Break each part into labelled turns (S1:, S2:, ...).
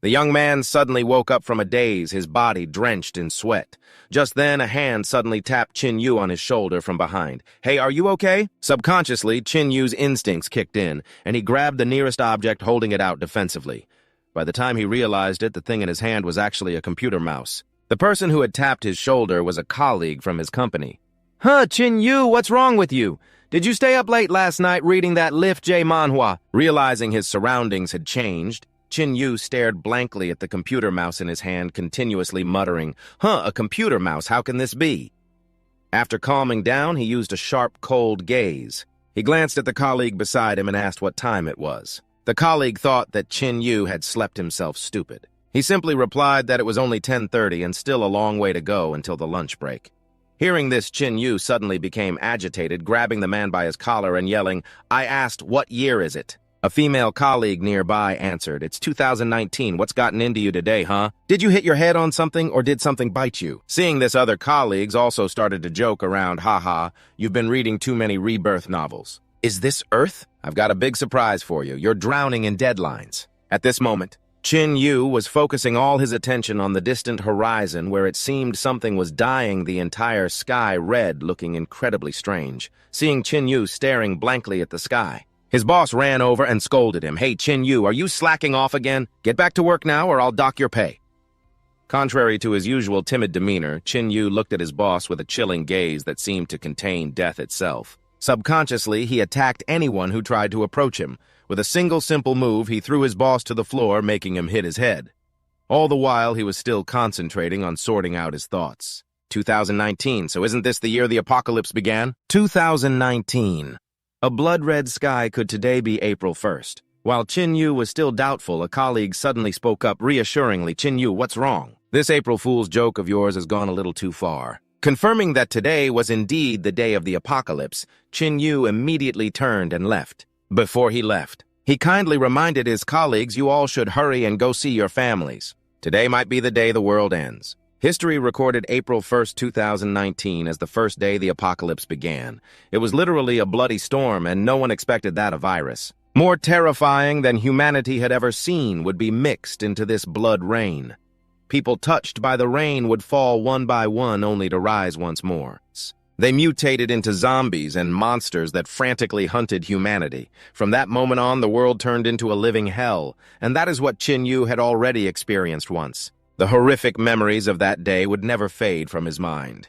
S1: The young man suddenly woke up from a daze, his body drenched in sweat. Just then, a hand suddenly tapped Chin Yu on his shoulder from behind. "Hey, are you okay?" Subconsciously, Chin Yu's instincts kicked in, and he grabbed the nearest object, holding it out defensively. By the time he realized it, the thing in his hand was actually a computer mouse. The person who had tapped his shoulder was a colleague from his company. "Huh, Chin Yu, what's wrong with you? Did you stay up late last night reading that Lift J Manhwa?" Realizing his surroundings had changed, Chin Yu stared blankly at the computer mouse in his hand, continuously muttering, "Huh, a computer mouse, how can this be?" After calming down, he used a sharp, cold gaze. He glanced at the colleague beside him and asked what time it was. The colleague thought that Chin Yu had slept himself stupid. He simply replied that it was only 10:30 and still a long way to go until the lunch break. Hearing this, Chin Yu suddenly became agitated, grabbing the man by his collar and yelling, "I asked, what year is it?" A female colleague nearby answered, "It's 2019. What's gotten into you today, huh? Did you hit your head on something or did something bite you?" Seeing this, other colleagues also started to joke around, "Haha, you've been reading too many rebirth novels." "Is this Earth? I've got a big surprise for you. You're drowning in deadlines." At this moment, Chin Yu was focusing all his attention on the distant horizon where it seemed something was dyeing the entire sky red, looking incredibly strange. Seeing Chin Yu staring blankly at the sky, his boss ran over and scolded him. "Hey, Chin Yu, are you slacking off again? Get back to work now or I'll dock your pay." Contrary to his usual timid demeanor, Chin Yu looked at his boss with a chilling gaze that seemed to contain death itself. Subconsciously, he attacked anyone who tried to approach him. With a single simple move, he threw his boss to the floor, making him hit his head. All the while, he was still concentrating on sorting out his thoughts. 2019, so isn't this the year the apocalypse began? 2019. A blood-red sky could today be April 1st. While Chin Yu was still doubtful, a colleague suddenly spoke up reassuringly. "Chin Yu, what's wrong? This April Fool's joke of yours has gone a little too far." Confirming that today was indeed the day of the apocalypse, Chin Yu immediately turned and left. Before he left, he kindly reminded his colleagues, "You all should hurry and go see your families. Today might be the day the world ends." History recorded April 1st, 2019 as the first day the apocalypse began. It was literally a bloody storm, and no one expected that a virus more terrifying than humanity had ever seen would be mixed into this blood rain. People touched by the rain would fall one by one, only to rise once more. They mutated into zombies and monsters that frantically hunted humanity. From that moment on, the world turned into a living hell, and that is what Chin Yu had already experienced once. The horrific memories of that day would never fade from his mind.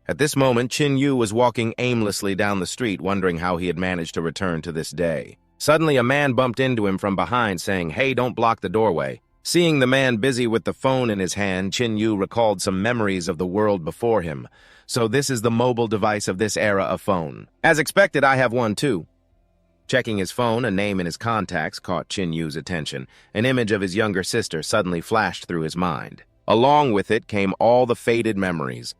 S1: At this moment, Chin Yu was walking aimlessly down the street, wondering how he had managed to return to this day. Suddenly, a man bumped into him from behind, saying, "Hey, don't block the doorway." Seeing the man busy with the phone in his hand, Chin Yu recalled some memories of the world before him. "So this is the mobile device of this era of phone. As expected, I have one too." Checking his phone, a name in his contacts caught Chin Yu's attention. An image of his younger sister suddenly flashed through his mind. Along with it came all the faded memories.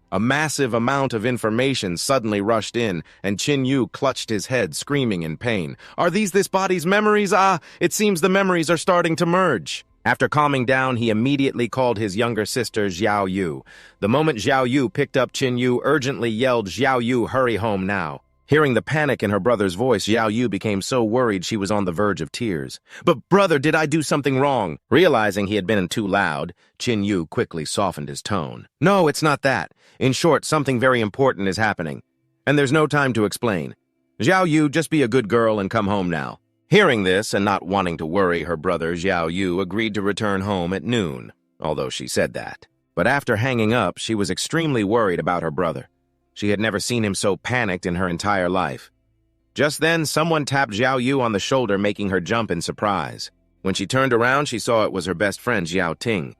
S1: A massive amount of information suddenly rushed in, and Chin Yu clutched his head, screaming in pain. "Are these this body's memories? It seems the memories are starting to merge." After calming down, he immediately called his younger sister, Xiao Yu. The moment Xiao Yu picked up Chin Yu, urgently yelled, "Xiao Yu, hurry home now." Hearing the panic in her brother's voice, Xiao Yu became so worried she was on the verge of tears. "But brother, did I do something wrong?" Realizing he had been too loud, Chin Yu quickly softened his tone. "No, it's not that. In short, something very important is happening, and there's no time to explain. Xiao Yu, just be a good girl and come home now." Hearing this, and not wanting to worry her brother, Xiao Yu agreed to return home at noon, although she said that. But after hanging up, she was extremely worried about her brother. She had never seen him so panicked in her entire life. Just then, someone tapped Xiao Yu on the shoulder, making her jump in surprise. When she turned around, she saw it was her best friend, Xiao Ting.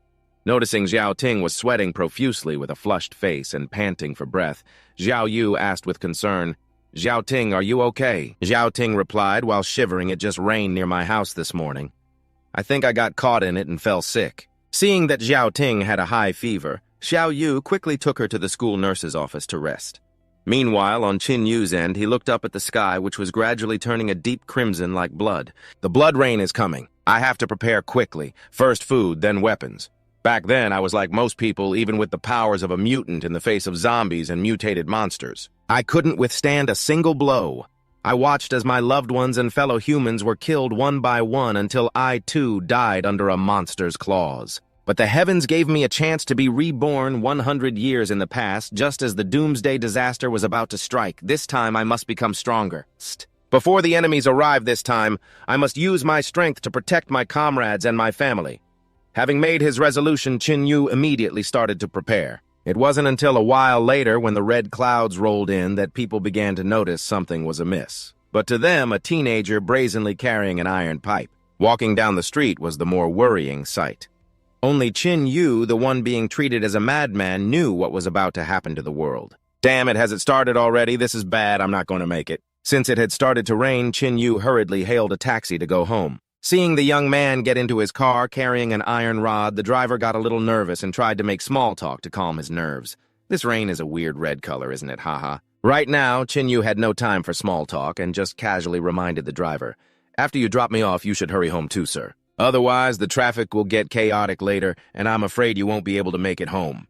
S1: Noticing Xiao Ting was sweating profusely with a flushed face and panting for breath, Xiao Yu asked with concern, "Xiao Ting, are you okay?" Xiao Ting replied while shivering, "It just rained near my house this morning. I think I got caught in it and fell sick." Seeing that Xiao Ting had a high fever, Xiao Yu quickly took her to the school nurse's office to rest. Meanwhile, on Chin Yu's end, he looked up at the sky, which was gradually turning a deep crimson like blood. "The blood rain is coming. I have to prepare quickly. First food, then weapons." Back then, I was like most people, even with the powers of a mutant in the face of zombies and mutated monsters. I couldn't withstand a single blow. I watched as my loved ones and fellow humans were killed one by one until I, too, died under a monster's claws. But the heavens gave me a chance to be reborn 100 years in the past, just as the doomsday disaster was about to strike. This time I must become stronger. Before the enemies arrive this time, I must use my strength to protect my comrades and my family. Having made his resolution, Chin Yu immediately started to prepare. It wasn't until a while later, when the red clouds rolled in, that people began to notice something was amiss. But to them, a teenager brazenly carrying an iron pipe, walking down the street, was the more worrying sight. Only Chin Yu, the one being treated as a madman, knew what was about to happen to the world. Damn it, has it started already? This is bad, I'm not going to make it. Since it had started to rain, Chin Yu hurriedly hailed a taxi to go home. Seeing the young man get into his car carrying an iron rod, the driver got a little nervous and tried to make small talk to calm his nerves. This rain is a weird red color, isn't it, haha? Right now, Chin Yu had no time for small talk and just casually reminded the driver, "After you drop me off, you should hurry home too, sir. Otherwise, the traffic will get chaotic later, and I'm afraid you won't be able to make it home."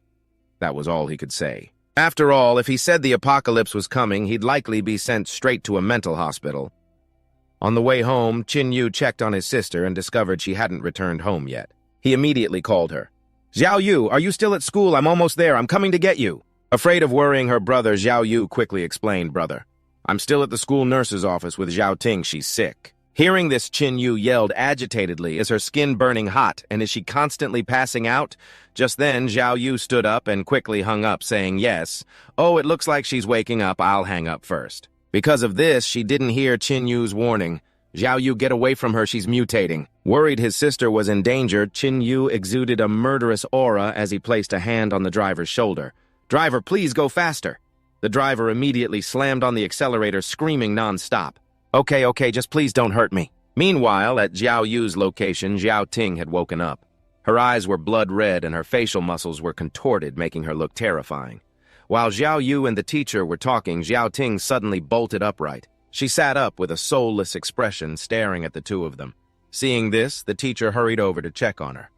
S1: That was all he could say. After all, if he said the apocalypse was coming, he'd likely be sent straight to a mental hospital. On the way home, Chin Yu checked on his sister and discovered she hadn't returned home yet. He immediately called her. "Xiao Yu, are you still at school? I'm almost there. I'm coming to get you." Afraid of worrying her brother, Xiao Yu quickly explained, "Brother, I'm still at the school nurse's office with Xiao Ting. She's sick." Hearing this, Chin Yu yelled agitatedly. Is her skin burning hot, and is she constantly passing out? Just then, Xiao Yu stood up and quickly hung up, saying, "Yes. Oh, it looks like she's waking up. I'll hang up first." Because of this, she didn't hear Chin Yu's warning. "Xiao Yu, get away from her, she's mutating." Worried his sister was in danger, Chin Yu exuded a murderous aura as he placed a hand on the driver's shoulder. "Driver, please go faster." The driver immediately slammed on the accelerator, screaming non-stop. Okay, just please don't hurt me." Meanwhile, at Xiao Yu's location, Xiao Ting had woken up. Her eyes were blood red and her facial muscles were contorted, making her look terrifying. While Xiao Yu and the teacher were talking, Xiao Ting suddenly bolted upright. She sat up with a soulless expression, staring at the two of them. Seeing this, the teacher hurried over to check on her.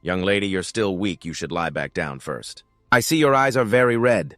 S1: "Young lady, you're still weak. You should lie back down first. I see your eyes are very red."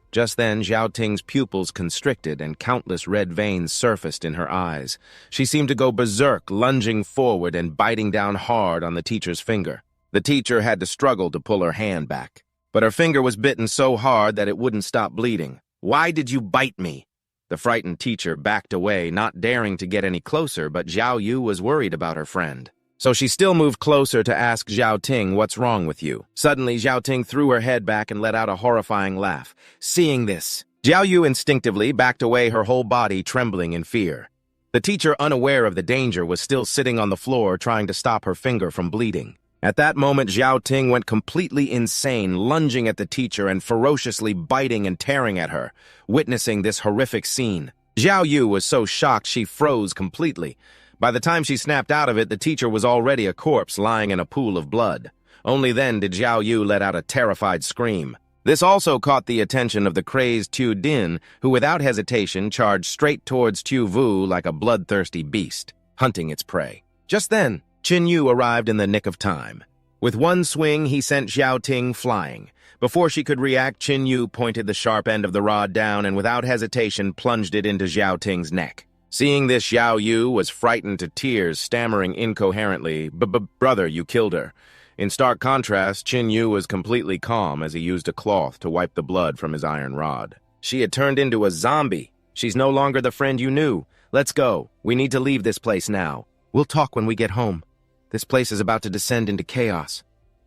S1: Just then, Xiao Ting's pupils constricted and countless red veins surfaced in her eyes. She seemed to go berserk, lunging forward and biting down hard on the teacher's finger. The teacher had to struggle to pull her hand back. But her finger was bitten so hard that it wouldn't stop bleeding. "Why did you bite me?" The frightened teacher backed away, not daring to get any closer, but Xiao Yu was worried about her friend. So she still moved closer to ask Xiao Ting, "What's wrong with you?" Suddenly, Xiao Ting threw her head back and let out a horrifying laugh. Seeing this, Xiao Yu instinctively backed away, her whole body trembling in fear. The teacher, unaware of the danger, was still sitting on the floor trying to stop her finger from bleeding. At that moment, Xiao Ting went completely insane, lunging at the teacher and ferociously biting and tearing at her. Witnessing this horrific scene, Xiao Yu was so shocked she froze completely. By the time she snapped out of it, the teacher was already a corpse lying in a pool of blood. Only then did Xiao Yu let out a terrified scream. This also caught the attention of the crazed Tu Din, who without hesitation charged straight towards Tuvu like a bloodthirsty beast, hunting its prey. Just then, Chin Yu arrived in the nick of time. With one swing, he sent Xiao Ting flying. Before she could react, Chin Yu pointed the sharp end of the rod down and without hesitation plunged it into Xiao Ting's neck. Seeing this, Xiao Yu was frightened to tears, stammering incoherently, "Brother, you killed her." In stark contrast, Chin Yu was completely calm as he used a cloth to wipe the blood from his iron rod. "She had turned into a zombie. She's no longer the friend you knew. Let's go. We need to leave this place now. We'll talk when we get home. This place is about to descend into chaos."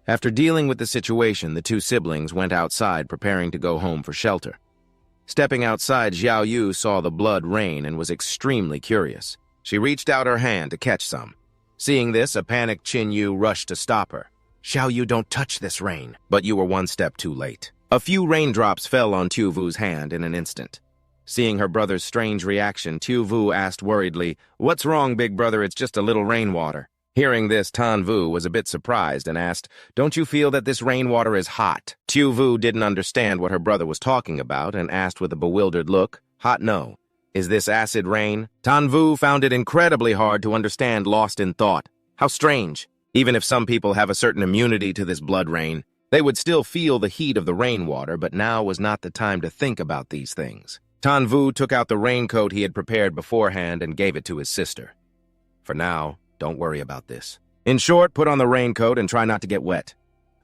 S1: After dealing with the situation, the two siblings went outside preparing to go home for shelter. Stepping outside, Xiao Yu saw the blood rain and was extremely curious. She reached out her hand to catch some. Seeing this, a panicked Chin Yu rushed to stop her. "Xiao Yu, don't touch this rain." But you were one step too late. A few raindrops fell on Tuvu's hand in an instant. Seeing her brother's strange reaction, Tuvu asked worriedly, "What's wrong, big brother? It's just a little rainwater." Hearing this, Tanvu was a bit surprised and asked, "Don't you feel that this rainwater is hot?" Tuvu didn't understand what her brother was talking about and asked with a bewildered look, "Hot, no. Is this acid rain?" Tanvu found it incredibly hard to understand, lost in thought. How strange. Even if some people have a certain immunity to this blood rain, they would still feel the heat of the rainwater, but now was not the time to think about these things. Tuvu took out the raincoat he had prepared beforehand and gave it to his sister. For now, don't worry about this. In short, put on the raincoat and try not to get wet.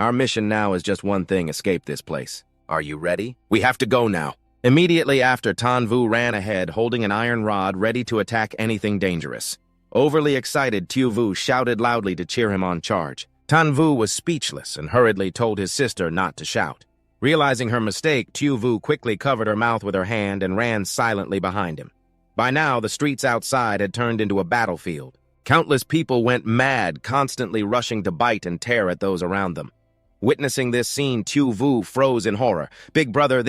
S1: Our mission now is just one thing: escape this place. Are you ready? We have to go now. Immediately after, Tuvu ran ahead, holding an iron rod ready to attack anything dangerous. Overly excited, Tuvu shouted loudly to cheer him on charge. Tuvu was speechless and hurriedly told his sister not to shout. Realizing her mistake, Tuvu quickly covered her mouth with her hand and ran silently behind him. By now, the streets outside had turned into a battlefield. Countless people went mad, constantly rushing to bite and tear at those around them. Witnessing this scene, Tuvu froze in horror. "Big brother,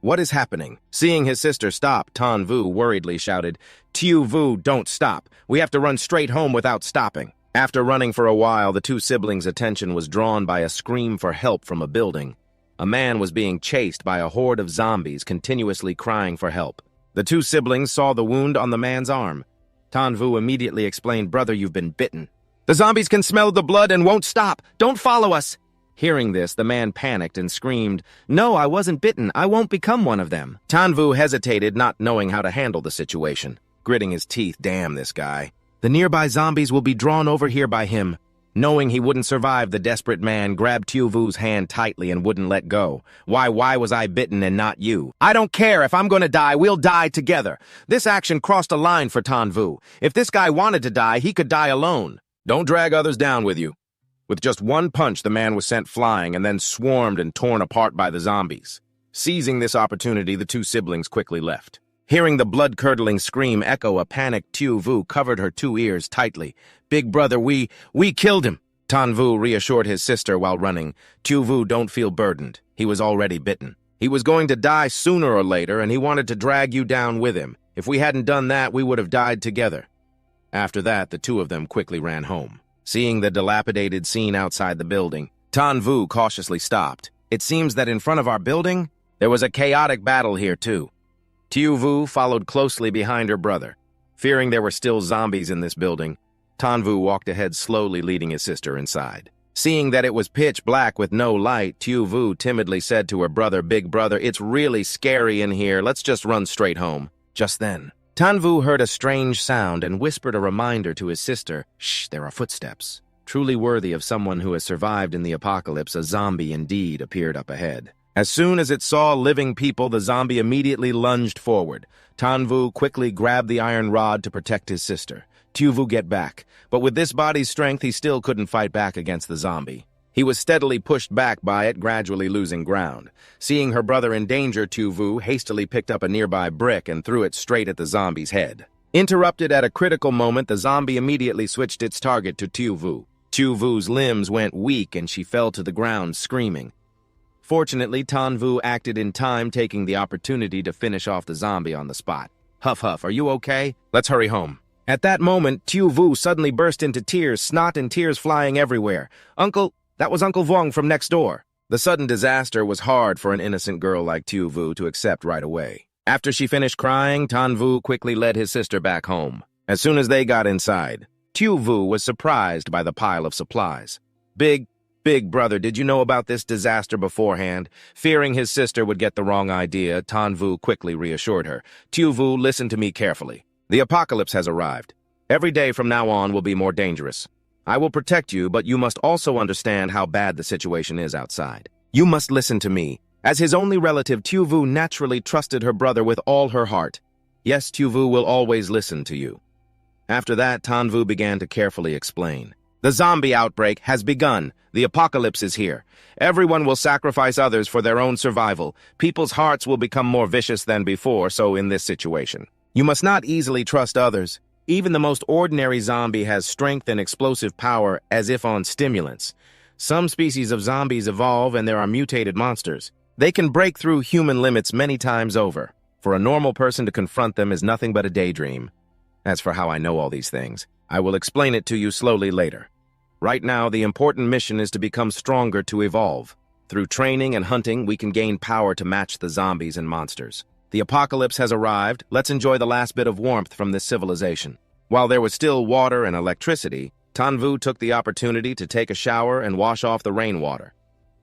S1: what is happening?" Seeing his sister stop, Tuvu worriedly shouted, "Tuvu, don't stop. We have to run straight home without stopping." After running for a while, the two siblings' attention was drawn by a scream for help from a building. A man was being chased by a horde of zombies, continuously crying for help. The two siblings saw the wound on the man's arm. Tuvu immediately explained, "Brother, you've been bitten. The zombies can smell the blood and won't stop. Don't follow us." Hearing this, the man panicked and screamed, "No, I wasn't bitten. I won't become one of them." Tuvu hesitated, not knowing how to handle the situation. Gritting his teeth, "Damn this guy. The nearby zombies will be drawn over here by him." Knowing he wouldn't survive, the desperate man grabbed Tuvu's hand tightly and wouldn't let go. Why was I bitten and not you?" "I don't care. If I'm gonna die, we'll die together." This action crossed a line for Tuvu. If this guy wanted to die, he could die alone. "Don't drag others down with you." With just one punch, the man was sent flying and then swarmed and torn apart by the zombies. Seizing this opportunity, the two siblings quickly left. Hearing the blood-curdling scream echo, a panicked Tuvu covered her two ears tightly. "Big brother, we killed him." Tuvu reassured his sister while running. "Tuvu, don't feel burdened. He was already bitten. He was going to die sooner or later, and he wanted to drag you down with him. If we hadn't done that, we would have died together." After that, the two of them quickly ran home. Seeing the dilapidated scene outside the building, Tuvu cautiously stopped. "It seems that in front of our building, there was a chaotic battle here too." Tuvu followed closely behind her brother. Fearing there were still zombies in this building, Tuvu walked ahead slowly, leading his sister inside. Seeing that it was pitch black with no light, Tuvu timidly said to her brother, "Big brother, it's really scary in here. Let's just run straight home." Just then, Tuvu heard a strange sound and whispered a reminder to his sister, "Shh, there are footsteps." Truly worthy of someone who has survived in the apocalypse, a zombie indeed appeared up ahead. As soon as it saw living people, the zombie immediately lunged forward. Tuvu quickly grabbed the iron rod to protect his sister. Tuvu get back, but with this body's strength, he still couldn't fight back against the zombie. He was steadily pushed back by it, gradually losing ground. Seeing her brother in danger, Tuvu hastily picked up a nearby brick and threw it straight at the zombie's head. Interrupted at a critical moment, the zombie immediately switched its target to Tuvu. Tuvu's limbs went weak and she fell to the ground, screaming. Fortunately, Tuvu acted in time, taking the opportunity to finish off the zombie on the spot. "Huff Huff, are you okay? Let's hurry home." At that moment, Tuvu suddenly burst into tears, snot and tears flying everywhere. That was Uncle Vuong from next door." The sudden disaster was hard for an innocent girl like Tuvu to accept right away. After she finished crying, Tuvu quickly led his sister back home. As soon as they got inside, Tuvu was surprised by the pile of supplies. Big brother, did you know about this disaster beforehand?" Fearing his sister would get the wrong idea, Tuvu quickly reassured her. "Tuvu, listen to me carefully. The apocalypse has arrived. Every day from now on will be more dangerous. I will protect you, but you must also understand how bad the situation is outside. You must listen to me." As his only relative, Tuvu naturally trusted her brother with all her heart. "Yes, Tuvu will always listen to you." After that, Tuvu began to carefully explain. "The zombie outbreak has begun. The apocalypse is here. Everyone will sacrifice others for their own survival. People's hearts will become more vicious than before, so in this situation, you must not easily trust others. Even the most ordinary zombie has strength and explosive power as if on stimulants. Some species of zombies evolve and there are mutated monsters. They can break through human limits many times over. For a normal person to confront them is nothing but a daydream. As for how I know all these things, I will explain it to you slowly later. Right now, the important mission is to become stronger to evolve. Through training and hunting, we can gain power to match the zombies and monsters. The apocalypse has arrived. Let's enjoy the last bit of warmth from this civilization." While there was still water and electricity, Tuvu took the opportunity to take a shower and wash off the rainwater.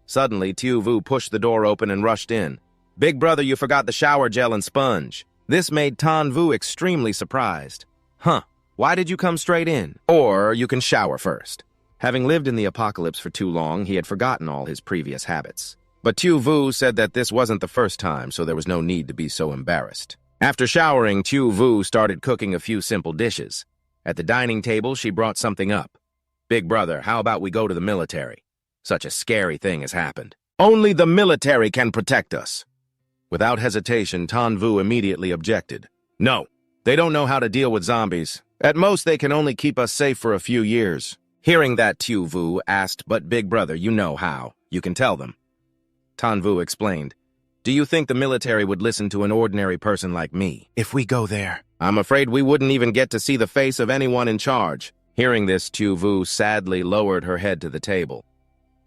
S1: Suddenly, Tuvu pushed the door open and rushed in. Big brother, you forgot the shower gel and sponge. This made Tuvu extremely surprised. Huh, why did you come straight in? Or you can shower first. Having lived in the apocalypse for too long, he had forgotten all his previous habits. But Tuvu said that this wasn't the first time, so there was no need to be so embarrassed. After showering, Tuvu started cooking a few simple dishes. At the dining table, she brought something up. Big brother, how about we go to the military? Such a scary thing has happened. Only the military can protect us. Without hesitation, Tuvu immediately objected. No, they don't know how to deal with zombies. At most, they can only keep us safe for a few years. Hearing that, Tuvu asked, but big brother, you know how. You can tell them. Tuvu explained, do you think the military would listen to an ordinary person like me if we go there? I'm afraid we wouldn't even get to see the face of anyone in charge. Hearing this, Tuvu sadly lowered her head to the table.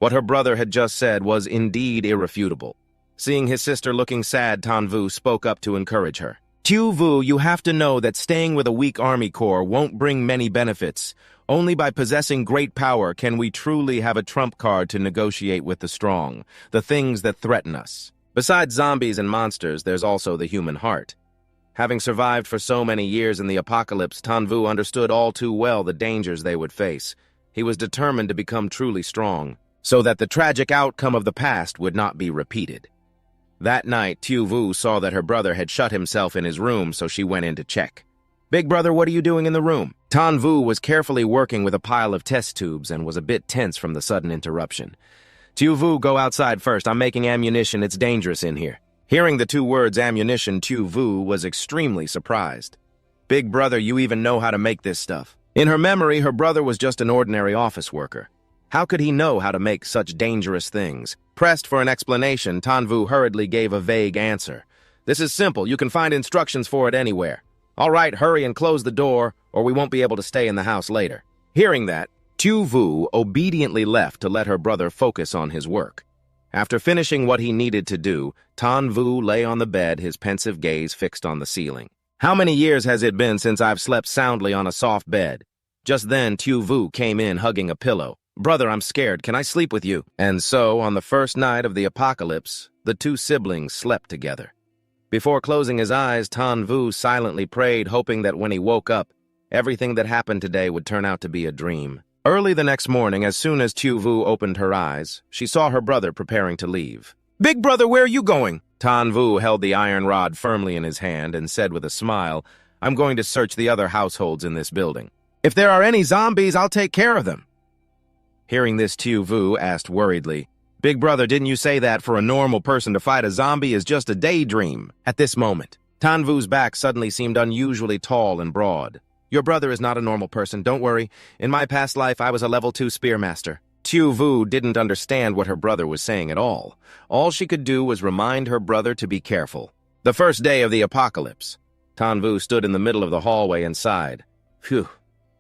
S1: What her brother had just said was indeed irrefutable. Seeing his sister looking sad, Tuvu spoke up to encourage her. Tuvu, you have to know that staying with a weak army corps won't bring many benefits. Only by possessing great power can we truly have a trump card to negotiate with the strong, the things that threaten us. Besides zombies and monsters, there's also the human heart. Having survived for so many years in the apocalypse, Tuvu understood all too well the dangers they would face. He was determined to become truly strong, so that the tragic outcome of the past would not be repeated. That night, Tuvu saw that her brother had shut himself in his room, so she went in to check. Big brother, what are you doing in the room? Tuvu was carefully working with a pile of test tubes and was a bit tense from the sudden interruption. Tuvu, go outside first. I'm making ammunition. It's dangerous in here. Hearing the two words ammunition, Tuvu was extremely surprised. Big brother, you even know how to make this stuff. In her memory, her brother was just an ordinary office worker. How could he know how to make such dangerous things? Pressed for an explanation, Tuvu hurriedly gave a vague answer. This is simple. You can find instructions for it anywhere. All right, hurry and close the door, or we won't be able to stay in the house later. Hearing that, Tuvu obediently left to let her brother focus on his work. After finishing what he needed to do, Tuvu lay on the bed, his pensive gaze fixed on the ceiling. How many years has it been since I've slept soundly on a soft bed? Just then, Tuvu came in hugging a pillow. Brother, I'm scared. Can I sleep with you? And so, on the first night of the apocalypse, the two siblings slept together. Before closing his eyes, Tuvu silently prayed, hoping that when he woke up, everything that happened today would turn out to be a dream. Early the next morning, as soon as Tuvu opened her eyes, she saw her brother preparing to leave. Big brother, where are you going? Tuvu held the iron rod firmly in his hand and said with a smile, I'm going to search the other households in this building. If there are any zombies, I'll take care of them. Hearing this, Tuvu asked worriedly, Big brother, didn't you say that for a normal person to fight a zombie is just a daydream? At this moment, Tuvu's back suddenly seemed unusually tall and broad. Your brother is not a normal person, don't worry. In my past life, I was a level 2 spearmaster. Tuvu didn't understand what her brother was saying at all. All she could do was remind her brother to be careful. The first day of the apocalypse. Tuvu stood in the middle of the hallway and sighed. Phew,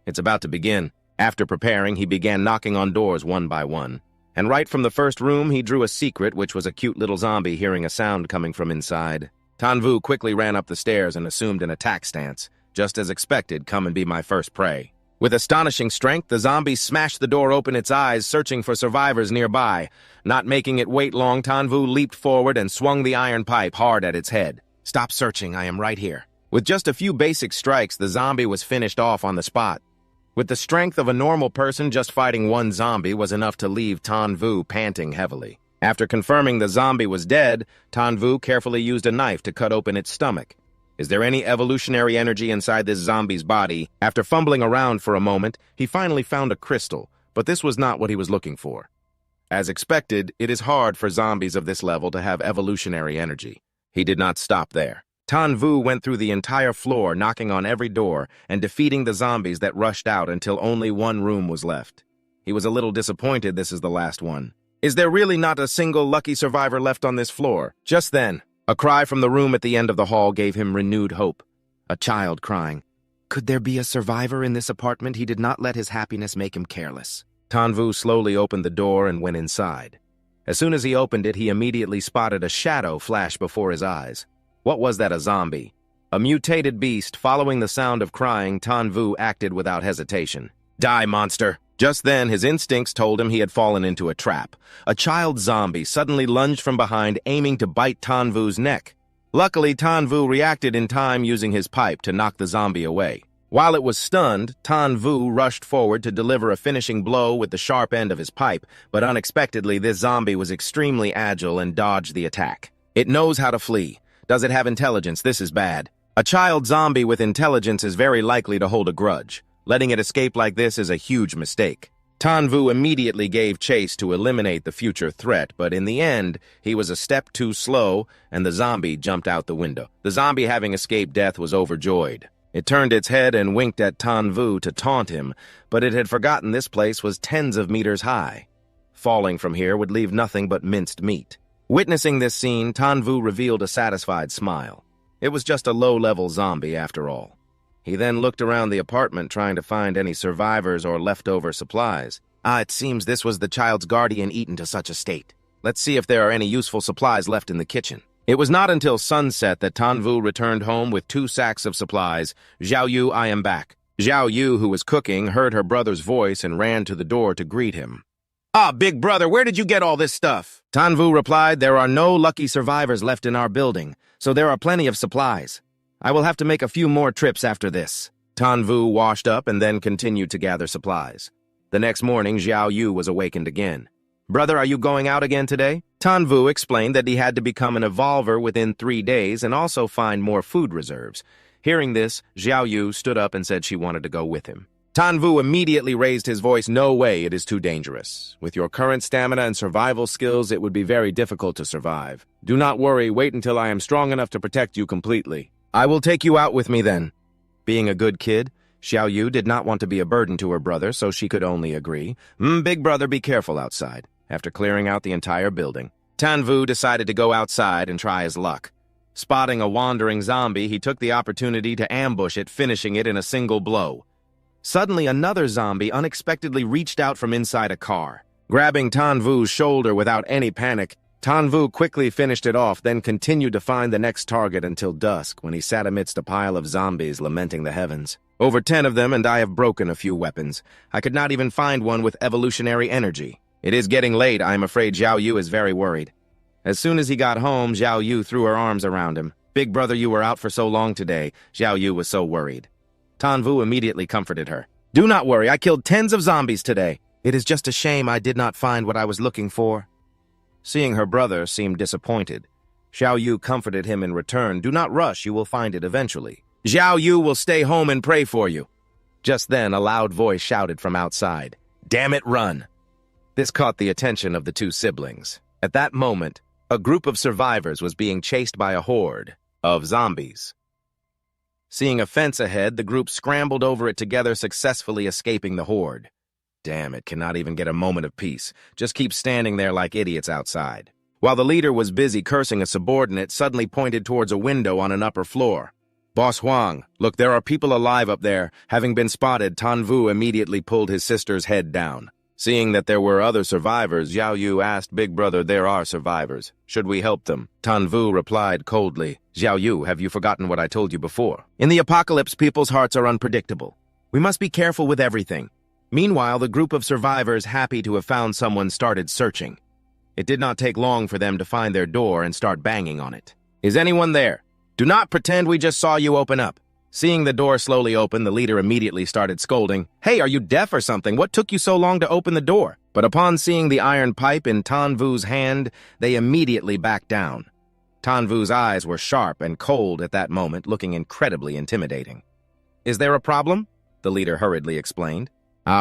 S1: it's about to begin. After preparing, he began knocking on doors one by one. And right from the first room, he drew a secret, which was a cute little zombie hearing a sound coming from inside. Tuvu quickly ran up the stairs and assumed an attack stance. Just as expected, come and be my first prey. With astonishing strength, the zombie smashed the door open, its eyes searching for survivors nearby. Not making it wait long, Tuvu leaped forward and swung the iron pipe hard at its head. Stop searching, I am right here. With just a few basic strikes, the zombie was finished off on the spot. With the strength of a normal person, just fighting one zombie was enough to leave Tuvu panting heavily. After confirming the zombie was dead, Tuvu carefully used a knife to cut open its stomach. Is there any evolutionary energy inside this zombie's body? After fumbling around for a moment, he finally found a crystal, but this was not what he was looking for. As expected, it is hard for zombies of this level to have evolutionary energy. He did not stop there. Tuvu went through the entire floor, knocking on every door and defeating the zombies that rushed out until only one room was left. He was a little disappointed this is the last one. Is there really not a single lucky survivor left on this floor? Just then, a cry from the room at the end of the hall gave him renewed hope. A child crying. Could there be a survivor in this apartment? He did not let his happiness make him careless. Tuvu slowly opened the door and went inside. As soon as he opened it, he immediately spotted a shadow flash before his eyes. What was that, a zombie? A mutated beast. Following the sound of crying, Tuvu acted without hesitation. Die, monster! Just then, his instincts told him he had fallen into a trap. A child zombie suddenly lunged from behind, aiming to bite Tuvu's neck. Luckily, Tuvu reacted in time using his pipe to knock the zombie away. While it was stunned, Tuvu rushed forward to deliver a finishing blow with the sharp end of his pipe, but unexpectedly, this zombie was extremely agile and dodged the attack. It knows how to flee. Does it have intelligence? This is bad. A child zombie with intelligence is very likely to hold a grudge. Letting it escape like this is a huge mistake. Tuvu immediately gave chase to eliminate the future threat, but in the end, he was a step too slow, and the zombie jumped out the window. The zombie, having escaped death, was overjoyed. It turned its head and winked at Tuvu to taunt him, but it had forgotten this place was tens of meters high. Falling from here would leave nothing but minced meat. Witnessing this scene, Tuvu revealed a satisfied smile. It was just a low-level zombie after all. He then looked around the apartment trying to find any survivors or leftover supplies. It seems this was the child's guardian eaten to such a state. Let's see if there are any useful supplies left in the kitchen. It was not until sunset that Tuvu returned home with 2 sacks of supplies. "Xiao Yu, I am back." Xiao Yu, who was cooking, heard her brother's voice and ran to the door to greet him. Big brother, where did you get all this stuff?" Tuvu replied, "There are no lucky survivors left in our building, so there are plenty of supplies. I will have to make a few more trips after this." Tuvu washed up and then continued to gather supplies. The next morning, Xiao Yu was awakened again. "Brother, are you going out again today?" Tuvu explained that he had to become an evolver within 3 days and also find more food reserves. Hearing this, Xiao Yu stood up and said she wanted to go with him. Tuvu immediately raised his voice. "No way, it is too dangerous. With your current stamina and survival skills, it would be very difficult to survive. Do not worry, wait until I am strong enough to protect you completely. I will take you out with me then." Being a good kid, Xiao Yu did not want to be a burden to her brother, so she could only agree. Big brother, be careful outside." After clearing out the entire building, Tuvu decided to go outside and try his luck. Spotting a wandering zombie, he took the opportunity to ambush it, finishing it in a single blow. Suddenly, another zombie unexpectedly reached out from inside a car. Grabbing Tuvu's shoulder without any panic, Tuvu quickly finished it off, then continued to find the next target until dusk, when he sat amidst a pile of zombies lamenting the heavens. "Over 10 of them, and I have broken a few weapons. I could not even find one with evolutionary energy. It is getting late. I am afraid Xiao Yu is very worried." As soon as he got home, Xiao Yu threw her arms around him. "Big brother, you were out for so long today." Xiao Yu was so worried. Tuvu immediately comforted her. "Do not worry, I killed tens of zombies today. It is just a shame I did not find what I was looking for." Seeing her brother seemed disappointed, Xiao Yu comforted him in return. "Do not rush, you will find it eventually. Xiao Yu will stay home and pray for you." Just then, a loud voice shouted from outside, "Damn it, run!" This caught the attention of the 2 siblings. At that moment, a group of survivors was being chased by a horde of zombies. Seeing a fence ahead, the group scrambled over it together, successfully escaping the horde. Damn it, cannot even get a moment of peace. Just keep standing there like idiots outside. While the leader was busy cursing a subordinate, suddenly pointed towards a window on an upper floor. "Boss Huang, look, there are people alive up there." Having been spotted, Tuvu immediately pulled his sister's head down. Seeing that there were other survivors, Xiao Yu asked, "Big brother, there are survivors. Should we help them?" Tuvu replied coldly, "Xiao Yu, have you forgotten what I told you before? In the apocalypse, people's hearts are unpredictable. We must be careful with everything." Meanwhile, the group of survivors, happy to have found someone, started searching. It did not take long for them to find their door and start banging on it. "Is anyone there? Do not pretend we just saw you open up." Seeing the door slowly open, the leader immediately started scolding. "Hey, are you deaf or something? What took you so long to open the door?" But upon seeing the iron pipe in Tuvu's hand, they immediately backed down. Tuvu's eyes were sharp and cold at that moment, looking incredibly intimidating. "Is there a problem?" the leader hurriedly explained.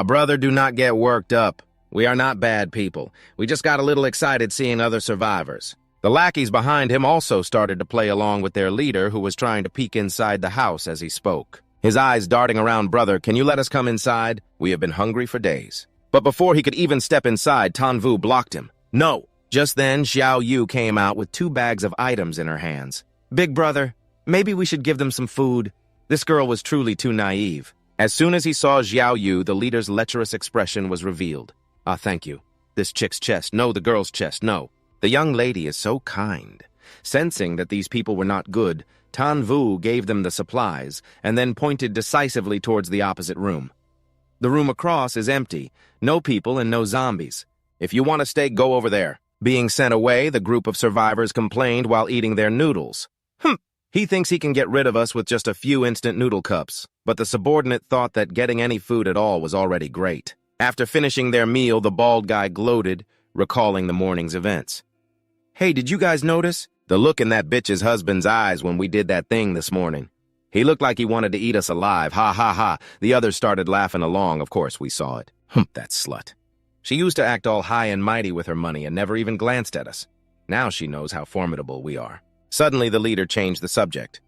S1: Brother, do not get worked up. We are not bad people. We just got a little excited seeing other survivors." The lackeys behind him also started to play along with their leader, who was trying to peek inside the house as he spoke. His eyes darting around. "Brother, can you let us come inside? We have been hungry for days." But before he could even step inside, Tuvu blocked him. "No." Just then, Xiao Yu came out with 2 bags of items in her hands. "Big brother, maybe we should give them some food." This girl was truly too naive. As soon as he saw Xiao Yu, the leader's lecherous expression was revealed. Thank you. This chick's chest. No, the girl's chest. No. The young lady is so kind." Sensing that these people were not good, Tuvu gave them the supplies and then pointed decisively towards the opposite room. The room across is empty. No people and no zombies. If you want to stay, go over there. Being sent away, the group of survivors complained while eating their noodles. He thinks he can get rid of us with just a few instant noodle cups, but the subordinate thought that getting any food at all was already great. After finishing their meal, the bald guy gloated, recalling the morning's events. Hey, did you guys notice the look in that bitch's husband's eyes when we did that thing this morning? He looked like he wanted to eat us alive. Ha ha ha. The others started laughing along. Of course we saw it. That slut. She used to act all high and mighty with her money and never even glanced at us. Now she knows how formidable we are. Suddenly, the leader changed the subject.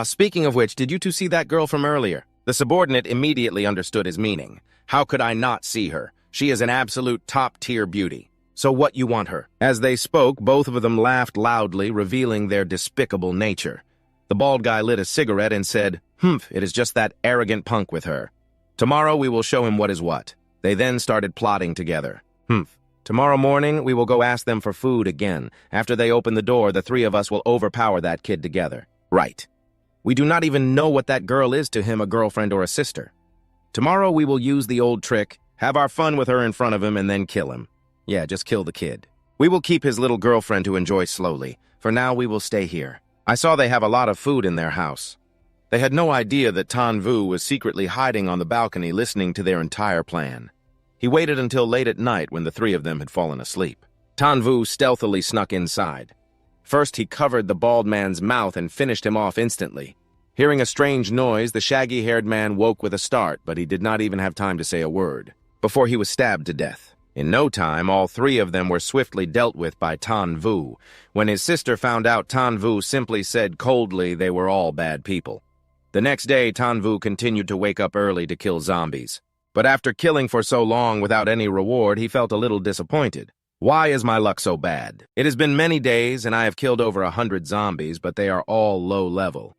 S1: Speaking of which, did you two see that girl from earlier? The subordinate immediately understood his meaning. How could I not see her? She is an absolute top-tier beauty. So what you want her? As they spoke, both of them laughed loudly, revealing their despicable nature. The bald guy lit a cigarette and said, it is just that arrogant punk with her. Tomorrow we will show him what is what. They then started plotting together. Tomorrow morning, we will go ask them for food again. After they open the door, the three of us will overpower that kid together. Right. We do not even know what that girl is to him, a girlfriend or a sister. Tomorrow we will use the old trick, have our fun with her in front of him, and then kill him. Yeah, just kill the kid. We will keep his little girlfriend to enjoy slowly. For now, we will stay here. I saw they have a lot of food in their house. They had no idea that Tuvu was secretly hiding on the balcony listening to their entire plan. He waited until late at night when the three of them had fallen asleep. Tuvu stealthily snuck inside. First, he covered the bald man's mouth and finished him off instantly. Hearing a strange noise, the shaggy-haired man woke with a start, but he did not even have time to say a word, before he was stabbed to death. In no time, all three of them were swiftly dealt with by Tuvu. When his sister found out, Tuvu simply said coldly they were all bad people. The next day, Tuvu continued to wake up early to kill zombies. But after killing for so long without any reward, he felt a little disappointed. Why is my luck so bad? It has been many days, and I have killed over 100 zombies, but they are all low level.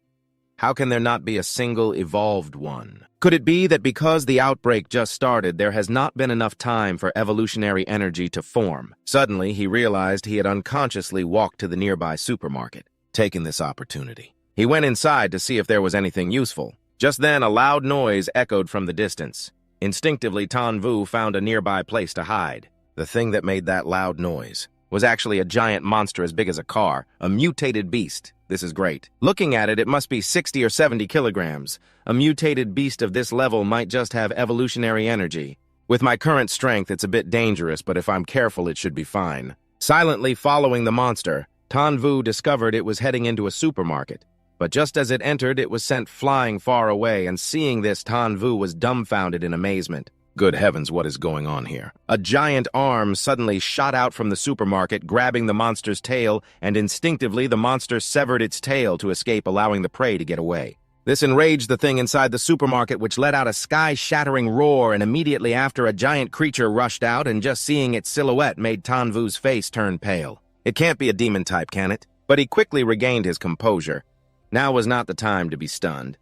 S1: How can there not be a single evolved one? Could it be that because the outbreak just started, there has not been enough time for evolutionary energy to form? Suddenly, he realized he had unconsciously walked to the nearby supermarket, taking this opportunity. He went inside to see if there was anything useful. Just then, a loud noise echoed from the distance. Instinctively, Tuvu found a nearby place to hide. The thing that made that loud noise was actually a giant monster as big as a car, a mutated beast. This is great. Looking at it, it must be 60 or 70 kilograms. A mutated beast of this level might just have evolutionary energy. With my current strength, it's a bit dangerous, but if I'm careful, it should be fine. Silently following the monster, Tuvu discovered it was heading into a supermarket. But just as it entered, it was sent flying far away, and seeing this, Tuvu was dumbfounded in amazement. Good heavens, what is going on here? A giant arm suddenly shot out from the supermarket, grabbing the monster's tail, and instinctively the monster severed its tail to escape, allowing the prey to get away. This enraged the thing inside the supermarket, which let out a sky-shattering roar, and immediately after, a giant creature rushed out, and just seeing its silhouette made Tuvu's face turn pale. It can't be a demon type, can it? But he quickly regained his composure. Now was not the time to be stunned.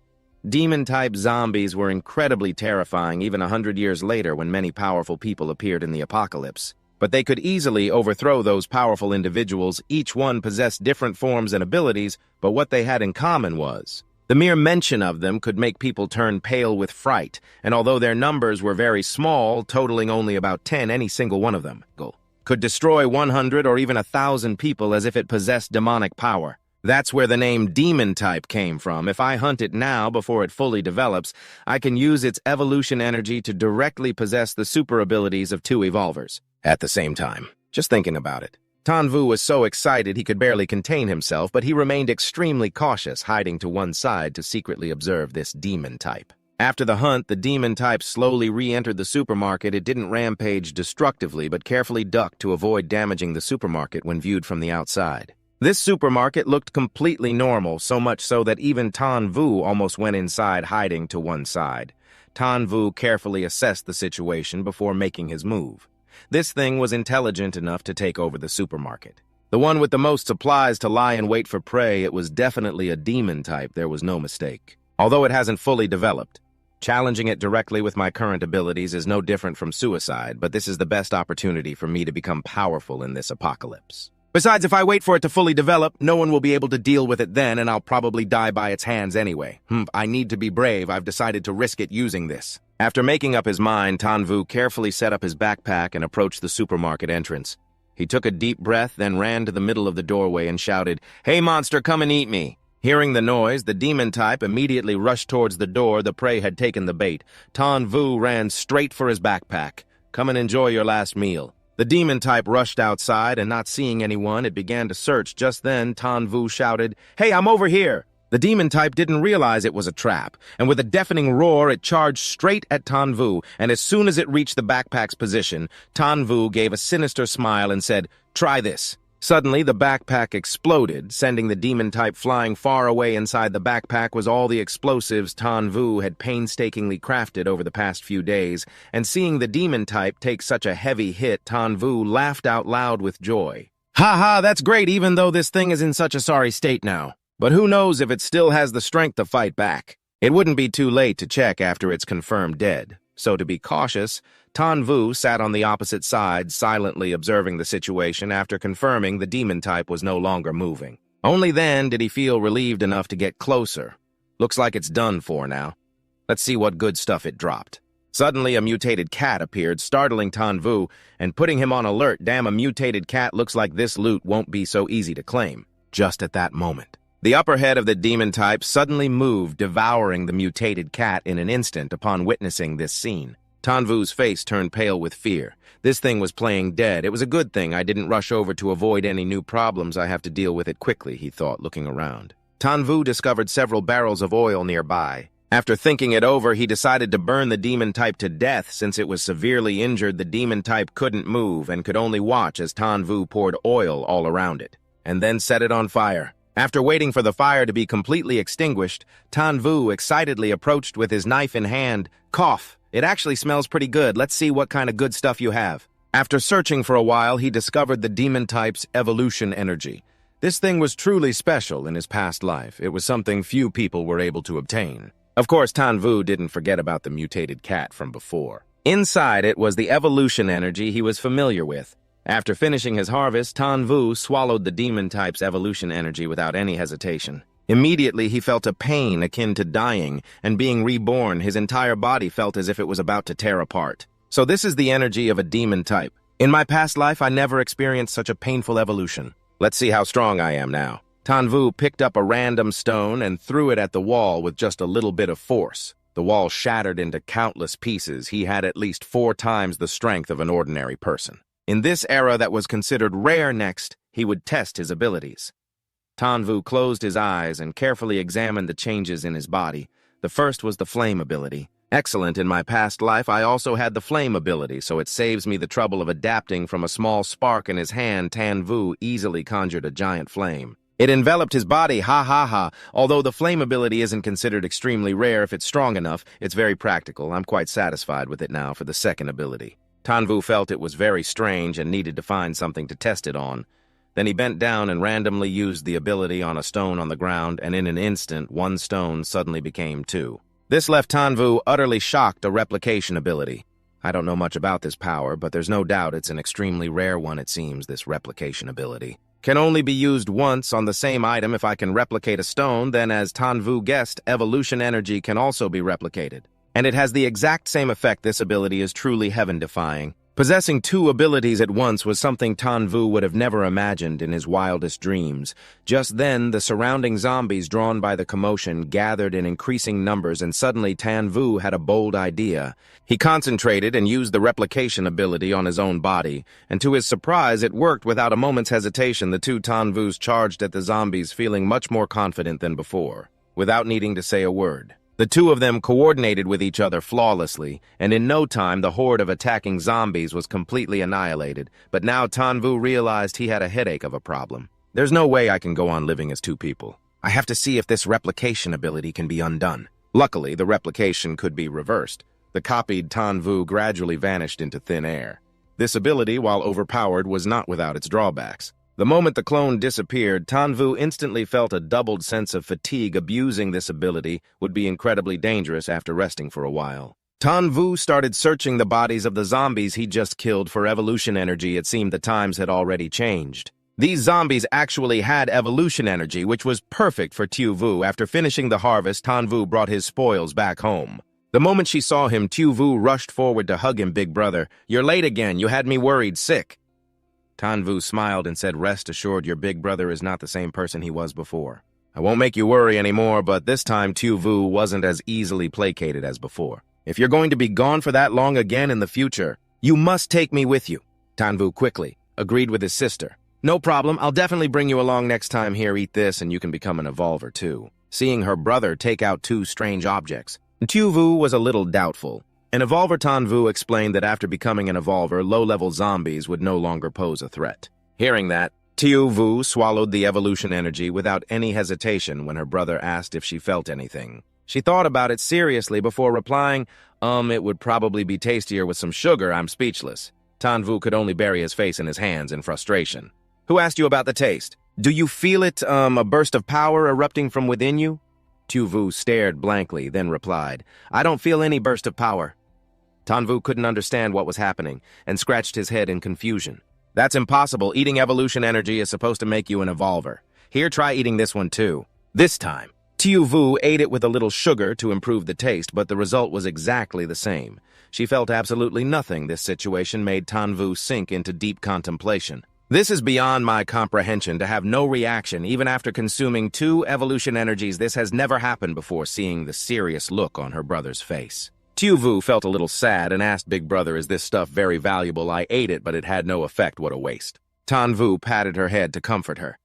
S1: Demon-type zombies were incredibly terrifying even 100 years later when many powerful people appeared in the apocalypse. But they could easily overthrow those powerful individuals. Each one possessed different forms and abilities, but what they had in common was the mere mention of them could make people turn pale with fright, and although their numbers were very small, totaling only about 10, any single one of them could destroy 100 or even 1,000 people as if it possessed demonic power. That's where the name demon type came from. If I hunt it now before it fully develops, I can use its evolution energy to directly possess the super abilities of two evolvers at the same time. Just thinking about it. Tuvu was so excited he could barely contain himself, but he remained extremely cautious, hiding to one side to secretly observe this demon type. After the hunt, the demon type slowly re-entered the supermarket. It didn't rampage destructively, but carefully ducked to avoid damaging the supermarket when viewed from the outside. This supermarket looked completely normal, so much so that even Tuvu almost went inside, hiding to one side. Tuvu carefully assessed the situation before making his move. This thing was intelligent enough to take over the supermarket. The one with the most supplies to lie in wait for prey, it was definitely a demon type, there was no mistake. Although it hasn't fully developed, challenging it directly with my current abilities is no different from suicide, but this is the best opportunity for me to become powerful in this apocalypse. Besides, if I wait for it to fully develop, no one will be able to deal with it then, and I'll probably die by its hands anyway. I need to be brave. I've decided to risk it using this. After making up his mind, Tuvu carefully set up his backpack and approached the supermarket entrance. He took a deep breath, then ran to the middle of the doorway and shouted, "Hey, monster, come and eat me!" Hearing the noise, the demon type immediately rushed towards the door. The prey had taken the bait. Tuvu ran straight for his backpack. "Come and enjoy your last meal." The demon type rushed outside, and not seeing anyone, it began to search. Just then, Tuvu shouted, "Hey, I'm over here!" The demon type didn't realize it was a trap, and with a deafening roar, it charged straight at Tuvu, and as soon as it reached the backpack's position, Tuvu gave a sinister smile and said, "Try this." Suddenly, the backpack exploded, sending the demon type flying far away. Inside the backpack was all the explosives Tuvu had painstakingly crafted over the past few days, and seeing the demon type take such a heavy hit, Tuvu laughed out loud with joy. "Ha ha, that's great, even though this thing is in such a sorry state now. But who knows if it still has the strength to fight back. It wouldn't be too late to check after it's confirmed dead." So to be cautious, Tuvu sat on the opposite side, silently observing the situation after confirming the demon type was no longer moving. Only then did he feel relieved enough to get closer. Looks like it's done for now. Let's see what good stuff it dropped. Suddenly, a mutated cat appeared, startling Tuvu and putting him on alert. Damn, a mutated cat, looks like this loot won't be so easy to claim. Just at that moment, the upper head of the demon type suddenly moved, devouring the mutated cat in an instant. Upon witnessing this scene, Tuvu's face turned pale with fear. This thing was playing dead. It was a good thing I didn't rush over to avoid any new problems. I have to deal with it quickly, he thought, looking around. Tuvu discovered several barrels of oil nearby. After thinking it over, he decided to burn the demon type to death. Since it was severely injured, the demon type couldn't move and could only watch as Tuvu poured oil all around it, and then set it on fire. After waiting for the fire to be completely extinguished, Tuvu excitedly approached with his knife in hand. "Cough! It actually smells pretty good. Let's see what kind of good stuff you have." After searching for a while, he discovered the demon type's evolution energy. This thing was truly special in his past life. It was something few people were able to obtain. Of course, Tuvu didn't forget about the mutated cat from before. Inside it was the evolution energy he was familiar with. After finishing his harvest, Tuvu swallowed the demon type's evolution energy without any hesitation. Immediately, he felt a pain akin to dying and being reborn. His entire body felt as if it was about to tear apart. So this is the energy of a demon type. In my past life, I never experienced such a painful evolution. Let's see how strong I am now. Tuvu picked up a random stone and threw it at the wall with just a little bit of force. The wall shattered into countless pieces. He had at least 4 times the strength of an ordinary person. In this era that was considered rare, next, he would test his abilities. Tuvu closed his eyes and carefully examined the changes in his body. The first was the flame ability. Excellent. In my past life, I also had the flame ability, so it saves me the trouble of adapting. From a small spark in his hand, Tuvu easily conjured a giant flame. It enveloped his body, ha ha ha. Although the flame ability isn't considered extremely rare, if it's strong enough, it's very practical. I'm quite satisfied with it now for the second ability. Tuvu felt it was very strange and needed to find something to test it on. Then he bent down and randomly used the ability on a stone on the ground, and in an instant, 1 stone suddenly became 2. This left Tuvu utterly shocked. A replication ability. I don't know much about this power, but there's no doubt it's an extremely rare one, it seems. This replication ability can only be used once on the same item. If I can replicate a stone, then as Tuvu guessed, evolution energy can also be replicated. And it has the exact same effect. This ability is truly heaven-defying. Possessing 2 abilities at once was something Tuvu would have never imagined in his wildest dreams. Just then, the surrounding zombies, drawn by the commotion, gathered in increasing numbers, and suddenly Tuvu had a bold idea. He concentrated and used the replication ability on his own body, and to his surprise, it worked without a moment's hesitation. The 2 Tuvus charged at the zombies, feeling much more confident than before, without needing to say a word. The 2 of them coordinated with each other flawlessly, and in no time the horde of attacking zombies was completely annihilated. But now Tuvu realized he had a headache of a problem. There's no way I can go on living as 2 people. I have to see if this replication ability can be undone. Luckily, the replication could be reversed. The copied Tuvu gradually vanished into thin air. This ability, while overpowered, was not without its drawbacks. The moment the clone disappeared, Tuvu instantly felt a doubled sense of fatigue. Abusing this ability would be incredibly dangerous after resting for a while. Tuvu started searching the bodies of the zombies he just killed for evolution energy. It seemed the times had already changed. These zombies actually had evolution energy, which was perfect for Tuvu. After finishing the harvest, Tuvu brought his spoils back home. The moment she saw him, Tuvu rushed forward to hug him. "Big brother, you're late again. You had me worried sick." Tuvu smiled and said, "Rest assured, your big brother is not the same person he was before. I won't make you worry anymore," but this time Tuvu wasn't as easily placated as before. "If you're going to be gone for that long again in the future, you must take me with you." Tuvu quickly agreed with his sister. "No problem, I'll definitely bring you along next time. Here, eat this and you can become an evolver too." Seeing her brother take out two strange objects, Tuvu was a little doubtful. An evolver Tuvu explained that after becoming an evolver, low-level zombies would no longer pose a threat. Hearing that, Tuvu swallowed the evolution energy without any hesitation when her brother asked if she felt anything. She thought about it seriously before replying, It would probably be tastier with some sugar. I'm speechless." Tuvu could only bury his face in his hands in frustration. "Who asked you about the taste? Do you feel it, a burst of power erupting from within you?" Tuvu stared blankly, then replied, "I don't feel any burst of power." Tuvu couldn't understand what was happening and scratched his head in confusion. "That's impossible. Eating evolution energy is supposed to make you an evolver. Here, try eating this one too." This time, Tuvu ate it with a little sugar to improve the taste, but the result was exactly the same. She felt absolutely nothing. This situation made Tuvu sink into deep contemplation. "This is beyond my comprehension, to have no reaction even after consuming 2 evolution energies. This has never happened before." Seeing the serious look on her brother's face, Tuvu felt a little sad and asked, "Big brother, is this stuff very valuable? I ate it, but it had no effect. What a waste." Tuvu patted her head to comfort her.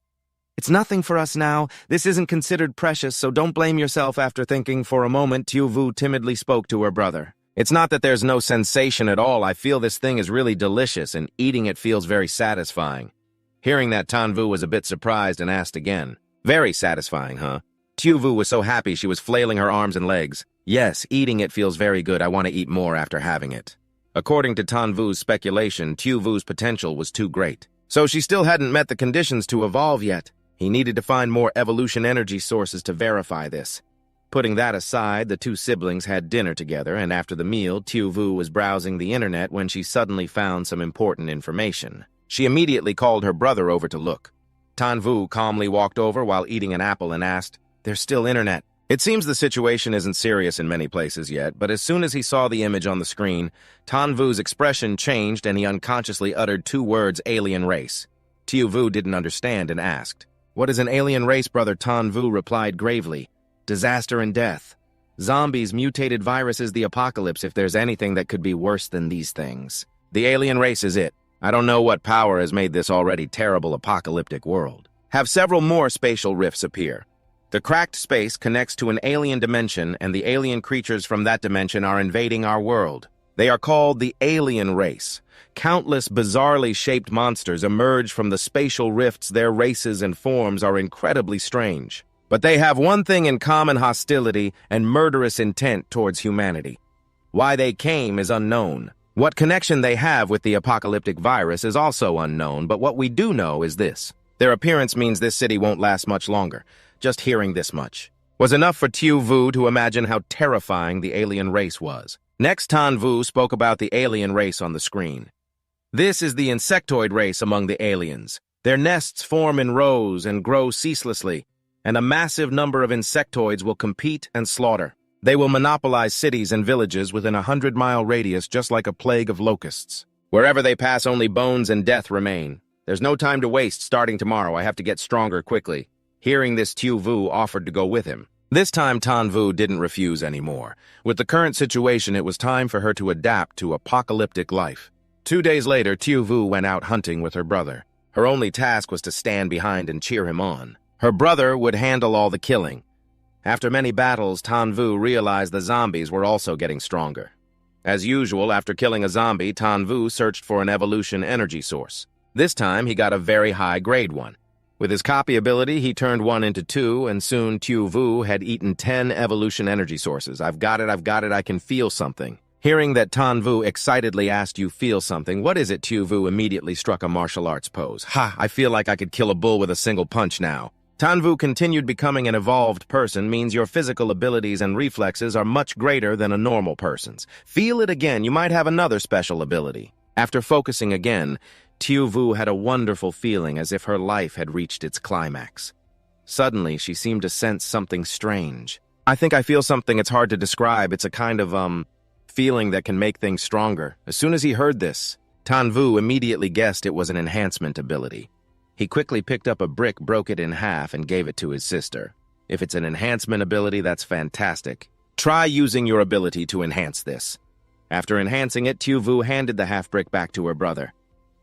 S1: "It's nothing for us now. This isn't considered precious, so don't blame yourself." After thinking for a moment, Tuvu timidly spoke to her brother. "It's not that there's no sensation at all. I feel this thing is really delicious, and eating it feels very satisfying." Hearing that, Tuvu was a bit surprised and asked again, "Very satisfying, huh?" Tuvu was so happy she was flailing her arms and legs. "Yes, eating it feels very good. I want to eat more after having it." According to Tuvu's speculation, Tuvu's potential was too great. So she still hadn't met the conditions to evolve yet. He needed to find more evolution energy sources to verify this. Putting that aside, the two siblings had dinner together, and after the meal, Tuvu was browsing the internet when she suddenly found some important information. She immediately called her brother over to look. Tuvu calmly walked over while eating an apple and asked, "There's still internet?" It seems the situation isn't serious in many places yet, but as soon as he saw the image on the screen, Tuvu's expression changed and he unconsciously uttered 2 words, "alien race." Tuvu didn't understand and asked, "What is an alien race, brother?" Tuvu replied gravely, "Disaster and death. Zombies, mutated viruses, the apocalypse. If there's anything that could be worse than these things, the alien race is it. I don't know what power has made this already terrible apocalyptic world. Have several more spatial rifts appear. The cracked space connects to an alien dimension, and the alien creatures from that dimension are invading our world. They are called the alien race. Countless bizarrely shaped monsters emerge from the spatial rifts. Their races and forms are incredibly strange. But they have one thing in common: hostility and murderous intent towards humanity. Why they came is unknown. What connection they have with the apocalyptic virus is also unknown, but what we do know is this: their appearance means this city won't last much longer. Just hearing this much was enough for Tuvu to imagine how terrifying the alien race was. Next, Tuvu spoke about the alien race on the screen. This is the insectoid race among the aliens. Their nests form in rows and grow ceaselessly, and a massive number of insectoids will compete and slaughter. They will monopolize cities and villages within a 100-mile radius, just like a plague of locusts. Wherever they pass, only bones and death remain. There's no time to waste. Starting tomorrow, I have to get stronger quickly. Hearing this, Tuvu offered to go with him. This time, Tuvu didn't refuse anymore. With the current situation, it was time for her to adapt to apocalyptic life. 2 days later, Tuvu went out hunting with her brother. Her only task was to stand behind and cheer him on. Her brother would handle all the killing. After many battles, Tuvu realized the zombies were also getting stronger. As usual, after killing a zombie, Tuvu searched for an evolution energy source. This time, he got a very high-grade one. With his copy ability, he turned 1 into 2, and soon Tuvu had eaten 10 evolution energy sources. I've got it, I can feel something." Hearing that, Tuvu excitedly asked, "You feel something? What is it?" Tuvu immediately struck a martial arts pose. "Ha, I feel like I could kill a bull with a single punch now." Tuvu continued, "Becoming an evolved person means your physical abilities and reflexes are much greater than a normal person's. Feel it again, you might have another special ability." After focusing again, Tuvu had a wonderful feeling as if her life had reached its climax. Suddenly, she seemed to sense something strange. I think I feel something it's hard to describe. It's a kind of, feeling that can make things stronger. As soon as he heard this, Tuvu immediately guessed it was an enhancement ability. He quickly picked up a brick, broke it in half, and gave it to his sister. If it's an enhancement ability, that's fantastic. Try using your ability to enhance this. After enhancing it, Tuvu handed the half-brick back to her brother.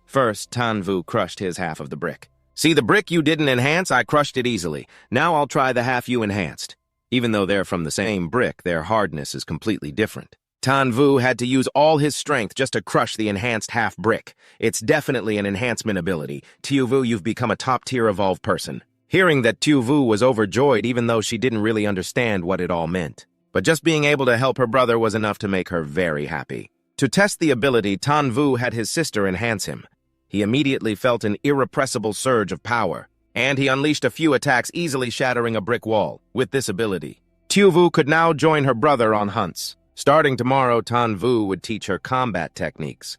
S1: First, Tuvu crushed his half of the brick. See the brick you didn't enhance? I crushed it easily. Now I'll try the half you enhanced. Even though they're from the same brick, their hardness is completely different. Tuvu had to use all his strength just to crush the enhanced half brick. It's definitely an enhancement ability. Tuvu, you've become a top-tier evolved person. Hearing that, Tuvu was overjoyed even though she didn't really understand what it all meant. But just being able to help her brother was enough to make her very happy. To test the ability, Tuvu had his sister enhance him. He immediately felt an irrepressible surge of power, and he unleashed a few attacks, easily shattering a brick wall. With this ability, Tuvu could now join her brother on hunts. Starting tomorrow, Tuvu would teach her combat techniques.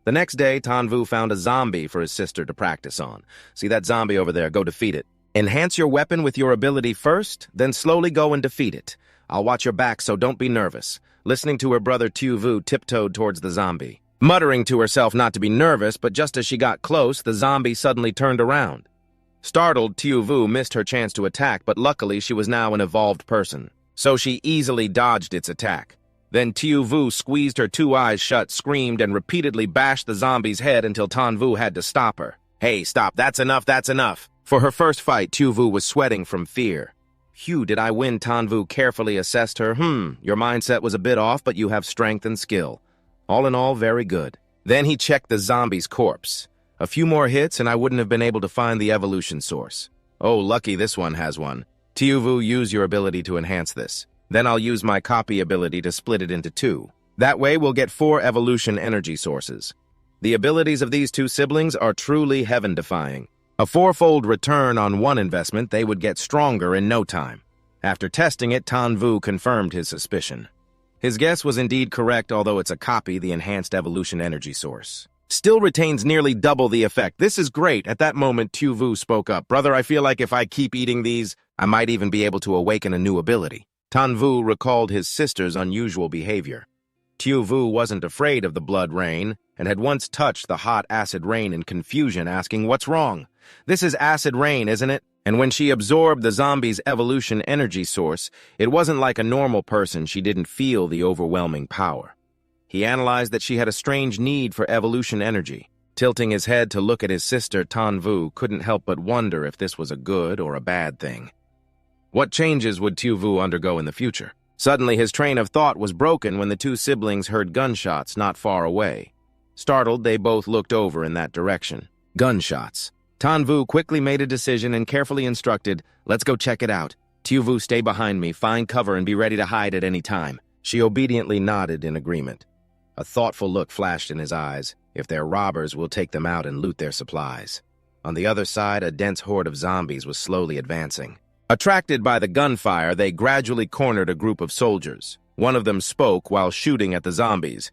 S1: The next day, Tuvu found a zombie for his sister to practice on. See that zombie over there? Go defeat it. Enhance your weapon with your ability first, then slowly go and defeat it. I'll watch your back, so don't be nervous. Listening to her brother, Tuvu tiptoed towards the zombie, muttering to herself not to be nervous, but just as she got close, the zombie suddenly turned around. Startled, Tuvu missed her chance to attack, but luckily she was now an evolved person, so she easily dodged its attack. Then Tuvu squeezed her two eyes shut, screamed, and repeatedly bashed the zombie's head until Tuvu had to stop her. Hey, stop, that's enough, that's enough. For her first fight, Tuvu was sweating from fear. Phew, did I win? Tuvu carefully assessed her. Your mindset was a bit off, but you have strength and skill. All in all, very good. Then he checked the zombie's corpse. A few more hits and I wouldn't have been able to find the evolution source. Oh, lucky this one has one. Tuvu, use your ability to enhance this. Then I'll use my copy ability to split it into 2. That way we'll get 4 evolution energy sources. The abilities of these 2 siblings are truly heaven-defying. A 4-fold return on one investment, they would get stronger in no time. After testing it, Tuvu confirmed his suspicion. His guess was indeed correct, although it's a copy, the enhanced evolution energy source still retains nearly double the effect. This is great. At that moment, Tuvu spoke up. Brother, I feel like if I keep eating these, I might even be able to awaken a new ability. Tuvu recalled his sister's unusual behavior. Tuvu wasn't afraid of the blood rain and had once touched the hot acid rain in confusion, asking, "What's wrong? This is acid rain, isn't it?" And when she absorbed the zombie's evolution energy source, it wasn't like a normal person. She didn't feel the overwhelming power. He analyzed that she had a strange need for evolution energy. Tilting his head to look at his sister, Tuvu couldn't help but wonder if this was a good or a bad thing. What changes would Tuvu undergo in the future? Suddenly, his train of thought was broken when the 2 siblings heard gunshots not far away. Startled, they both looked over in that direction. Gunshots. Tuvu quickly made a decision and carefully instructed, "Let's go check it out. Tuvu, stay behind me, find cover, and be ready to hide at any time." She obediently nodded in agreement. A thoughtful look flashed in his eyes. If they're robbers, we'll take them out and loot their supplies. On the other side, a dense horde of zombies was slowly advancing. Attracted by the gunfire, they gradually cornered a group of soldiers. One of them spoke while shooting at the zombies.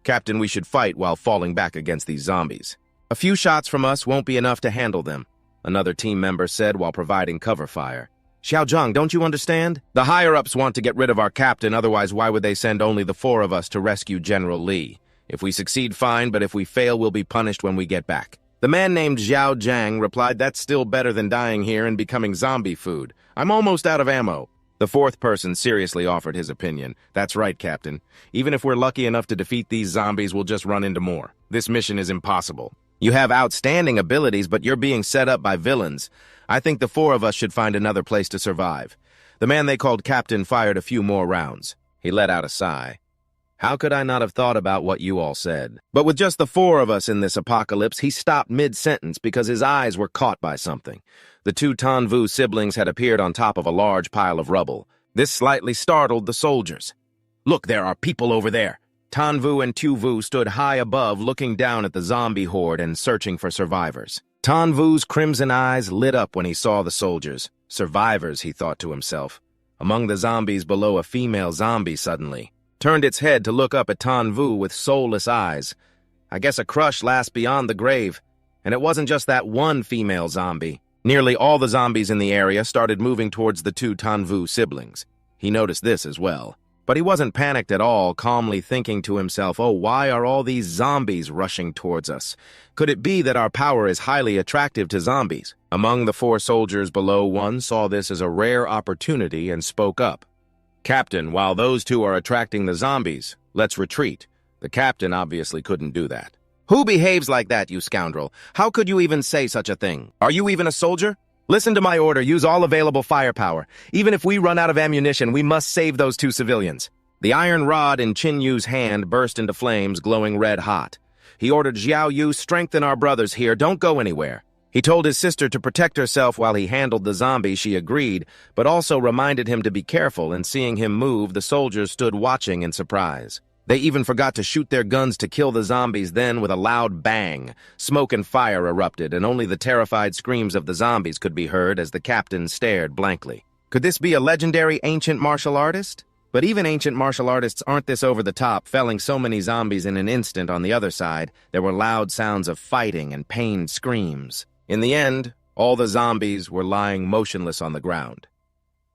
S1: "Captain, we should fight while falling back against these zombies. A few shots from us won't be enough to handle them," another team member said while providing cover fire. "Xiaozhang, don't you understand? The higher-ups want to get rid of our captain, otherwise why would they send only the 4 of us to rescue General Li? If we succeed, fine, but if we fail, we'll be punished when we get back." The man named Xiao Zhang replied, "That's still better than dying here and becoming zombie food. I'm almost out of ammo." The 4th person seriously offered his opinion. "That's right, Captain. Even if we're lucky enough to defeat these zombies, we'll just run into more. This mission is impossible. You have outstanding abilities, but you're being set up by villains. I think the 4 of us should find another place to survive." The man they called Captain fired a few more rounds. He let out a sigh. "How could I not have thought about what you all said?" But with just the 4 of us in this apocalypse, he stopped mid-sentence because his eyes were caught by something. The 2 Tuvu siblings had appeared on top of a large pile of rubble. This slightly startled the soldiers. "Look, there are people over there." Tuvu and Tuvu stood high above, looking down at the zombie horde and searching for survivors. Tuvu's crimson eyes lit up when he saw the soldiers. Survivors, he thought to himself. Among the zombies below, a female zombie suddenly turned its head to look up at Tuvu with soulless eyes. "I guess a crush lasts beyond the grave. And it wasn't just that one female zombie. Nearly all the zombies in the area started moving towards the two Tuvu siblings. He noticed this as well. But he wasn't panicked at all, calmly thinking to himself, oh, why are all these zombies rushing towards us? Could it be that our power is highly attractive to zombies? Among the 4 soldiers below, one saw this as a rare opportunity and spoke up. Captain, while those two are attracting the zombies, let's retreat. The captain obviously couldn't do that. Who behaves like that, you scoundrel? How could you even say such a thing? Are you even a soldier? Listen to my order. Use all available firepower. Even if we run out of ammunition, we must save those 2 civilians. The iron rod in Qin Yu's hand burst into flames, glowing red hot. He ordered Xiao Yu, strengthen our brothers here. Don't go anywhere. He told his sister to protect herself while he handled the zombie. She agreed, but also reminded him to be careful, and seeing him move, the soldiers stood watching in surprise. They even forgot to shoot their guns to kill the zombies. Then, with a loud bang, smoke and fire erupted, and only the terrified screams of the zombies could be heard as the captain stared blankly. Could this be a legendary ancient martial artist? But even ancient martial artists aren't this over the top, felling so many zombies in an instant. On the other side, there were loud sounds of fighting and pained screams. In the end, all the zombies were lying motionless on the ground.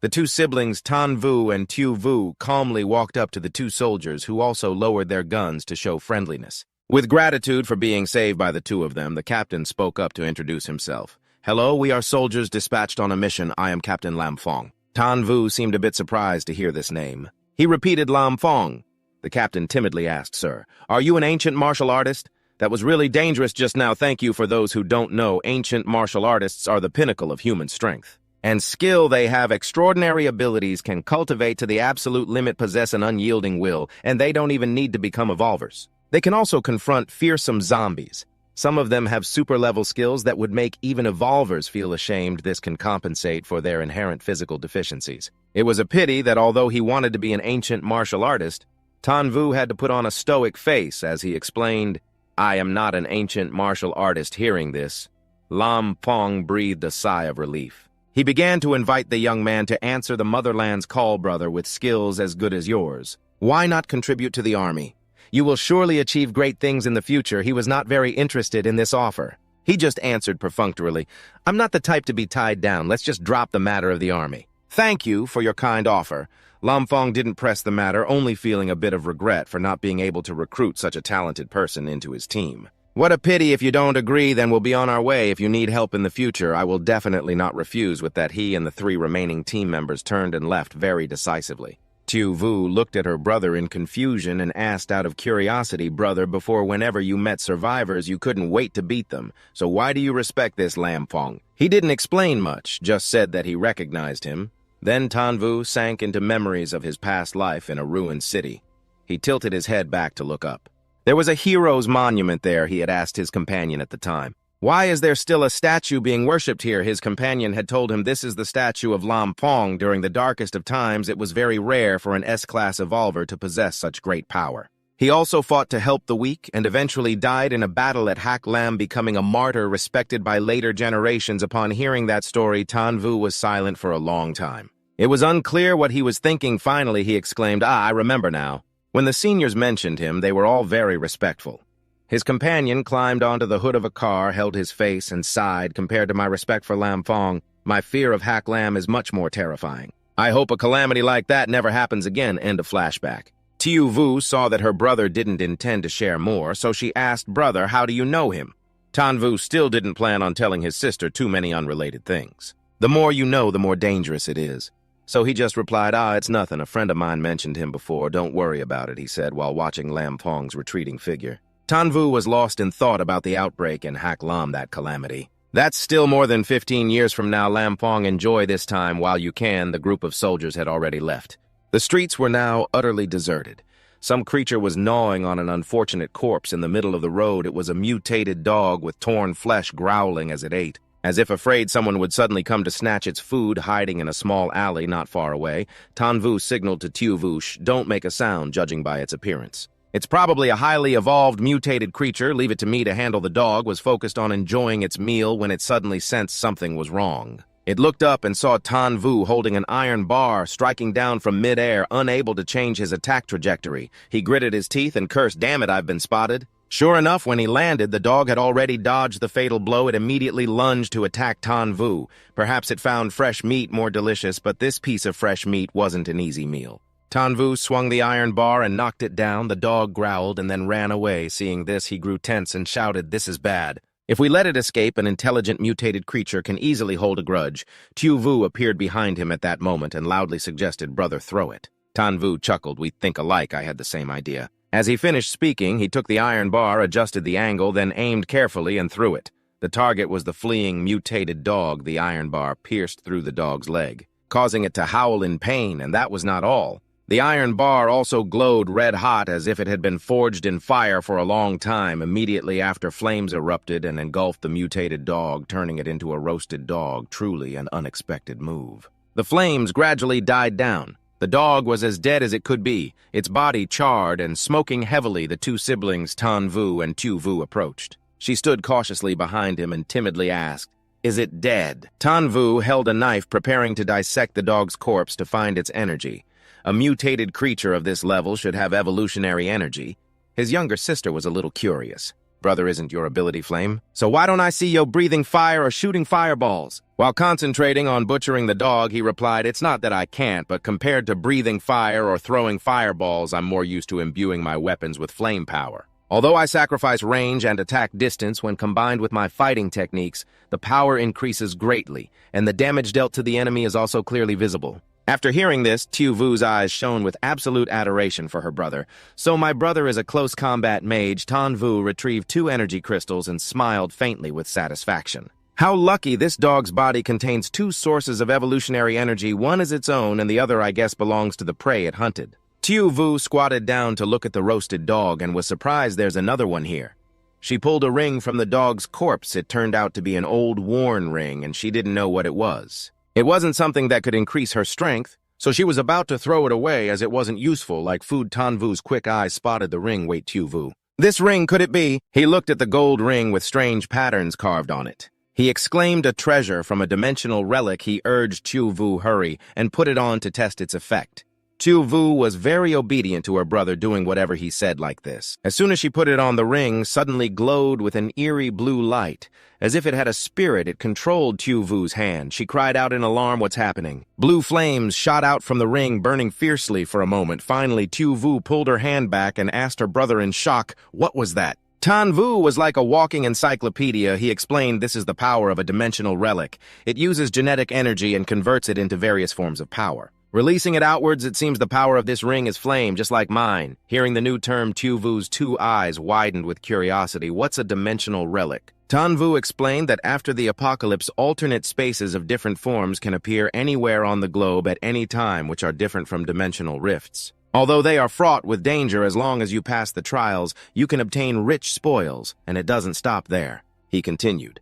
S1: The 2 siblings, Tuvu and Tuvu, calmly walked up to the 2 soldiers, who also lowered their guns to show friendliness. With gratitude for being saved by the 2 of them, the captain spoke up to introduce himself. Hello, we are soldiers dispatched on a mission. I am Captain Lam Fong. Tuvu seemed a bit surprised to hear this name. He repeated Lam Fong. The captain timidly asked, Sir, are you an ancient martial artist? That was really dangerous just now. Thank you. For those who don't know, ancient martial artists are the pinnacle of human strength and skill. They have extraordinary abilities, can cultivate to the absolute limit, possess an unyielding will, and they don't even need to become evolvers. They can also confront fearsome zombies. Some of them have super-level skills that would make even evolvers feel ashamed. This can compensate for their inherent physical deficiencies. It was a pity that although he wanted to be an ancient martial artist, Tuvu had to put on a stoic face as he explained, I am not an ancient martial artist. Hearing this, Lam Fong breathed a sigh of relief. He began to invite the young man to answer the motherland's call. Brother, with skills as good as yours, why not contribute to the army? You will surely achieve great things in the future. He was not very interested in this offer. He just answered perfunctorily, I'm not the type to be tied down. Let's just drop the matter of the army. Thank you for your kind offer. Lam Fong didn't press the matter, only feeling a bit of regret for not being able to recruit such a talented person into his team. What a pity. If you don't agree, then we'll be on our way. If you need help in the future, I will definitely not refuse. With that, he and the 3 remaining team members turned and left very decisively. Tuvu looked at her brother in confusion and asked out of curiosity, Brother, before whenever you met survivors, you couldn't wait to beat them. So why do you respect this Lam Fong? He didn't explain much, just said that he recognized him. Then Tuvu sank into memories of his past life in a ruined city. He tilted his head back to look up. There was a hero's monument there, he had asked his companion at the time. Why is there still a statue being worshipped here? His companion had told him this is the statue of Lam Fong. During the darkest of times, it was very rare for an S-class evolver to possess such great power. He also fought to help the weak and eventually died in a battle at Hak Lam, becoming a martyr respected by later generations. Upon hearing that story, Tuvu was silent for a long time. It was unclear what he was thinking. Finally, he exclaimed, I remember now. When the seniors mentioned him, they were all very respectful. His companion climbed onto the hood of a car, held his face, and sighed. Compared to my respect for Lam Fong, my fear of Hak Lam is much more terrifying. I hope a calamity like that never happens again. End of flashback. Tuvu saw that her brother didn't intend to share more, so she asked, Brother, how do you know him? Tuvu still didn't plan on telling his sister too many unrelated things. The more you know, the more dangerous it is. So he just replied, it's nothing. A friend of mine mentioned him before. Don't worry about it, he said while watching Lam Fong's retreating figure. Tuvu was lost in thought about the outbreak in Hak Lam, that calamity. That's still more than 15 years from now. Lam Fong, enjoy this time while you can. The group of soldiers had already left. The streets were now utterly deserted. Some creature was gnawing on an unfortunate corpse in the middle of the road. It was a mutated dog with torn flesh, growling as it ate. As if afraid someone would suddenly come to snatch its food, hiding in a small alley not far away, Tuvu signaled to Tuvu, don't make a sound, judging by its appearance. It's probably a highly evolved, mutated creature. Leave it to me to handle. The dog was focused on enjoying its meal when it suddenly sensed something was wrong. It looked up and saw Tuvu holding an iron bar, striking down from mid-air, unable to change his attack trajectory. He gritted his teeth and cursed, "Damn it, I've been spotted." Sure enough, when he landed, the dog had already dodged the fatal blow. It immediately lunged to attack Tuvu. Perhaps it found fresh meat more delicious, but this piece of fresh meat wasn't an easy meal. Tuvu swung the iron bar and knocked it down. The dog growled and then ran away. Seeing this, he grew tense and shouted, "This is bad. If we let it escape, an intelligent mutated creature can easily hold a grudge." Tuvu appeared behind him at that moment and loudly suggested, "Brother, throw it." Tuvu chuckled. "We think alike, I had the same idea." As he finished speaking, he took the iron bar, adjusted the angle, then aimed carefully and threw it. The target was the fleeing, mutated dog. The iron bar pierced through the dog's leg, causing it to howl in pain, and that was not all. The iron bar also glowed red-hot as if it had been forged in fire for a long time. Immediately after, flames erupted and engulfed the mutated dog, turning it into a roasted dog. Truly an unexpected move. The flames gradually died down. The dog was as dead as it could be, its body charred and smoking heavily. The two siblings, Tuvu and Tuvu, approached. She stood cautiously behind him and timidly asked, "Is it dead?" Tuvu held a knife, preparing to dissect the dog's corpse to find its energy. A mutated creature of this level should have evolutionary energy. His younger sister was a little curious. "Brother, isn't your ability flame? So why don't I see you breathing fire or shooting fireballs?" While concentrating on butchering the dog, he replied, "It's not that I can't, but compared to breathing fire or throwing fireballs, I'm more used to imbuing my weapons with flame power. Although I sacrifice range and attack distance when combined with my fighting techniques, the power increases greatly, and the damage dealt to the enemy is also clearly visible." After hearing this, Tuvu's eyes shone with absolute adoration for her brother. "So my brother is a close combat mage." Tuvu retrieved 2 energy crystals and smiled faintly with satisfaction. "How lucky this dog's body contains 2 sources of evolutionary energy. One is its own, and the other, I guess, belongs to the prey it hunted." Tuvu squatted down to look at the roasted dog and was surprised there's another one here. She pulled a ring from the dog's corpse. It turned out to be an old worn ring, and she didn't know what it was. It wasn't something that could increase her strength, so she was about to throw it away as it wasn't useful. Like food, Tuvu's quick eyes spotted the ring. "Wait, Tuvu. This ring, could it be?" He looked at the gold ring with strange patterns carved on it. He exclaimed, "A treasure from a dimensional relic." He urged Tuvu hurry and put it on to test its effect. Tuvu was very obedient to her brother, doing whatever he said like this. As soon as she put it on, the ring suddenly glowed with an eerie blue light. As if it had a spirit, it controlled Tuvu's hand. She cried out in alarm, "What's happening?" Blue flames shot out from the ring, burning fiercely for a moment. Finally, Tuvu pulled her hand back and asked her brother in shock, "What was that?" Tuvu was like a walking encyclopedia. He explained, "This is the power of a dimensional relic. It uses genetic energy and converts it into various forms of power. Releasing it outwards, it seems the power of this ring is flame, just like mine." Hearing the new term, Tuvu's 2 eyes widened with curiosity. "What's a dimensional relic?" Tuvu explained that after the apocalypse, alternate spaces of different forms can appear anywhere on the globe at any time, which are different from dimensional rifts. Although they are fraught with danger, as long as you pass the trials, you can obtain rich spoils, and it doesn't stop there. He continued,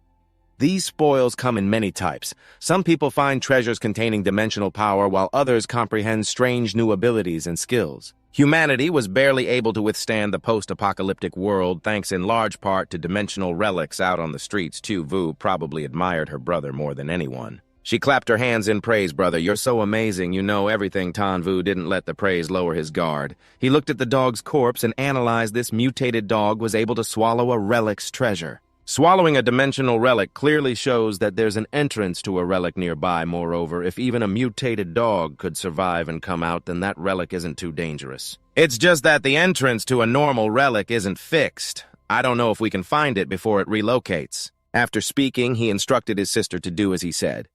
S1: "These spoils come in many types. Some people find treasures containing dimensional power, while others comprehend strange new abilities and skills. Humanity was barely able to withstand the post-apocalyptic world, thanks in large part to dimensional relics out on the streets." Tuvu probably admired her brother more than anyone. She clapped her hands in praise. "Brother, you're so amazing. You know everything." Tuvu didn't let the praise lower his guard. He looked at the dog's corpse and analyzed. This mutated dog was able to swallow a relic's treasure. Swallowing a dimensional relic clearly shows that there's an entrance to a relic nearby. Moreover, if even a mutated dog could survive and come out, then that relic isn't too dangerous. It's just that the entrance to a normal relic isn't fixed. I don't know if we can find it before it relocates." After speaking, he instructed his sister to do as he said.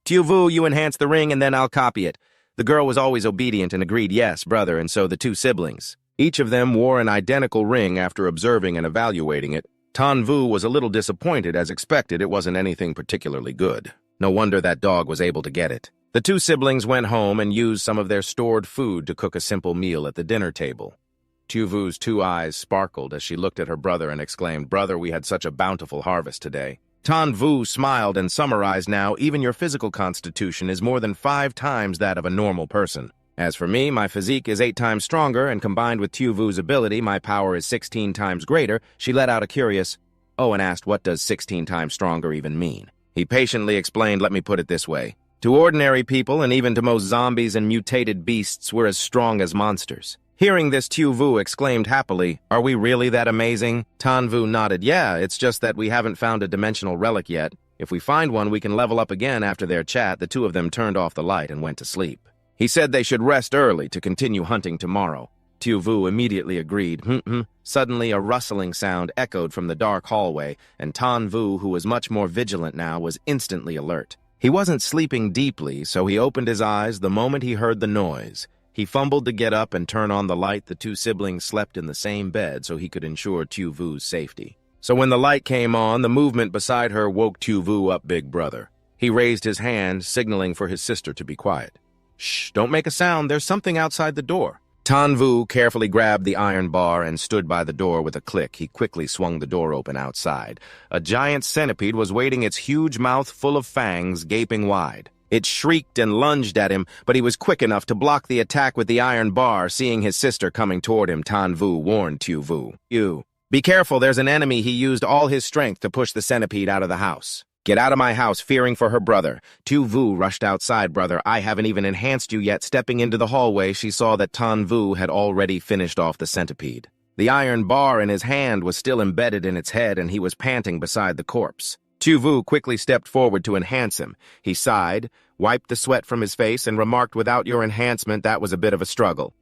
S1: "Tuvu, you enhance the ring and then I'll copy it." The girl was always obedient and agreed, "Yes, brother," and so the 2 siblings. Each of them wore an identical ring. After observing and evaluating it, Tuvu was a little disappointed. As expected, it wasn't anything particularly good. No wonder that dog was able to get it. The 2 siblings went home and used some of their stored food to cook a simple meal at the dinner table. Tuvu's 2 eyes sparkled as she looked at her brother and exclaimed, "Brother, we had such a bountiful harvest today." Tuvu smiled and summarized, "Now, even your physical constitution is more than 5 times that of a normal person. As for me, my physique is 8 times stronger, and combined with Tuvu's ability, my power is 16 times greater." She let out a curious, "Oh," and asked, "What does 16 times stronger even mean?" He patiently explained, let me put it this way. To ordinary people, and even to most zombies and mutated beasts, we're as strong as monsters. Hearing this, Tuvu exclaimed happily, are we really that amazing? Tanvu nodded, yeah, it's just that we haven't found a dimensional relic yet. If we find one, we can level up again. After their chat, the two of them turned off the light and went to sleep. He said they should rest early to continue hunting tomorrow. Tuvu immediately agreed. Suddenly, a rustling sound echoed from the dark hallway, and Tanvu, who was much more vigilant now, was instantly alert. He wasn't sleeping deeply, so he opened his eyes the moment he heard the noise. He fumbled to get up and turn on the light. The two siblings slept in the same bed so he could ensure Tuvu's safety. So when the light came on, the movement beside her woke Tuvu up, big brother. He raised his hand, signaling for his sister to be quiet. Shh, don't make a sound, there's something outside the door. Tanvu carefully grabbed the iron bar and stood by the door with a click. He quickly swung the door open outside. A giant centipede was waiting, its huge mouth full of fangs, gaping wide. It shrieked and lunged at him, but he was quick enough to block the attack with the iron bar. Seeing his sister coming toward him, Tanvu warned Tuvu. Be careful, there's an enemy. He used all his strength to push the centipede out of the house. Get out of my house, fearing for her brother. Tuvu rushed outside, brother. I haven't even enhanced you yet. Stepping into the hallway, she saw that Tanvu had already finished off the centipede. The iron bar in his hand was still embedded in its head, and he was panting beside the corpse. Tuvu quickly stepped forward to enhance him. He sighed, wiped the sweat from his face, and remarked, without your enhancement, that was a bit of a struggle.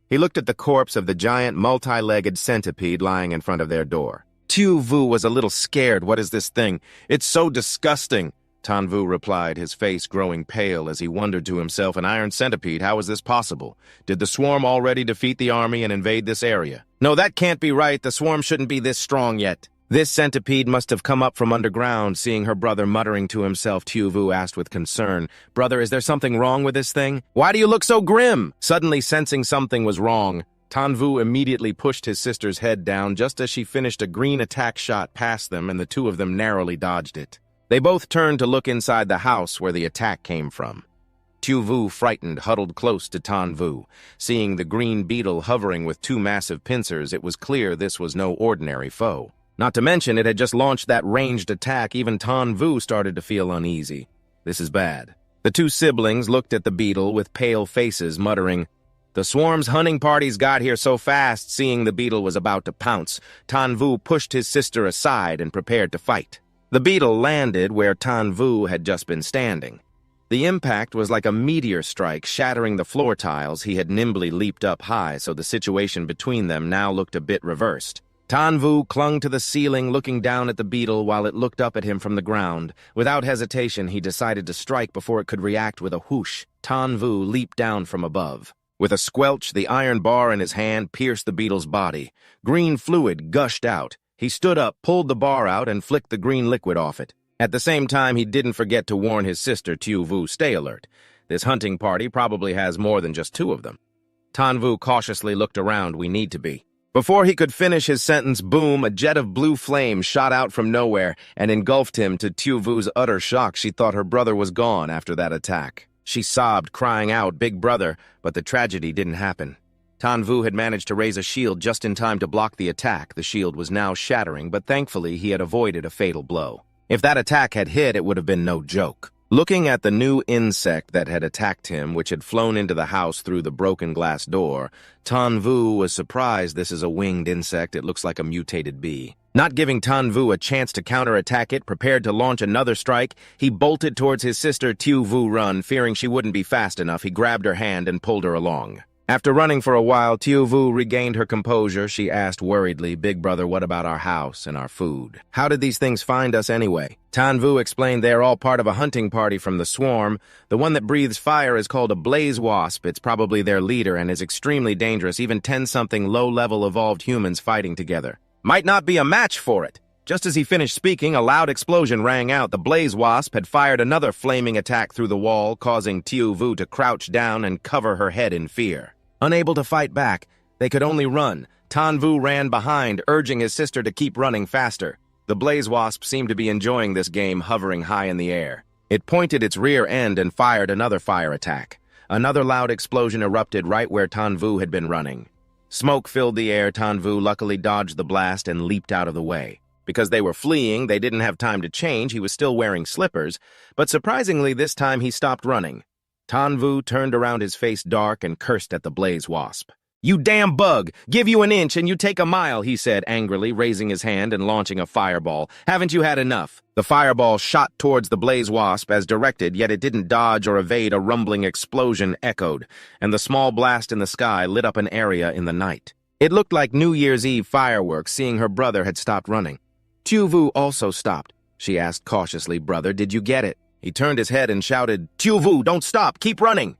S1: He looked at the corpse of the giant multi-legged centipede lying in front of their door. Tuvu was a little scared. What is this thing? It's so disgusting. Tanvu replied, his face growing pale as he wondered to himself, an iron centipede, how is this possible? Did the swarm already defeat the army and invade this area? No, that can't be right. The swarm shouldn't be this strong yet. This centipede must have come up from underground. Seeing her brother muttering to himself, Tuvu asked with concern, brother, is there something wrong with this thing? Why do you look so grim? Suddenly sensing something was wrong, Tanvu immediately pushed his sister's head down. Just as she finished, a green attack shot past them, and the two of them narrowly dodged it. They both turned to look inside the house where the attack came from. Tuvu, frightened, huddled close to Tanvu. Seeing the green beetle hovering with two massive pincers, it was clear this was no ordinary foe. Not to mention, it had just launched that ranged attack. Even Tanvu started to feel uneasy. This is bad. The two siblings looked at the beetle with pale faces, muttering, the swarm's hunting parties got here so fast. Seeing the beetle was about to pounce, Tanvu pushed his sister aside and prepared to fight. The beetle landed where Tanvu had just been standing. The impact was like a meteor strike, shattering the floor tiles. He had nimbly leaped up high, so the situation between them now looked a bit reversed. Tanvu clung to the ceiling, looking down at the beetle while it looked up at him from the ground. Without hesitation, he decided to strike before it could react. With a whoosh, Tanvu leaped down from above. With a squelch, the iron bar in his hand pierced the beetle's body. Green fluid gushed out. He stood up, pulled the bar out, and flicked the green liquid off it. At the same time, he didn't forget to warn his sister, Tuvu, stay alert. This hunting party probably has more than just two of them. Tanvu cautiously looked around. We need to be. Before he could finish his sentence, boom, a jet of blue flame shot out from nowhere and engulfed him. To Tuvu's utter shock, she thought her brother was gone after that attack. She sobbed, crying out, big brother, but the tragedy didn't happen. Tanvu had managed to raise a shield just in time to block the attack. The shield was now shattering, but thankfully he had avoided a fatal blow. If that attack had hit, it would have been no joke. Looking at the new insect that had attacked him, which had flown into the house through the broken glass door, Tanvu was surprised. This is a winged insect. It looks like a mutated bee. Not giving Tanvu a chance to counterattack it, prepared to launch another strike, he bolted towards his sister Tuvu. Run, fearing she wouldn't be fast enough, he grabbed her hand and pulled her along. After running for a while, Tuvu regained her composure. She asked worriedly, big brother, what about our house and our food? How did these things find us anyway? Tanvu explained they're all part of a hunting party from the swarm. The one that breathes fire is called a blaze wasp. It's probably their leader and is extremely dangerous, even 10-something low-level evolved humans fighting together. Might not be a match for it. Just as he finished speaking, a loud explosion rang out. The blaze wasp had fired another flaming attack through the wall, causing Tuvu to crouch down and cover her head in fear. Unable to fight back, they could only run. Tanvu ran behind, urging his sister to keep running faster. The blaze wasp seemed to be enjoying this game, hovering high in the air. It pointed its rear end and fired another fire attack. Another loud explosion erupted right where Tanvu had been running. Smoke filled the air. Tanvu luckily dodged the blast and leaped out of the way. Because they were fleeing, they didn't have time to change, he was still wearing slippers, but surprisingly this time he stopped running. Tuvu turned around, his face dark, and cursed at the blaze wasp. "You damn bug! Give you an inch and you take a mile," he said angrily, raising his hand and launching a fireball. "Haven't you had enough?" The fireball shot towards the blaze wasp as directed, yet it didn't dodge or evade. A rumbling explosion echoed, and the small blast in the sky lit up an area in the night. It looked like New Year's Eve fireworks, seeing her brother had stopped running. Tuvu also stopped. She asked cautiously, "Brother, did you get it?" He turned his head and shouted, "Tuvu, don't stop! Keep running!"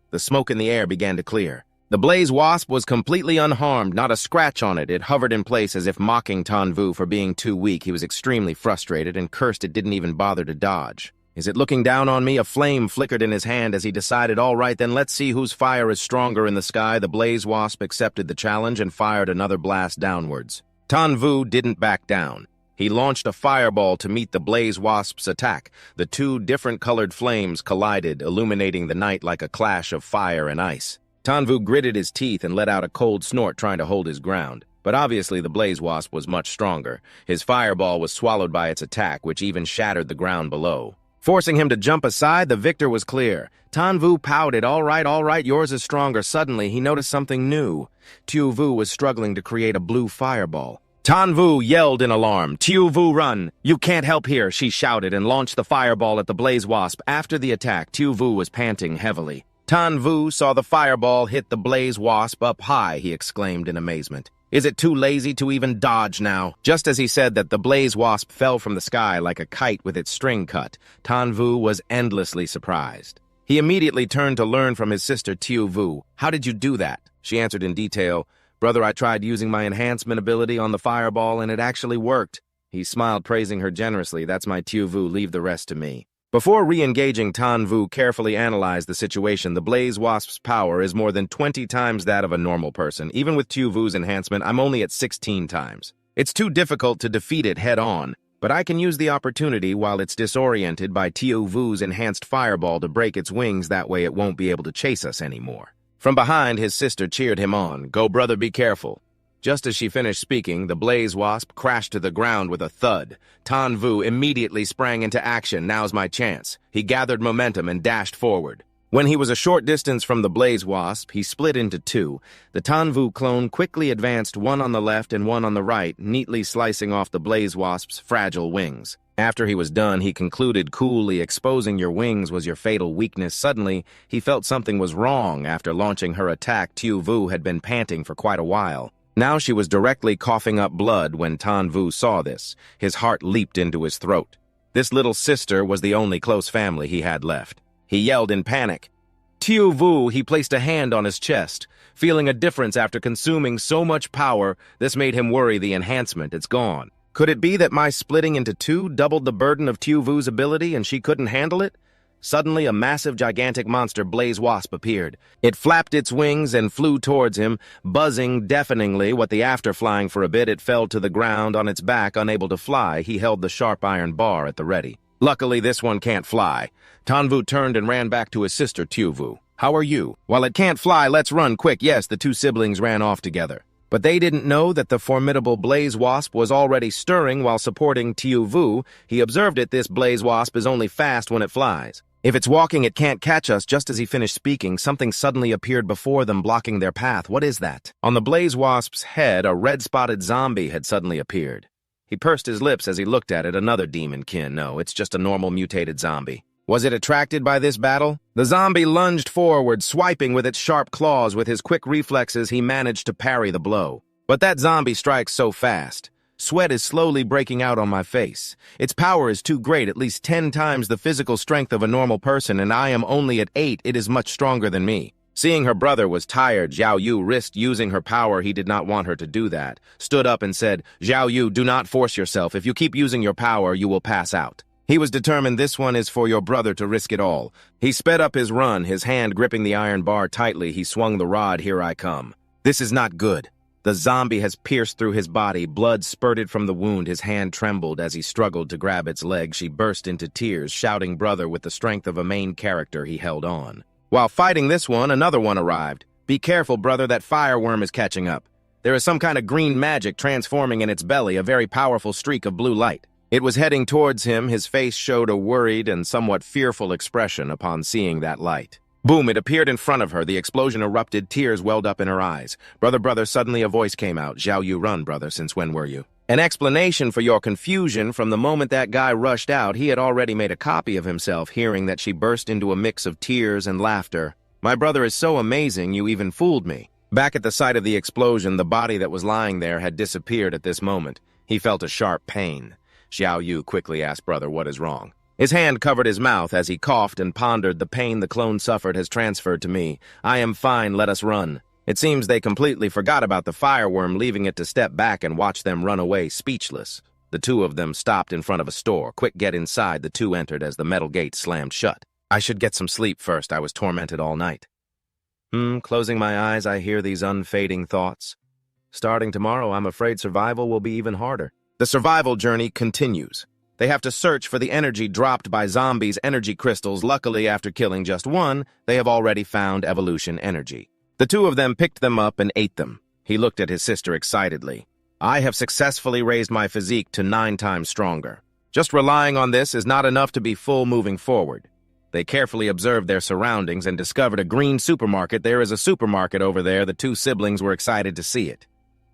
S1: The smoke in the air began to clear. The blaze wasp was completely unharmed, not a scratch on it. It hovered in place as if mocking Tuvu for being too weak. He was extremely frustrated and cursed it didn't even bother to dodge. "Is it looking down on me?" A flame flickered in his hand as he decided, "All right, then let's see whose fire is stronger in the sky." The blaze wasp accepted the challenge and fired another blast downwards. Tuvu didn't back down. He launched a fireball to meet the blaze wasp's attack. The two different colored flames collided, illuminating the night like a clash of fire and ice. Tuvu gritted his teeth and let out a cold snort, trying to hold his ground. But obviously the blaze wasp was much stronger. His fireball was swallowed by its attack, which even shattered the ground below. Forcing him to jump aside, the victor was clear. Tuvu pouted, all right, yours is stronger." Suddenly, he noticed something new. Tuvu was struggling to create a blue fireball. Tuvu yelled in alarm. "Tuvu, run! You can't help here," she shouted and launched the fireball at the blaze wasp. After the attack, Tuvu was panting heavily. Tuvu saw the fireball hit the blaze wasp up high. He exclaimed in amazement. "Is it too lazy to even dodge now?" Just as he said that, the blaze wasp fell from the sky like a kite with its string cut. Tuvu was endlessly surprised. He immediately turned to learn from his sister Tuvu. "How did you do that?" She answered in detail. "Brother, I tried using my enhancement ability on the fireball and it actually worked." He smiled, praising her generously. "That's my Tuvu, leave the rest to me." Before re-engaging, Tuvu carefully analyzed the situation. The blaze wasp's power is more than 20 times that of a normal person. Even with Tuvu's enhancement, I'm only at 16 times. It's too difficult to defeat it head-on, but I can use the opportunity while it's disoriented by Tuvu's enhanced fireball to break its wings. That way it won't be able to chase us anymore. From behind, his sister cheered him on. "Go, brother, be careful." Just as she finished speaking, the blaze wasp crashed to the ground with a thud. Tuvu immediately sprang into action. "Now's my chance." He gathered momentum and dashed forward. When he was a short distance from the blaze wasp, he split into two. The Tuvu clone quickly advanced, one on the left and one on the right, neatly slicing off the blaze wasp's fragile wings. After he was done, he concluded coolly, "Exposing your wings was your fatal weakness." Suddenly, he felt something was wrong. After launching her attack, Tuvu had been panting for quite a while. Now she was directly coughing up blood. When Tuvu saw this, his heart leaped into his throat. This little sister was the only close family he had left. He yelled in panic. "Tuvu!" He placed a hand on his chest. Feeling a difference after consuming so much power, this made him worry. The enhancement, it's gone. Could it be that my splitting into two doubled the burden of Tuvu's ability and she couldn't handle it? Suddenly, a massive, gigantic monster blaze wasp appeared. It flapped its wings and flew towards him, buzzing deafeningly. With the after flying for a bit, it fell to the ground on its back, unable to fly. He held the sharp iron bar at the ready. "Luckily, this one can't fly." Tuvu turned and ran back to his sister Tuvu. "How are you?" "While it can't fly, let's run quick." Yes, the two siblings ran off together. But they didn't know that the formidable blaze wasp was already stirring while supporting Tuvu. He observed it. This blaze wasp is only fast when it flies. If it's walking, it can't catch us. Just as he finished speaking, something suddenly appeared before them, blocking their path. What is that? On the blaze wasp's head, a red-spotted zombie had suddenly appeared. He pursed his lips as he looked at it. Another demon-kin. No, it's just a normal mutated zombie. Was it attracted by this battle? The zombie lunged forward, swiping with its sharp claws. With his quick reflexes, he managed to parry the blow. But that zombie strikes so fast. Sweat is slowly breaking out on my face. Its power is too great, at least 10 times the physical strength of a normal person, and I am only at 8. It is much stronger than me. Seeing her brother was tired, Xiao Yu risked using her power. He did not want her to do that. Stood up and said, "Xiao Yu, do not force yourself. If you keep using your power, you will pass out." He was determined. This one is for your brother to risk it all. He sped up his run, his hand gripping the iron bar tightly. He swung the rod. "Here I come." This is not good. The zombie has pierced through his body. Blood spurted from the wound. His hand trembled as he struggled to grab its leg. She burst into tears, shouting brother with the strength of a main character. He held on. While fighting this one, another one arrived. "Be careful, brother, that fireworm is catching up." There is some kind of green magic transforming in its belly, a very powerful streak of blue light. It was heading towards him. His face showed a worried and somewhat fearful expression upon seeing that light. Boom, it appeared in front of her. The explosion erupted. Tears welled up in her eyes. Brother, suddenly a voice came out. Xiao Yu, run, brother, since when were you? An explanation for your confusion. From the moment that guy rushed out, he had already made a copy of himself, hearing that she burst into a mix of tears and laughter. My brother is so amazing, you even fooled me. Back at the site of the explosion, the body that was lying there had disappeared at this moment. He felt a sharp pain. Xiao Yu quickly asked brother, what is wrong? His hand covered his mouth as he coughed and pondered. The pain the clone suffered has transferred to me. I am fine, let us run. It seems they completely forgot about the fireworm, leaving it to step back and watch them run away speechless. The two of them stopped in front of a store. Quick, get inside. The two entered as the metal gate slammed shut. I should get some sleep first. I was tormented all night. Closing my eyes, I hear these unfading thoughts. Starting tomorrow, I'm afraid survival will be even harder. The survival journey continues. They have to search for the energy dropped by zombies' energy crystals. Luckily, after killing just one, they have already found evolution energy. The two of them picked them up and ate them. He looked at his sister excitedly. I have successfully raised my physique to 9 times stronger. Just relying on this is not enough to be full moving forward. They carefully observed their surroundings and discovered a green supermarket. There is a supermarket over there. The two siblings were excited to see it.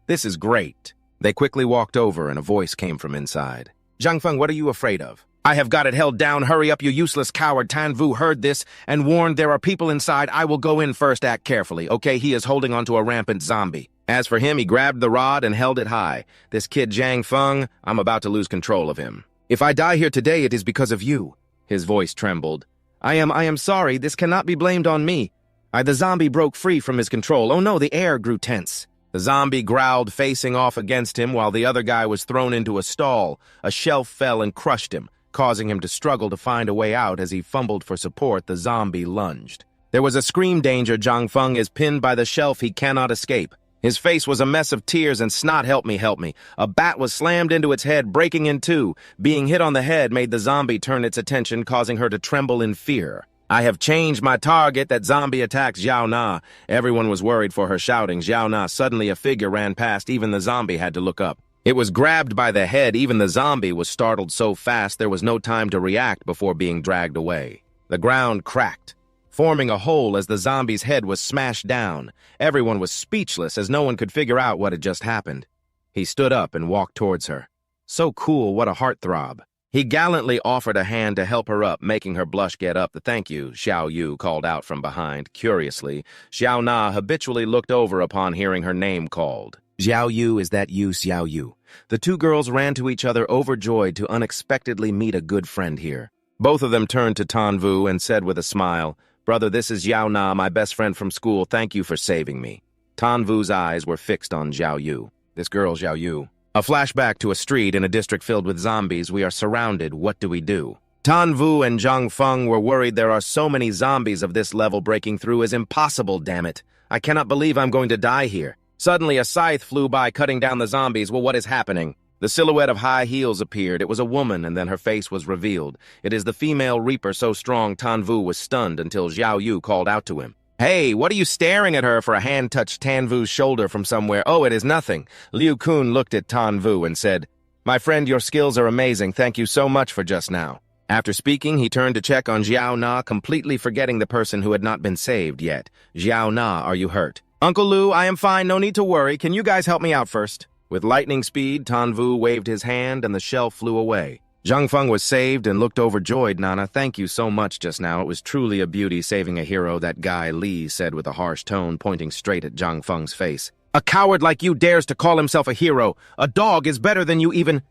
S1: This is great. They quickly walked over and a voice came from inside. Zhangfeng, what are you afraid of? I have got it held down. Hurry up, you useless coward. Tuvu heard this and warned there are people inside. I will go in first. Act carefully. Okay, he is holding onto a rampant zombie. As for him, he grabbed the rod and held it high. This kid Zhangfeng, I'm about to lose control of him. If I die here today, it is because of you. His voice trembled. I am sorry. This cannot be blamed on me. The zombie broke free from his control. Oh no, the air grew tense. The zombie growled, facing off against him while the other guy was thrown into a stall. A shelf fell and crushed him, causing him to struggle to find a way out. As he fumbled for support, the zombie lunged. There was a scream. Danger! Zhangfeng is pinned by the shelf. He cannot escape. His face was a mess of tears and snot. Help me, help me. A bat was slammed into its head, breaking in two. Being hit on the head made the zombie turn its attention, causing her to tremble in fear. I have changed my target. That zombie attacked Xiao Na. Everyone was worried for her shouting. Xiao Na, suddenly a figure ran past. Even the zombie had to look up. It was grabbed by the head. Even the zombie was startled so fast there was no time to react before being dragged away. The ground cracked, forming a hole as the zombie's head was smashed down. Everyone was speechless as no one could figure out what had just happened. He stood up and walked towards her. So cool, what a heartthrob. He gallantly offered a hand to help her up, making her blush. Get up. The thank you, Xiao Yu called out from behind. Curiously, Xiao Na habitually looked over upon hearing her name called. Xiao Yu, is that you, Xiao Yu? The two girls ran to each other, overjoyed to unexpectedly meet a good friend here. Both of them turned to Tuvu and said with a smile, Brother, this is Xiao Na, my best friend from school. Thank you for saving me. Tuvu's eyes were fixed on Xiao Yu. This girl, Xiao Yu. A flashback to a street in a district filled with zombies. We are surrounded. What do we do? Tuvu and Zhangfeng were worried. There are so many zombies of this level. Breaking through is impossible, damn it. I cannot believe I'm going to die here. Suddenly, a scythe flew by, cutting down the zombies. Well, what is happening? The silhouette of high heels appeared. It was a woman, and then her face was revealed. It is the female Reaper, so strong Tuvu was stunned until Xiao Yu called out to him. Hey, what are you staring at her for? A hand touched Tuvu's shoulder from somewhere. Oh, it is nothing. Liu Kun looked at Tuvu and said, My friend, your skills are amazing. Thank you so much for just now. After speaking, he turned to check on Xiao Na, completely forgetting the person who had not been saved yet. Xiao Na, are you hurt? Uncle Lu, I am fine. No need to worry. Can you guys help me out first? With lightning speed, Tuvu waved his hand and the shelf flew away. Zhangfeng was saved and looked overjoyed. Nana, thank you so much just now. It was truly a beauty saving a hero, that guy Li said with a harsh tone, pointing straight at Zhangfeng's face. A coward like you dares to call himself a hero. A dog is better than you even...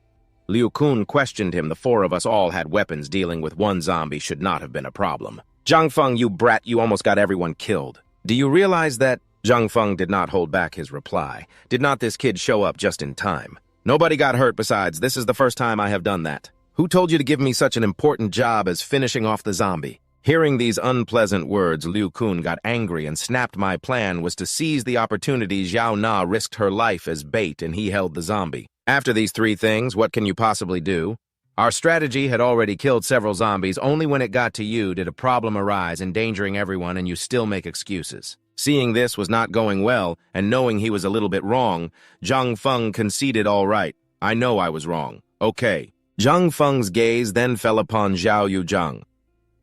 S1: Liu Kun questioned him. The four of us all had weapons. Dealing with one zombie should not have been a problem. Zhangfeng, you brat, you almost got everyone killed. Do you realize that... Zhangfeng did not hold back his reply. Did not this kid show up just in time? Nobody got hurt. Besides, this is the first time I have done that. Who told you to give me such an important job as finishing off the zombie? Hearing these unpleasant words, Liu Kun got angry and snapped. My plan was to seize the opportunity. Xiao Na risked her life as bait and he held the zombie. After these three things, what can you possibly do? Our strategy had already killed several zombies. Only when it got to you did a problem arise, endangering everyone, and you still make excuses. Seeing this was not going well, and knowing he was a little bit wrong, Zhang Feng conceded, "All right, I know I was wrong. Okay." Zhang Feng's gaze then fell upon Zhao Yu Zhang.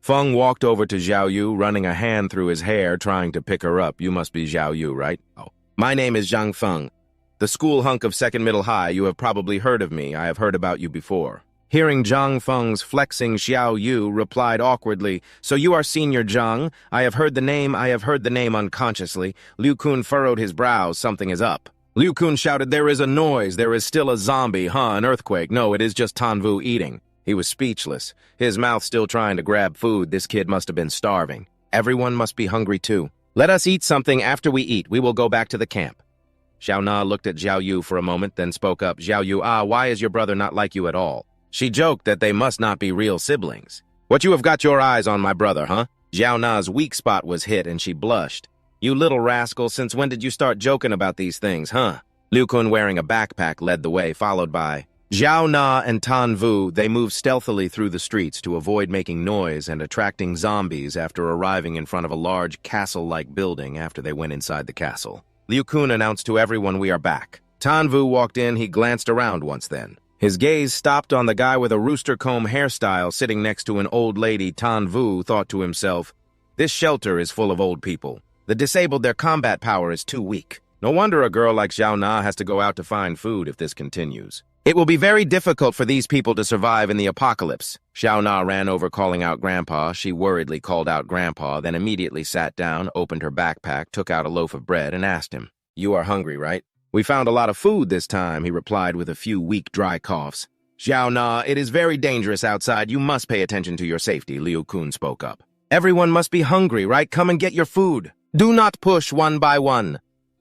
S1: Feng walked over to Zhao Yu, running a hand through his hair, trying to pick her up. "You must be Zhao Yu, right?" "Oh. My name is Zhang Feng. The school hunk of second middle high. You have probably heard of me. I have heard about you before." Hearing Zhang Feng's flexing, Xiao Yu replied awkwardly, "So you are Senior Zhang? I have heard the name unconsciously." Liu Kun furrowed his brows. Something is up. Liu Kun shouted, "There is a noise. There is still a zombie, huh? An earthquake. No, it is just Tuvu eating." He was speechless, his mouth still trying to grab food. This kid must have been starving. Everyone must be hungry too. "Let us eat something. After we eat, we will go back to the camp." Xiao Na looked at Zhao Yu for a moment, then spoke up. "Zhao Yu, why is your brother not like you at all?" She joked that they must not be real siblings. "What, you have got your eyes on my brother, huh?" Xiao Na's weak spot was hit, and she blushed. "You little rascal, since when did you start joking about these things, huh?" Liu Kun, wearing a backpack, led the way, followed by Zhao Na and Tan Vu. They moved stealthily through the streets to avoid making noise and attracting zombies after arriving in front of a large castle-like building. After they went inside the castle, Liu Kun announced to everyone, "We are back." Tan Vu walked in. He glanced around once then. His gaze stopped on the guy with a rooster comb hairstyle sitting next to an old lady. Tan Vu thought to himself, "This shelter is full of old people. The disabled, their combat power is too weak. No wonder a girl like Xiao Na has to go out to find food if this continues. It will be very difficult for these people to survive in the apocalypse." Xiao Na ran over, calling out Grandpa. She worriedly called out Grandpa, then immediately sat down, opened her backpack, took out a loaf of bread, and asked him, "You are hungry, right?" "We found a lot of food this time," he replied with a few weak, dry coughs. "Xiao Na, it is very dangerous outside. You must pay attention to your safety," Liu Kun spoke up. "Everyone must be hungry, right? Come and get your food. Do not push one by one."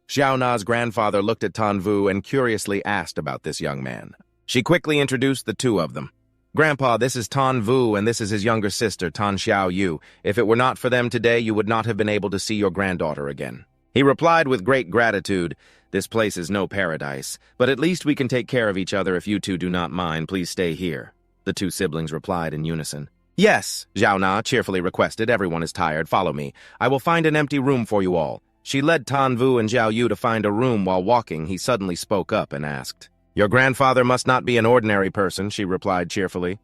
S1: Xiao Na's grandfather looked at Tan Vu and curiously asked about this young man. She quickly introduced the two of them. "Grandpa, this is Tan Vu, and this is his younger sister, Tan Xiao Yu. If it were not for them today, you would not have been able to see your granddaughter again." He replied with great gratitude, "This place is no paradise, but at least we can take care of each other if you two do not mind. Please stay here." The two siblings replied in unison. "Yes," Zhao Na cheerfully requested. "Everyone is tired. Follow me. I will find an empty room for you all." She led Tan Vu and Zhao Yu to find a room. While walking, he suddenly spoke up and asked, "Your grandfather must not be an ordinary person," she replied cheerfully.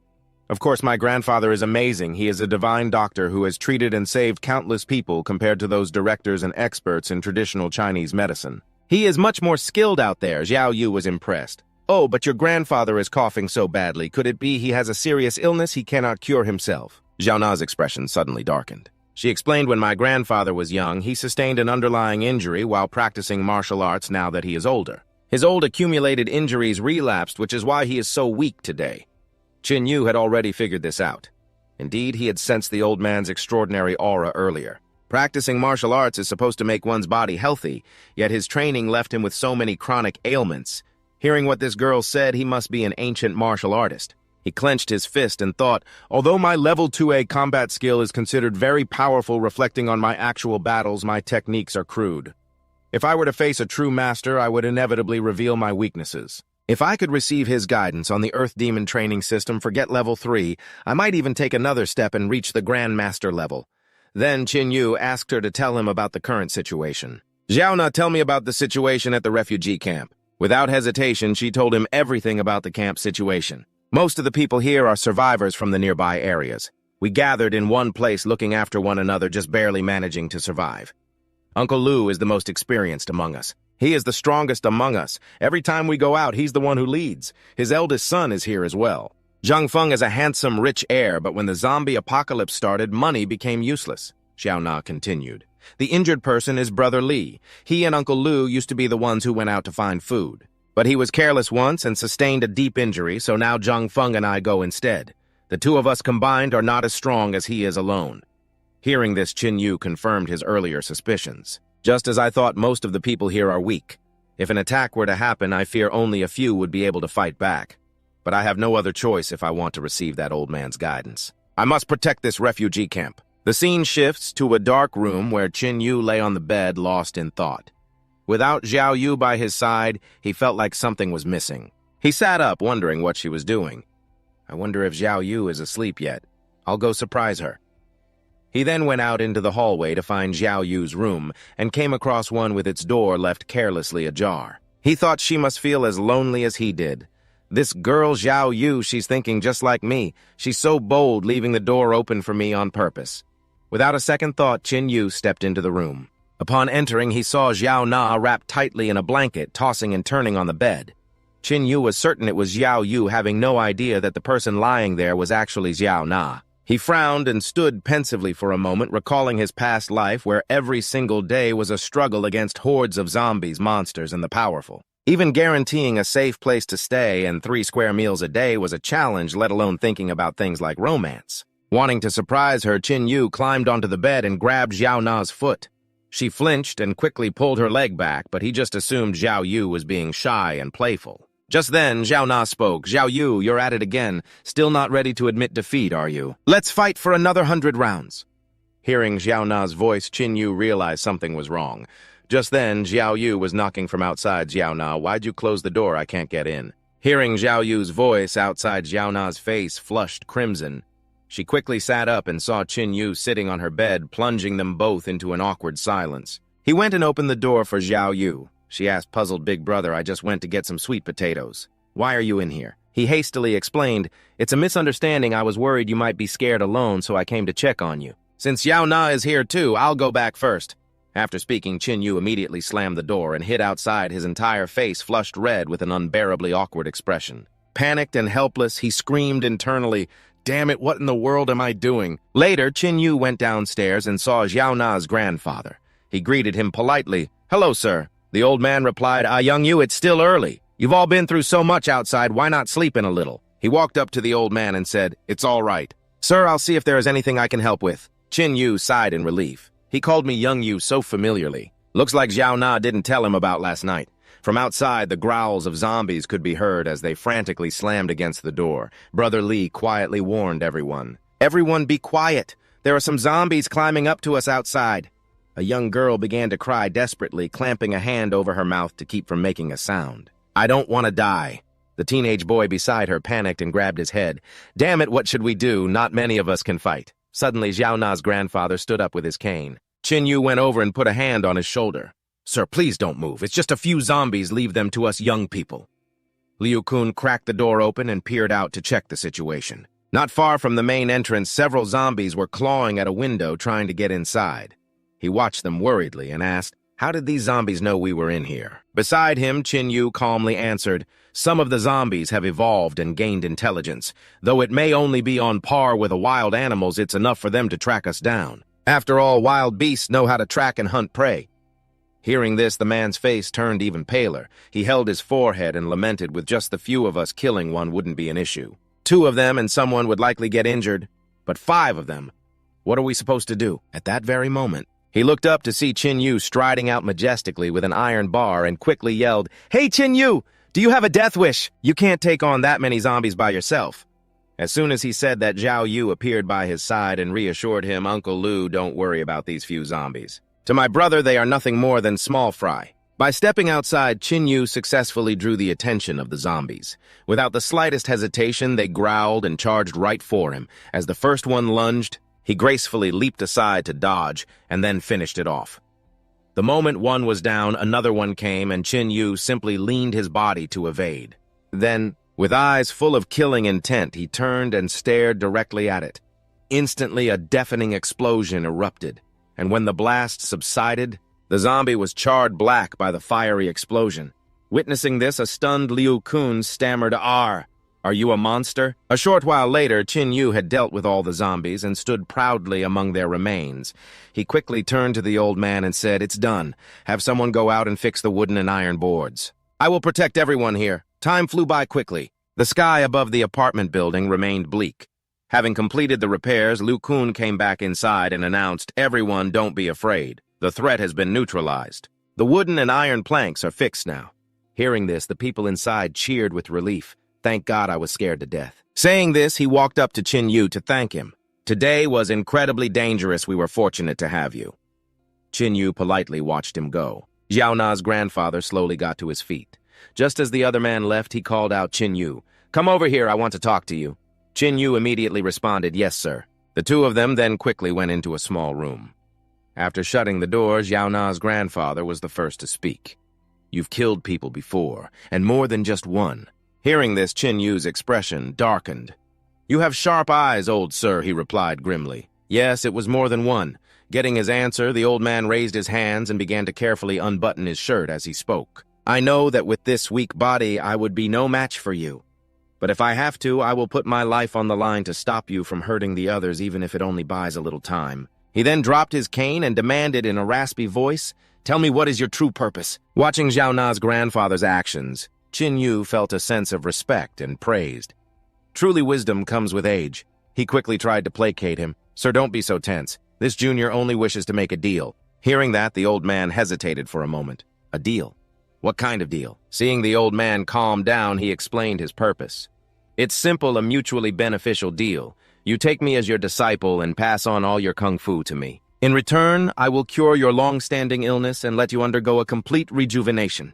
S1: "Of course, my grandfather is amazing. He is a divine doctor who has treated and saved countless people compared to those directors and experts in traditional Chinese medicine. He is much more skilled out there." Zhao Yu was impressed. "Oh, but your grandfather is coughing so badly. Could it be he has a serious illness he cannot cure himself?" Zhao Na's expression suddenly darkened. She explained, "When my grandfather was young, he sustained an underlying injury while practicing martial arts. Now that he is older, his old accumulated injuries relapsed, which is why he is so weak today." Qin Yu had already figured this out. Indeed, he had sensed the old man's extraordinary aura earlier. Practicing martial arts is supposed to make one's body healthy, yet his training left him with so many chronic ailments. Hearing what this girl said, he must be an ancient martial artist. He clenched his fist and thought, "Although my level 2A combat skill is considered very powerful, reflecting on my actual battles, my techniques are crude. If I were to face a true master, I would inevitably reveal my weaknesses. If I could receive his guidance on the Earth Demon training system, forget level 3, I might even take another step and reach the Grand Master level." Then Qin Yu asked her to tell him about the current situation. "Zhao Na, tell me about the situation at the refugee camp." Without hesitation, she told him everything about the camp situation. "Most of the people here are survivors from the nearby areas. We gathered in one place looking after one another, just barely managing to survive. Uncle Lu is the most experienced among us. He is the strongest among us. Every time we go out, he's the one who leads. His eldest son is here as well. Zhang Feng is a handsome, rich heir, but when the zombie apocalypse started, money became useless." Xiao Na continued. "The injured person is Brother Li. He and Uncle Lu used to be the ones who went out to find food. But he was careless once and sustained a deep injury, so now Zhang Feng and I go instead. The two of us combined are not as strong as he is alone." Hearing this, Qin Yu confirmed his earlier suspicions. "Just as I thought, most of the people here are weak. If an attack were to happen, I fear only a few would be able to fight back. But I have no other choice if I want to receive that old man's guidance. I must protect this refugee camp." The scene shifts to a dark room where Qin Yu lay on the bed, lost in thought. Without Zhao Yu by his side, he felt like something was missing. He sat up, wondering what she was doing. "I wonder if Zhao Yu is asleep yet. I'll go surprise her." He then went out into the hallway to find Xiao Yu's room and came across one with its door left carelessly ajar. He thought she must feel as lonely as he did. This girl Xiao Yu, she's thinking just like me. She's so bold, leaving the door open for me on purpose. Without a second thought, Qin Yu stepped into the room. Upon entering, he saw Xiao Na wrapped tightly in a blanket, tossing and turning on the bed. Qin Yu was certain it was Xiao Yu, having no idea that the person lying there was actually Xiao Na. He frowned and stood pensively for a moment, recalling his past life where every single day was a struggle against hordes of zombies, monsters, and the powerful. Even guaranteeing a safe place to stay and 3 square meals a day was a challenge, let alone thinking about things like romance. Wanting to surprise her, Qin Yu climbed onto the bed and grabbed Xiao Na's foot. She flinched and quickly pulled her leg back, but he just assumed Xiao Yu was being shy and playful. Just then, Xiao Na spoke. "Xiao Yu, you're at it again. Still not ready to admit defeat, are you? Let's fight for another 100 rounds." Hearing Xiao Na's voice, Qin Yu realized something was wrong. Just then, Xiao Yu was knocking from outside. "Xiao Na, why'd you close the door? I can't get in." Hearing Xiao Yu's voice outside, Xiao Na's face flushed crimson. She quickly sat up and saw Qin Yu sitting on her bed, plunging them both into an awkward silence. He went and opened the door for Xiao Yu. She asked, puzzled, "Big brother, I just went to get some sweet potatoes. Why are you in here?" He hastily explained, "It's a misunderstanding. I was worried you might be scared alone, so I came to check on you. Since Xiao Na is here too, I'll go back first." After speaking, Qin Yu immediately slammed the door and hid outside, his entire face flushed red with an unbearably awkward expression. Panicked and helpless, he screamed internally, "Damn it, what in the world am I doing?" Later, Qin Yu went downstairs and saw Xiao Na's grandfather. He greeted him politely. "Hello, sir." The old man replied, "Young Yu, it's still early. You've all been through so much outside, why not sleep in a little?" He walked up to the old man and said, "It's all right. Sir, I'll see if there is anything I can help with." Qin Yu sighed in relief. He called me Young Yu so familiarly. Looks like Xiao Na didn't tell him about last night. From outside, the growls of zombies could be heard as they frantically slammed against the door. Brother Li quietly warned everyone. "Everyone be quiet. There are some zombies climbing up to us outside." A young girl began to cry desperately, clamping a hand over her mouth to keep from making a sound. "I don't want to die." The teenage boy beside her panicked and grabbed his head. "Damn it, what should we do? Not many of us can fight." Suddenly, Xiao Na's grandfather stood up with his cane. Qin Yu went over and put a hand on his shoulder. "Sir, please don't move. It's just a few zombies. Leave them to us young people." Liu Kun cracked the door open and peered out to check the situation. Not far from the main entrance, several zombies were clawing at a window trying to get inside. He watched them worriedly and asked, "How did these zombies know we were in here?" Beside him, Qin Yu calmly answered, "Some of the zombies have evolved and gained intelligence. Though it may only be on par with the wild animals, it's enough for them to track us down. After all, wild beasts know how to track and hunt prey." Hearing this, the man's face turned even paler. He held his forehead and lamented, "With just the few of us, killing one wouldn't be an issue. 2 of them and someone would likely get injured. But 5 of them, what are we supposed to do?" At that very moment, he looked up to see Qin Yu striding out majestically with an iron bar and quickly yelled, "Hey, Qin Yu, do you have a death wish? You can't take on that many zombies by yourself." As soon as he said that, Xiao Yu appeared by his side and reassured him, "Uncle Lu, don't worry about these few zombies. To my brother, they are nothing more than small fry." By stepping outside, Qin Yu successfully drew the attention of the zombies. Without the slightest hesitation, they growled and charged right for him. As the first one lunged, he gracefully leaped aside to dodge and then finished it off. The moment one was down, another one came, and Qin Yu simply leaned his body to evade. Then, with eyes full of killing intent, he turned and stared directly at it. Instantly, a deafening explosion erupted, and when the blast subsided, the zombie was charred black by the fiery explosion. Witnessing this, a stunned Liu Kun stammered, Are you a monster?" A short while later, Qin Yu had dealt with all the zombies and stood proudly among their remains. He quickly turned to the old man and said, "It's done. Have someone go out and fix the wooden and iron boards. I will protect everyone here." Time flew by quickly. The sky above the apartment building remained bleak. Having completed the repairs, Liu Kun came back inside and announced, "Everyone, don't be afraid. The threat has been neutralized. The wooden and iron planks are fixed now." Hearing this, the people inside cheered with relief. "Thank God I was scared to death." Saying this, he walked up to Qin Yu to thank him. "Today was incredibly dangerous. We were fortunate to have you." Qin Yu politely watched him go. Xiao Na's grandfather slowly got to his feet. Just as the other man left, he called out, "Qin Yu, come over here, I want to talk to you." Qin Yu immediately responded, "Yes, sir." The two of them then quickly went into a small room. After shutting the door, Xiao Na's grandfather was the first to speak. "You've killed people before, and more than just one." Hearing this, Qin Yu's expression darkened. "You have sharp eyes, old sir," he replied grimly. Yes, it was more than one. Getting his answer, the old man raised his hands and began to carefully unbutton his shirt as he spoke. "I know that with this weak body, I would be no match for you. But if I have to, I will put my life on the line to stop you from hurting the others, even if it only buys a little time." He then dropped his cane and demanded in a raspy voice, "Tell me, what is your true purpose?" Watching Xiao Na's grandfather's actions, Qin Yu felt a sense of respect and praised. Truly, wisdom comes with age. He quickly tried to placate him. "Sir, don't be so tense. This junior only wishes to make a deal." Hearing that, the old man hesitated for a moment. A deal? What kind of deal? Seeing the old man calm down, he explained his purpose. "It's simple, a mutually beneficial deal. You take me as your disciple and pass on all your kung fu to me. In return, I will cure your long-standing illness and let you undergo a complete rejuvenation."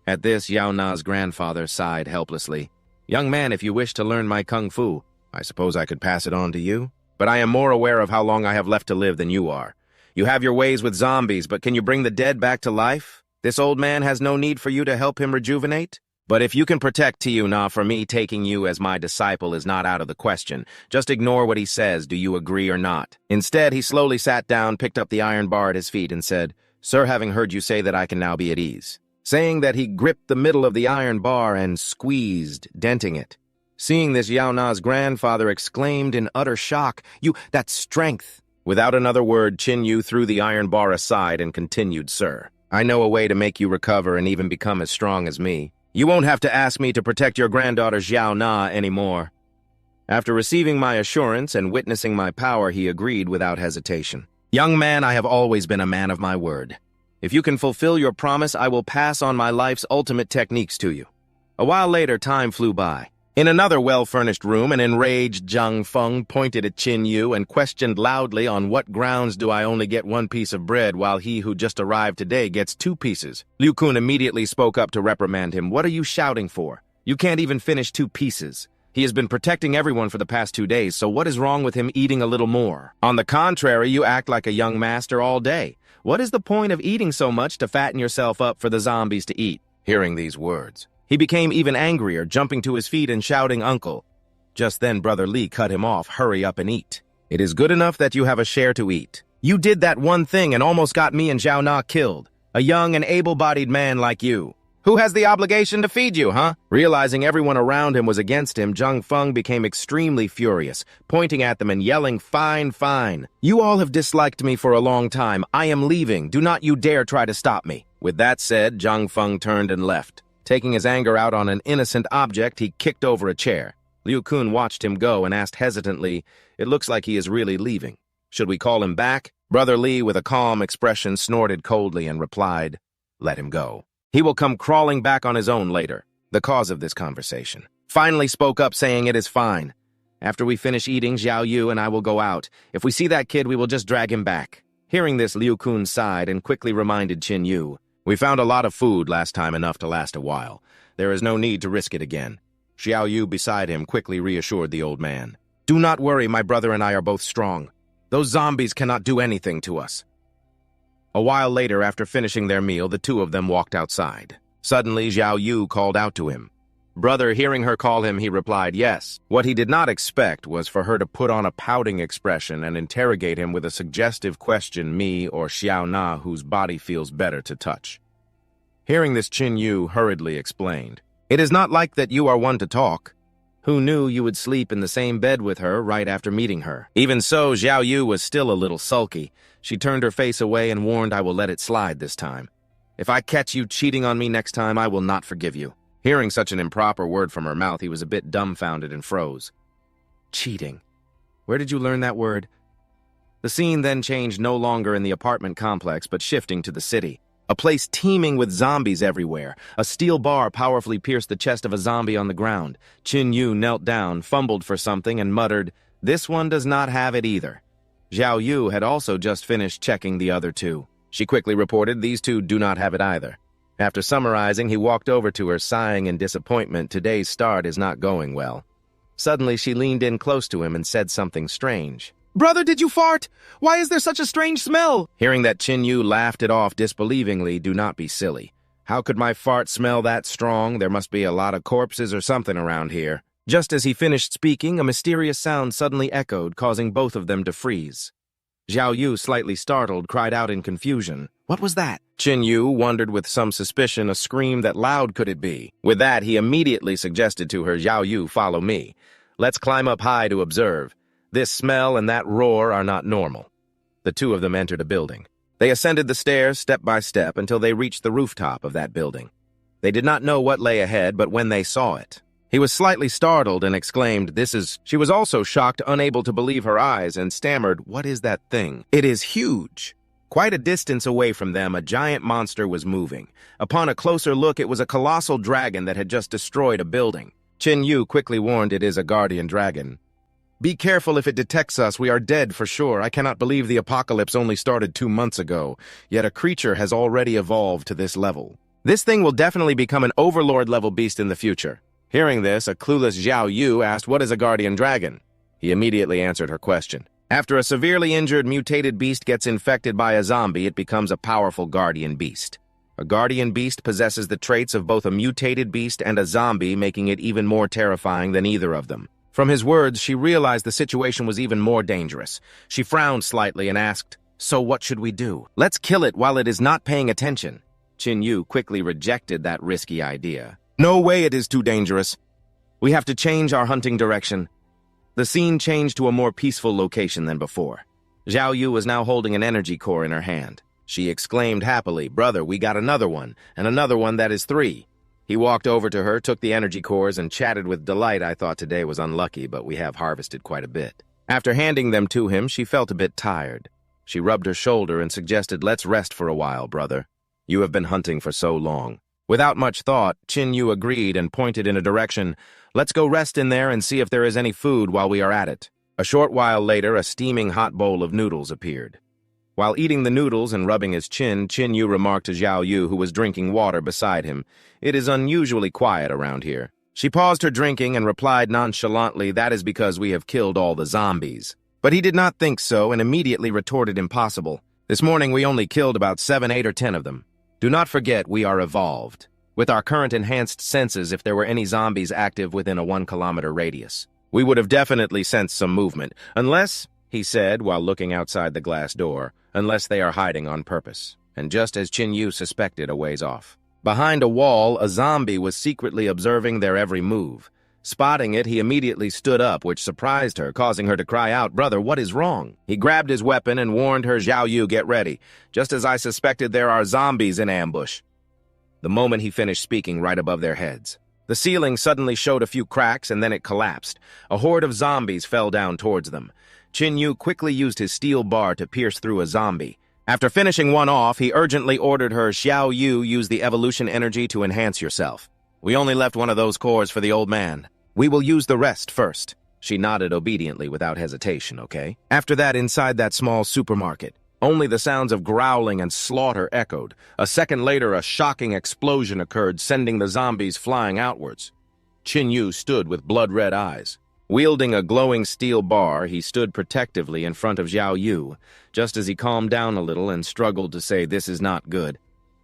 S1: At this, Xiao Na's grandfather sighed helplessly. "Young man, if you wish to learn my kung fu, I suppose I could pass it on to you? But I am more aware of how long I have left to live than you are. You have your ways with zombies, but can you bring the dead back to life? This old man has no need for you to help him rejuvenate? But if you can protect Tiu Na, for me taking you as my disciple is not out of the question. Just ignore what he says. Do you agree or not?" Instead, he slowly sat down, picked up the iron bar at his feet, and said, "Sir, having heard you say that, I can now be at ease." Saying that, he gripped the middle of the iron bar and squeezed, denting it. Seeing this, Xiao Na's grandfather exclaimed in utter shock, "That's strength." Without another word, Qin Yu threw the iron bar aside and continued, "Sir, I know a way to make you recover and even become as strong as me. You won't have to ask me to protect your granddaughter Xiao Na anymore." After receiving my assurance and witnessing my power, he agreed without hesitation. "Young man, I have always been a man of my word. If you can fulfill your promise, I will pass on my life's ultimate techniques to you." A while later, time flew by. In another well-furnished room, an enraged Zhang Feng pointed at Qin Yu and questioned loudly, "On what grounds do I only get one piece of bread while he who just arrived today gets 2 pieces? Liu Kun immediately spoke up to reprimand him. "What are you shouting for? You can't even finish 2 pieces. He has been protecting everyone for the past 2 days, so what is wrong with him eating a little more? On the contrary, you act like a young master all day. What is the point of eating so much to fatten yourself up for the zombies to eat?" Hearing these words, he became even angrier, jumping to his feet and shouting, "Uncle." Just then, Brother Li cut him off. "Hurry up and eat. It is good enough that you have a share to eat. You did that one thing and almost got me and Xiao Na killed. A young and able-bodied man like you. Who has the obligation to feed you, huh?" Realizing everyone around him was against him, Zhang Feng became extremely furious, pointing at them and yelling, "Fine, fine. You all have disliked me for a long time. I am leaving. Do not you dare try to stop me." With that said, Zhang Feng turned and left. Taking his anger out on an innocent object, he kicked over a chair. Liu Kun watched him go and asked hesitantly, "It looks like he is really leaving. Should we call him back?" Brother Li, with a calm expression, snorted coldly and replied, "Let him go. He will come crawling back on his own later." The cause of this conversation finally spoke up, saying, "It is fine. After we finish eating, Xiao Yu and I will go out. If we see that kid, we will just drag him back." Hearing this, Liu Kun sighed and quickly reminded Qin Yu, "We found a lot of food last time, enough to last a while. There is no need to risk it again." Xiao Yu beside him quickly reassured the old man. "Do not worry, my brother and I are both strong. Those zombies cannot do anything to us." A while later, after finishing their meal, the two of them walked outside. Suddenly, Xiao Yu called out to him. Brother, hearing her call him, he replied, "Yes." What he did not expect was for her to put on a pouting expression and interrogate him with a suggestive question, me or Xiao Na, whose body feels better to touch. Hearing this, Qin Yu hurriedly explained, "It is not like that you are one to talk. Who knew you would sleep in the same bed with her right after meeting her?" Even so, Xiao Yu was still a little sulky. She turned her face away and warned, "I will let it slide this time. If I catch you cheating on me next time, I will not forgive you." Hearing such an improper word from her mouth, he was a bit dumbfounded and froze. Cheating. Where did you learn that word? The scene then changed, no longer in the apartment complex, but shifting to the city. A place teeming with zombies everywhere. A steel bar powerfully pierced the chest of a zombie on the ground. Qin Yu knelt down, fumbled for something, and muttered, "This one does not have it either." Xiao Yu had also just finished checking the other two. She quickly reported, "These two do not have it either." After summarizing, he walked over to her, sighing in disappointment. "Today's start is not going well." Suddenly, she leaned in close to him and said something strange.
S2: Brother, did you fart? Why is there such a strange smell?
S1: Hearing that, Chin Yu laughed it off disbelievingly. Do not be silly. How could my fart smell that strong? There must be a lot of corpses or something around here. Just as he finished speaking, a mysterious sound suddenly echoed, causing both of them to freeze. Zhao Yu, slightly startled, cried out in confusion. What was that? Chin Yu wondered with some suspicion. A scream that loud could it be? With that, he immediately suggested to her, Zhao Yu, follow me. Let's climb up high to observe. This smell and that roar are not normal. The two of them entered a building. They ascended the stairs step by step until they reached the rooftop of that building. They did not know what lay ahead, but when they saw it, he was slightly startled and exclaimed, "This is..." She was also shocked, unable to believe her eyes, and stammered, "What is that thing?" "It is huge." Quite a distance away from them, a giant monster was moving. Upon a closer look, it was a colossal dragon that had just destroyed a building. Chin Yu quickly warned, "It is a guardian dragon. Be careful. If it detects us, we are dead for sure. I cannot believe the apocalypse only started 2 months ago, yet a creature has already evolved to this level. This thing will definitely become an overlord-level beast in the future." Hearing this, a clueless Zhao Yu asked, "What is a guardian dragon?" He immediately answered her question. After a severely injured mutated beast gets infected by a zombie, it becomes a powerful guardian beast. A guardian beast possesses the traits of both a mutated beast and a zombie, making it even more terrifying than either of them. From his words, she realized the situation was even more dangerous. She frowned slightly and asked, "So what should we do?" "Let's kill it while it is not paying attention." Chin Yu quickly rejected that risky idea. "No way, it is too dangerous. We have to change our hunting direction." The scene changed to a more peaceful location than before. Zhao Yu was now holding an energy core in her hand. She exclaimed happily, "Brother, we got another one, and another one that is 3. He walked over to her, took the energy cores, and chatted with delight. "I thought today was unlucky, but we have harvested quite a bit." After handing them to him, she felt a bit tired. She rubbed her shoulder and suggested, "Let's rest for a while, brother. You have been hunting for so long." Without much thought, Chin Yu agreed and pointed in a direction. "Let's go rest in there and see if there is any food while we are at it." A short while later, a steaming hot bowl of noodles appeared. While eating the noodles and rubbing his chin, Chin Yu remarked to Zhao Yu, who was drinking water beside him, "It is unusually quiet around here." She paused her drinking and replied nonchalantly, "That is because we have killed all the zombies." But he did not think so and immediately retorted, "Impossible. This morning we only killed about 7, 8, or 10 of them. Do not forget we are evolved. With our current enhanced senses, if there were any zombies active within a 1-kilometer radius, we would have definitely sensed some movement. Unless," he said while looking outside the glass door, "unless they are hiding on purpose." And just as Chin Yu suspected, a ways off, behind a wall, a zombie was secretly observing their every move. Spotting it, he immediately stood up, which surprised her, causing her to cry out, "Brother, what is wrong?" He grabbed his weapon and warned her, "Zhao Yu, get ready. Just as I suspected, there are zombies in ambush." The moment he finished speaking, right above their heads, the ceiling suddenly showed a few cracks and then it collapsed. A horde of zombies fell down towards them. Chin Yu quickly used his steel bar to pierce through a zombie. After finishing one off, he urgently ordered her, "Xiao Yu, use the evolution energy to enhance yourself. We only left one of those cores for the old man. We will use the rest first." She nodded obediently without hesitation, "Okay?" After that, inside that small supermarket, only the sounds of growling and slaughter echoed. A second later, a shocking explosion occurred, sending the zombies flying outwards. Chin Yu stood with blood-red eyes. Wielding a glowing steel bar, he stood protectively in front of Zhao Yu, just as he calmed down a little and struggled to say, "This is not good."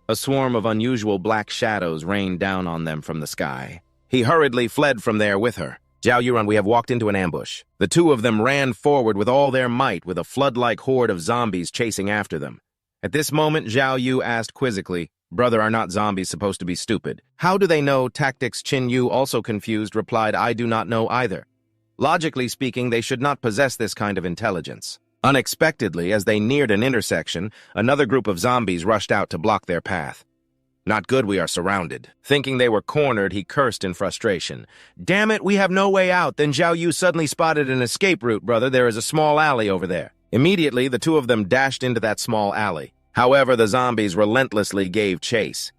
S1: A swarm of unusual black shadows rained down on them from the sky. He hurriedly fled from there with her. "Zhao Yuran, we have walked into an ambush." The two of them ran forward with all their might, with a flood-like horde of zombies chasing after them. At this moment, Zhao Yu asked quizzically, "Brother, are not zombies supposed to be stupid?" "How do they know tactics?" Chin Yu, also confused, replied, "I do not know either. Logically speaking, they should not possess this kind of intelligence." Unexpectedly, as they neared an intersection, another group of zombies rushed out to block their path. "Not good, we are surrounded." Thinking they were cornered, he cursed in frustration. "Damn it, we have no way out." Then Zhao Yu suddenly spotted an escape route, "Brother, there is a small alley over there." Immediately, the two of them dashed into that small alley. However, the zombies relentlessly gave chase.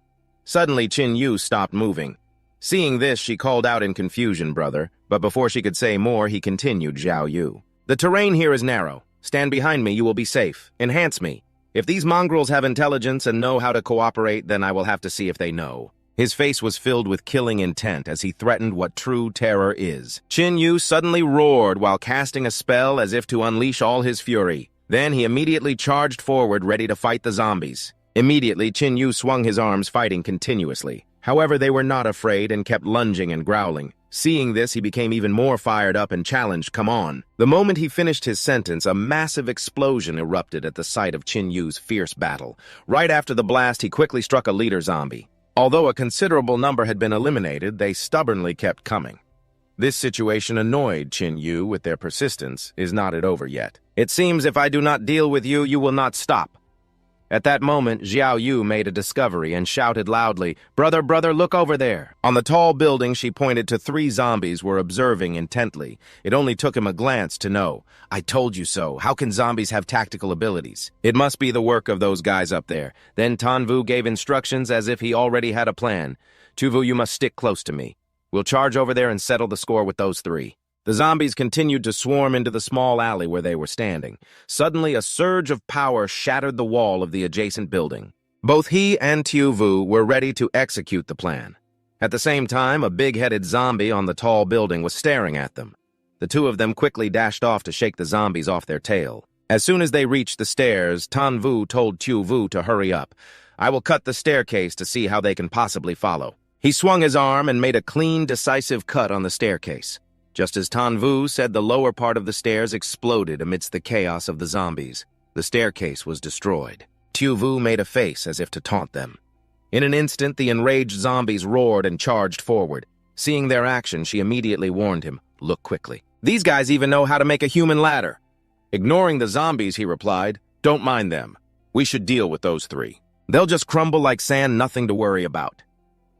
S1: Suddenly, Chin Yu stopped moving. Seeing this, she called out in confusion, "Brother," but before she could say more, he continued, "Zhao Yu, the terrain here is narrow. Stand behind me, you will be safe. Enhance me. If these mongrels have intelligence and know how to cooperate, then I will have to see if they know." His face was filled with killing intent as he threatened what true terror is. Chin Yu suddenly roared while casting a spell as if to unleash all his fury. Then he immediately charged forward, ready to fight the zombies. Immediately, Chin Yu swung his arms, fighting continuously. However, they were not afraid and kept lunging and growling. Seeing this, he became even more fired up and challenged, "Come on." The moment he finished his sentence, a massive explosion erupted at the sight of Chin Yu's fierce battle. Right after the blast, he quickly struck a leader zombie. Although a considerable number had been eliminated, they stubbornly kept coming. This situation annoyed Chin Yu with their persistence. Is not it over yet? It seems if I do not deal with you, you will not stop. At that moment, Xiao Yu made a discovery and shouted loudly, "Brother, brother, look over there." On the tall building, she pointed to 3 zombies were observing intently. It only took him a glance to know. "I told you so. How can zombies have tactical abilities? It must be the work of those guys up there." Then Tuvu gave instructions as if he already had a plan. "Tuvu, you must stick close to me. We'll charge over there and settle the score with those 3. The zombies continued to swarm into the small alley where they were standing. Suddenly, a surge of power shattered the wall of the adjacent building. Both he and Tuvu were ready to execute the plan. At the same time, a big-headed zombie on the tall building was staring at them. The 2 of them quickly dashed off to shake the zombies off their tail. As soon as they reached the stairs, Tuvu told Tuvu to hurry up. "I will cut the staircase to see how they can possibly follow." He swung his arm and made a clean, decisive cut on the staircase. Just as Tuvu said, the lower part of the stairs exploded amidst the chaos of the zombies. The staircase was destroyed. Tuvu made a face as if to taunt them. In an instant, the enraged zombies roared and charged forward. Seeing their action, she immediately warned him, "Look quickly. These guys even know how to make a human ladder." Ignoring the zombies, he replied, "Don't mind them. We should deal with those 3. They'll just crumble like sand, nothing to worry about."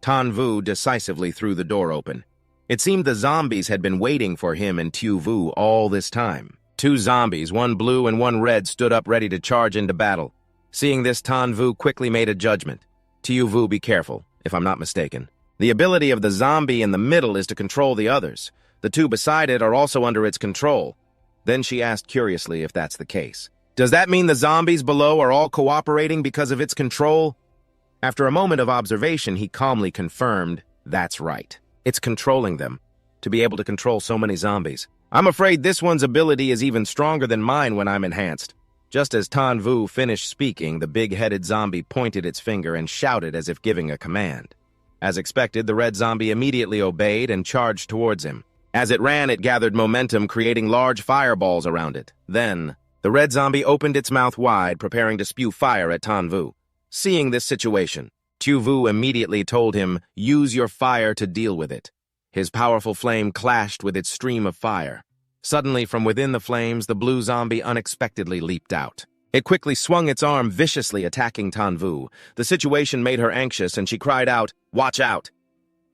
S1: Tuvu decisively threw the door open. It seemed the zombies had been waiting for him and Tuvu all this time. 2 zombies, one blue and one red, stood up ready to charge into battle. Seeing this, Tuvu quickly made a judgment. "Tuvu, be careful, if I'm not mistaken. The ability of the zombie in the middle is to control the others. The 2 beside it are also under its control." Then she asked curiously if that's the case. "Does that mean the zombies below are all cooperating because of its control?" After a moment of observation, he calmly confirmed, "That's right. It's controlling them, to be able to control so many zombies. I'm afraid this one's ability is even stronger than mine when I'm enhanced." Just as Tuvu finished speaking, the big-headed zombie pointed its finger and shouted as if giving a command. As expected, the red zombie immediately obeyed and charged towards him. As it ran, it gathered momentum, creating large fireballs around it. Then, the red zombie opened its mouth wide, preparing to spew fire at Tuvu. Seeing this situation, Tuvu immediately told him, "Use your fire to deal with it." His powerful flame clashed with its stream of fire. Suddenly, from within the flames, the blue zombie unexpectedly leaped out. It quickly swung its arm, viciously attacking Tuvu. The situation made her anxious, and she cried out, "Watch out!"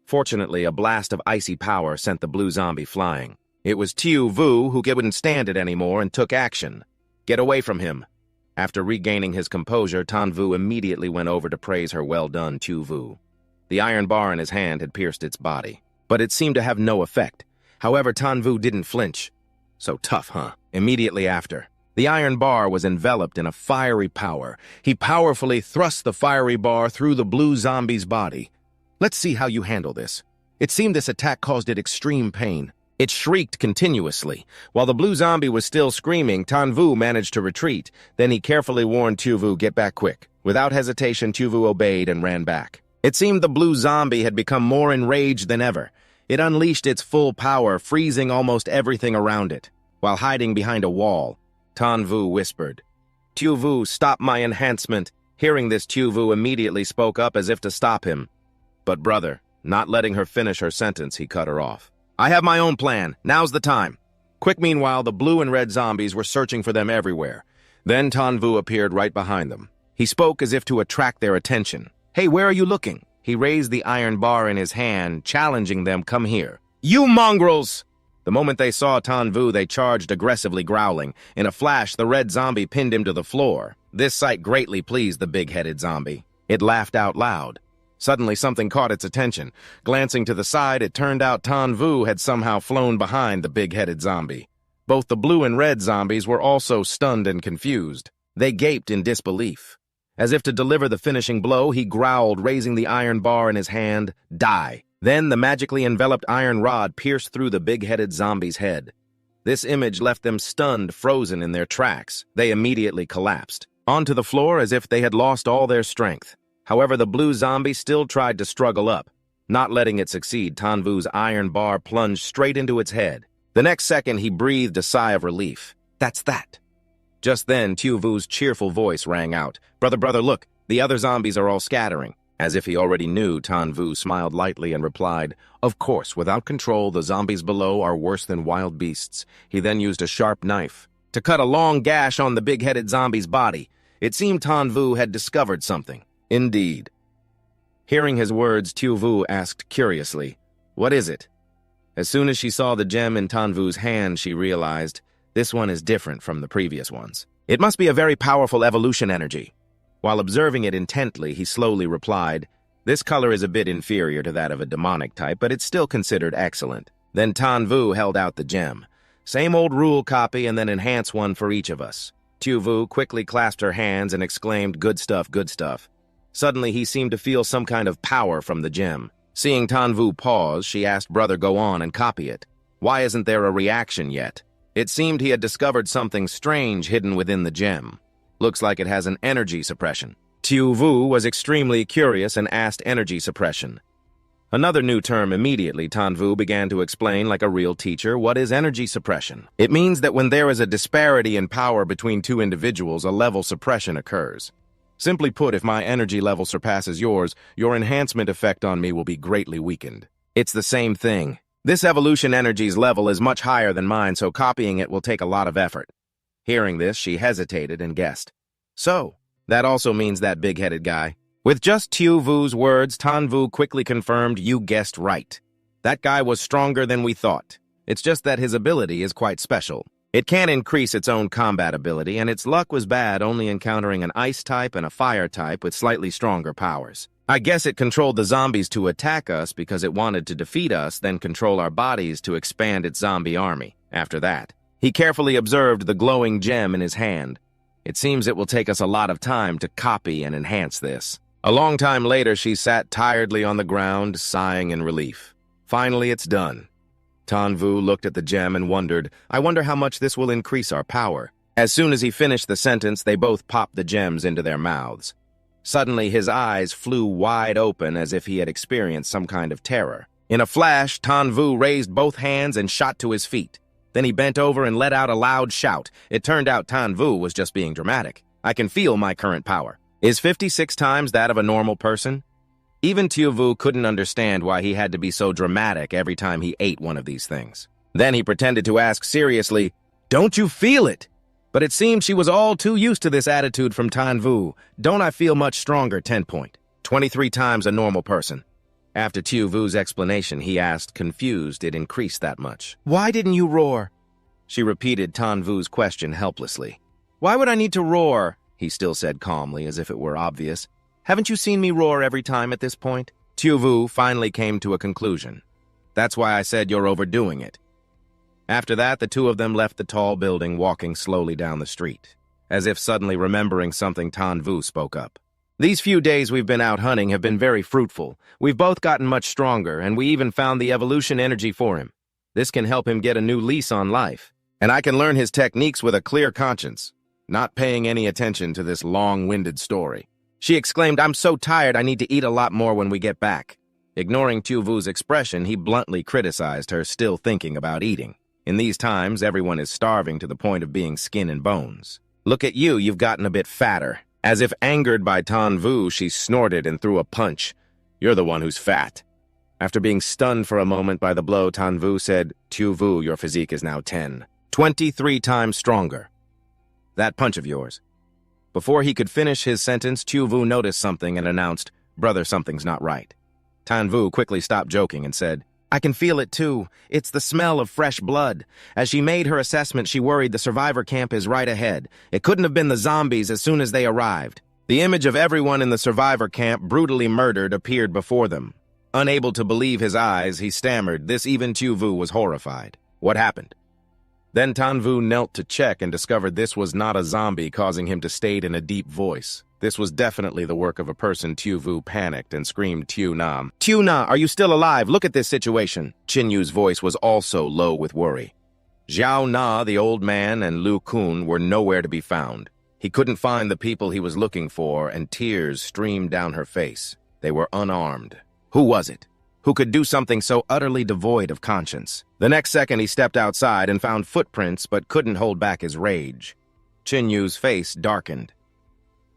S1: Fortunately, a blast of icy power sent the blue zombie flying. It was Tuvu who wouldn't stand it anymore and took action. "Get away from him." After regaining his composure, Tuvu immediately went over to praise her well-done Tuvu. The iron bar in his hand had pierced its body, but it seemed to have no effect. However, Tuvu didn't flinch. So tough, huh? Immediately after, the iron bar was enveloped in a fiery power. He powerfully thrust the fiery bar through the blue zombie's body. "Let's see how you handle this." It seemed this attack caused it extreme pain. It shrieked continuously. While the blue zombie was still screaming, Tuvu managed to retreat. Then he carefully warned Tuvu, "Get back quick." Without hesitation, Tuvu obeyed and ran back. It seemed the blue zombie had become more enraged than ever. It unleashed its full power, freezing almost everything around it. While hiding behind a wall, Tuvu whispered, "Tuvu, stop my enhancement." Hearing this, Tuvu immediately spoke up as if to stop him. But brother, not letting her finish her sentence, he cut her off. "I have my own plan. Now's the time." Quick, meanwhile, the blue and red zombies were searching for them everywhere. Then Tuvu appeared right behind them. He spoke as if to attract their attention. "Hey, where are you looking?" He raised the iron bar in his hand, challenging them, "Come here." "You mongrels!" The moment they saw Tuvu, they charged aggressively, growling. In a flash, the red zombie pinned him to the floor. This sight greatly pleased the big-headed zombie. It laughed out loud. Suddenly, something caught its attention. Glancing to the side, it turned out Tuvu had somehow flown behind the big-headed zombie. Both the blue and red zombies were also stunned and confused. They gaped in disbelief. As if to deliver the finishing blow, he growled, raising the iron bar in his hand, "Die." Then the magically enveloped iron rod pierced through the big-headed zombie's head. This image left them stunned, frozen in their tracks. They immediately collapsed onto the floor as if they had lost all their strength. However, the blue zombie still tried to struggle up. Not letting it succeed, Tuvu's iron bar plunged straight into its head. The next second, he breathed a sigh of relief. "That's that." Just then, Tuvu's cheerful voice rang out. Brother, look, the other zombies are all scattering." As if he already knew, Tuvu smiled lightly and replied, "Of course, without control, the zombies below are worse than wild beasts." He then used a sharp knife to cut a long gash on the big-headed zombie's body. It seemed Tuvu had discovered something. Indeed. Hearing his words, Tuvu asked curiously, "What is it?" As soon as she saw the gem in Tuvu's hand, she realized, this one is different from the previous ones. It must be a very powerful evolution energy. While observing it intently, he slowly replied, "This color is a bit inferior to that of a demonic type, but it's still considered excellent." Then Tuvu held out the gem. "Same old rule copy and then enhance one for each of us." Tuvu quickly clasped her hands and exclaimed, "Good stuff, good stuff." Suddenly, he seemed to feel some kind of power from the gem. Seeing Tuvu pause, she asked, "Brother, go on and copy it. Why isn't there a reaction yet?" It seemed he had discovered something strange hidden within the gem. Looks like it has an energy suppression. Tuvu was extremely curious and asked energy suppression. Another new term immediately, Tuvu began to explain like a real teacher, what is energy suppression? It means that when there is a disparity in power between two individuals, a level suppression occurs. Simply put, if my energy level surpasses yours, your enhancement effect on me will be greatly weakened. It's the same thing. This evolution energy's level is much higher than mine, so copying it will take a lot of effort. Hearing this, she hesitated and guessed. So, that also means that big-headed guy. With just Tuvu's words, Tuvu quickly confirmed, "You guessed right. That guy was stronger than we thought. It's just that his ability is quite special. It can increase its own combat ability, and its luck was bad, only encountering an ice type and a fire type with slightly stronger powers. I guess it controlled the zombies to attack us because it wanted to defeat us, then control our bodies to expand its zombie army. After that, he carefully observed the glowing gem in his hand. It seems it will take us a lot of time to copy and enhance this." A long time later, she sat tiredly on the ground, sighing in relief. Finally, it's done. Tuvu looked at the gem and wondered, "I wonder how much this will increase our power." As soon as he finished the sentence, they both popped the gems into their mouths. Suddenly, his eyes flew wide open as if he had experienced some kind of terror. In a flash, Tuvu raised both hands and shot to his feet. Then he bent over and let out a loud shout. It turned out Tuvu was just being dramatic. "I can feel my current power. Is 56 times that of a normal person?" Even Tuvu couldn't understand why he had to be so dramatic every time he ate one of these things. Then he pretended to ask seriously, "Don't you feel it?" But it seemed she was all too used to this attitude from Tuvu. "Don't I feel much stronger, 10 point. 23 times a normal person." After Tuvu's explanation, he asked, confused it increased that much. "Why didn't you roar?" She repeated Tuvu's question helplessly. "Why would I need to roar?" He still said calmly, as if it were obvious. "Haven't you seen me roar every time at this point?" Tuvu finally came to a conclusion. "That's why I said you're overdoing it." After that, the two of them left the tall building, walking slowly down the street. As if suddenly remembering something, Tuvu spoke up. "These few days we've been out hunting have been very fruitful. We've both gotten much stronger, and we even found the evolution energy for him. This can help him get a new lease on life. And I can learn his techniques with a clear conscience, not paying any attention to this long-winded story." She exclaimed, "I'm so tired, I need to eat a lot more when we get back." Ignoring Tuvu's expression, he bluntly criticized her, still thinking about eating. In these times, everyone is starving to the point of being skin and bones. "Look at you, you've gotten a bit fatter." As if angered by Tuvu, she snorted and threw a punch. "You're the one who's fat." After being stunned for a moment by the blow, Tuvu said, "Tuvu, your physique is now 23 times stronger. That punch of yours." Before he could finish his sentence, Tuvu noticed something and announced, "Brother, something's not right." Tuvu quickly stopped joking and said, "I can feel it too. It's the smell of fresh blood." As she made her assessment, she worried the survivor camp is right ahead. It couldn't have been the zombies as soon as they arrived. The image of everyone in the survivor camp brutally murdered appeared before them. Unable to believe his eyes, he stammered. This even Tuvu was horrified. What happened? Then Tuvu knelt to check and discovered this was not a zombie, causing him to state in a deep voice, This was definitely the work of a person. Tuvu panicked and screamed, Tu Nam. Tu Na, are you still alive? Look at this situation. Chin Yu's voice was also low with worry. Xiao Na, the old man, and Lu Kun were nowhere to be found. He couldn't find the people he was looking for, and tears streamed down her face. They were unarmed. Who was it? Who could do something so utterly devoid of conscience? The next second he stepped outside and found footprints but couldn't hold back his rage. Chin Yu's face darkened.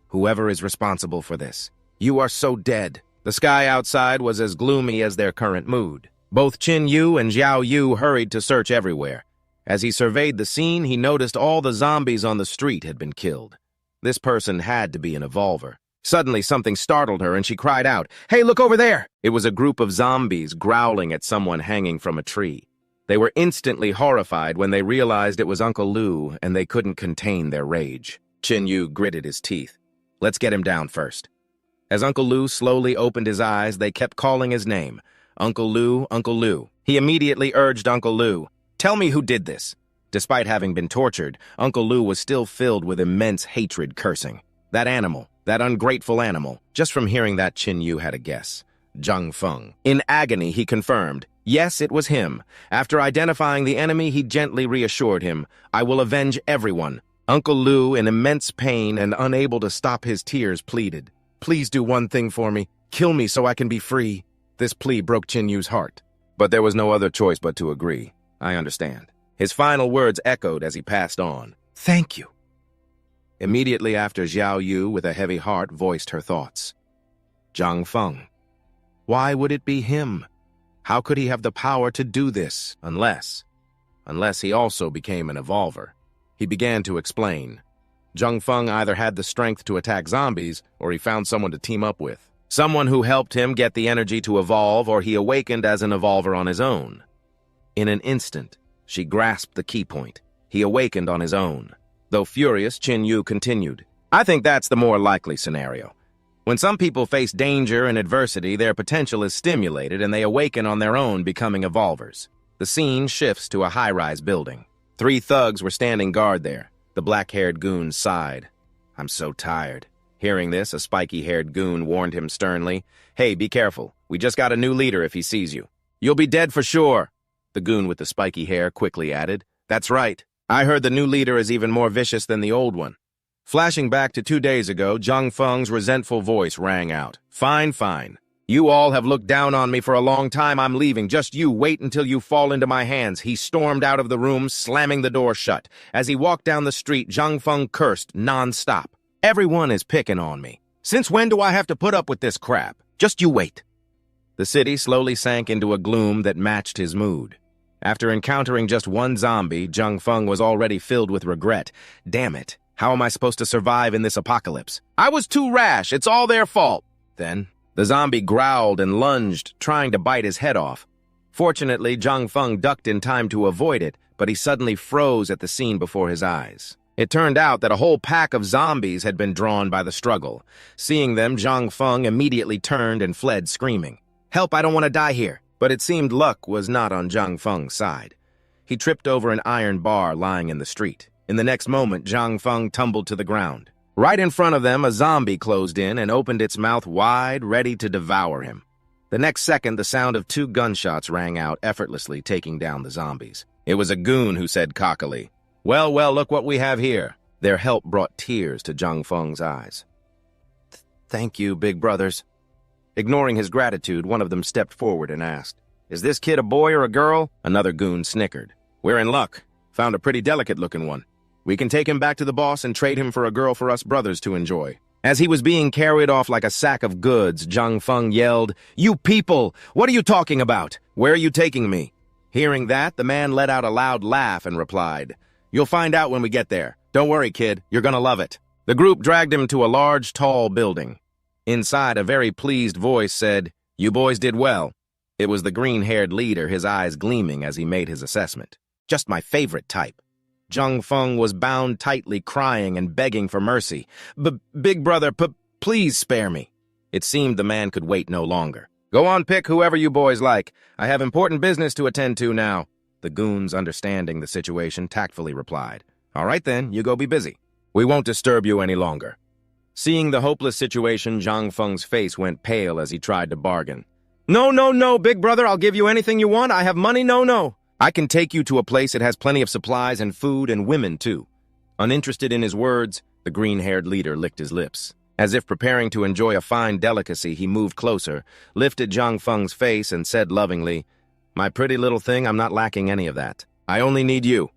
S1: Whoever is responsible for this, you are so dead. The sky outside was as gloomy as their current mood. Both Chin Yu and Xiao Yu hurried to search everywhere. As he surveyed the scene, he noticed all the zombies on the street had been killed. This person had to be an evolver. Suddenly, something startled her, and she cried out, "Hey, look over there!" It was a group of zombies growling at someone hanging from a tree. They were instantly horrified when they realized it was Uncle Lu, and they couldn't contain their rage. Chin Yu gritted his teeth. Let's get him down first. As Uncle Lu slowly opened his eyes, they kept calling his name. Uncle Lu, Uncle Lu. He immediately urged Uncle Lu, "Tell me who did this." Despite having been tortured, Uncle Lu was still filled with immense hatred, cursing. That animal, that ungrateful animal. Just from hearing that, Chin Yu had a guess. Zhang Feng. In agony, he confirmed. Yes, it was him. After identifying the enemy, he gently reassured him, "I will avenge everyone." Uncle Lu, in immense pain and unable to stop his tears, pleaded, "Please do one thing for me. Kill me so I can be free." This plea broke Chin Yu's heart. But there was no other choice but to agree. "I understand." His final words echoed as he passed on. "Thank you." Immediately after, Xiao Yu, with a heavy heart, voiced her thoughts. Zhang Feng. Why would it be him? How could he have the power to do this? Unless he also became an evolver. He began to explain. Zhang Feng either had the strength to attack zombies, or he found someone to team up with. Someone who helped him get the energy to evolve, or he awakened as an evolver on his own. In an instant, she grasped the key point. He awakened on his own. Though furious, Chin Yu continued. I think that's the more likely scenario. When some people face danger and adversity, their potential is stimulated and they awaken on their own, becoming evolvers. The scene shifts to a high-rise building. 3 thugs were standing guard there. The black-haired goon sighed. I'm so tired. Hearing this, a spiky-haired goon warned him sternly. Hey, be careful. We just got a new leader if he sees you. You'll be dead for sure. The goon with the spiky hair quickly added. That's right. I heard the new leader is even more vicious than the old one. Flashing back to 2 days ago, Zhang Feng's resentful voice rang out. Fine, fine. You all have looked down on me for a long time. I'm leaving. Just you wait until you fall into my hands. He stormed out of the room, slamming the door shut. As he walked down the street, Zhang Feng cursed non-stop. Everyone is picking on me. Since when do I have to put up with this crap? Just you wait. The city slowly sank into a gloom that matched his mood. After encountering just one zombie, Zhang Feng was already filled with regret. Damn it. How am I supposed to survive in this apocalypse? I was too rash. It's all their fault. Then, the zombie growled and lunged, trying to bite his head off. Fortunately, Zhang Feng ducked in time to avoid it, but he suddenly froze at the scene before his eyes. It turned out that a whole pack of zombies had been drawn by the struggle. Seeing them, Zhang Feng immediately turned and fled, screaming, Help, I don't want to die here. But it seemed luck was not on Zhang Feng's side. He tripped over an iron bar lying in the street. In the next moment, Zhang Feng tumbled to the ground. Right in front of them, a zombie closed in and opened its mouth wide, ready to devour him. The next second, the sound of 2 gunshots rang out, effortlessly taking down the zombies. It was a goon who said cockily, Well, look what we have here. Their help brought tears to Zhang Feng's eyes. Thank you, big brothers. Ignoring his gratitude, one of them stepped forward and asked, Is this kid a boy or a girl? Another goon snickered. We're in luck. Found a pretty delicate-looking one. We can take him back to the boss and trade him for a girl for us brothers to enjoy. As he was being carried off like a sack of goods, Zhang Feng yelled, You people! What are you talking about? Where are you taking me? Hearing that, the man let out a loud laugh and replied, You'll find out when we get there. Don't worry, kid. You're gonna love it. The group dragged him to a large, tall building. Inside, a very pleased voice said, You boys did well. It was the green-haired leader, his eyes gleaming as he made his assessment. Just my favorite type. Zhang Feng was bound tightly, crying and begging for mercy. Big brother, please spare me. It seemed the man could wait no longer. Go on, pick whoever you boys like. I have important business to attend to now. The goons, understanding the situation, tactfully replied. All right then, you go be busy. We won't disturb you any longer. Seeing the hopeless situation, Zhang Feng's face went pale as he tried to bargain. No, no, no, big brother, I'll give you anything you want. I have money, no, no. I can take you to a place that has plenty of supplies and food and women, too. Uninterested in his words, the green-haired leader licked his lips. As if preparing to enjoy a fine delicacy, he moved closer, lifted Zhang Feng's face, and said lovingly, My pretty little thing, I'm not lacking any of that. I only need you.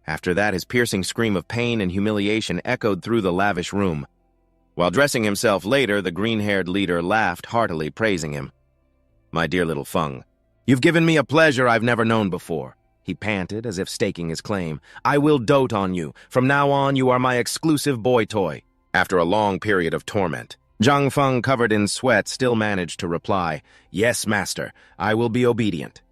S1: After that, his piercing scream of pain and humiliation echoed through the lavish room. While dressing himself later, the green-haired leader laughed heartily, praising him. My dear little Feng, you've given me a pleasure I've never known before. He panted, as if staking his claim. I will dote on you. From now on, you are my exclusive boy toy. After a long period of torment, Zhang Feng, covered in sweat, still managed to reply, Yes, master, I will be obedient.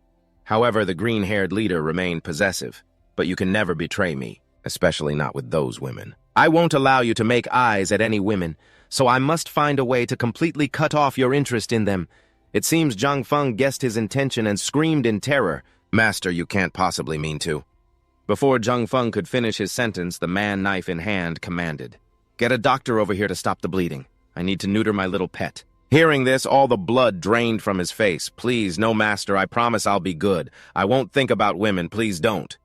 S1: However, the green-haired leader remained possessive. But you can never betray me, especially not with those women. I won't allow you to make eyes at any women, so I must find a way to completely cut off your interest in them. It seems Zhang Feng guessed his intention and screamed in terror, Master, you can't possibly mean to. Before Zhang Feng could finish his sentence, the man, knife in hand, commanded, Get a doctor over here to stop the bleeding. I need to neuter my little pet. Hearing this, all the blood drained from his face. Please, no, master, I promise I'll be good. I won't think about women, please don't.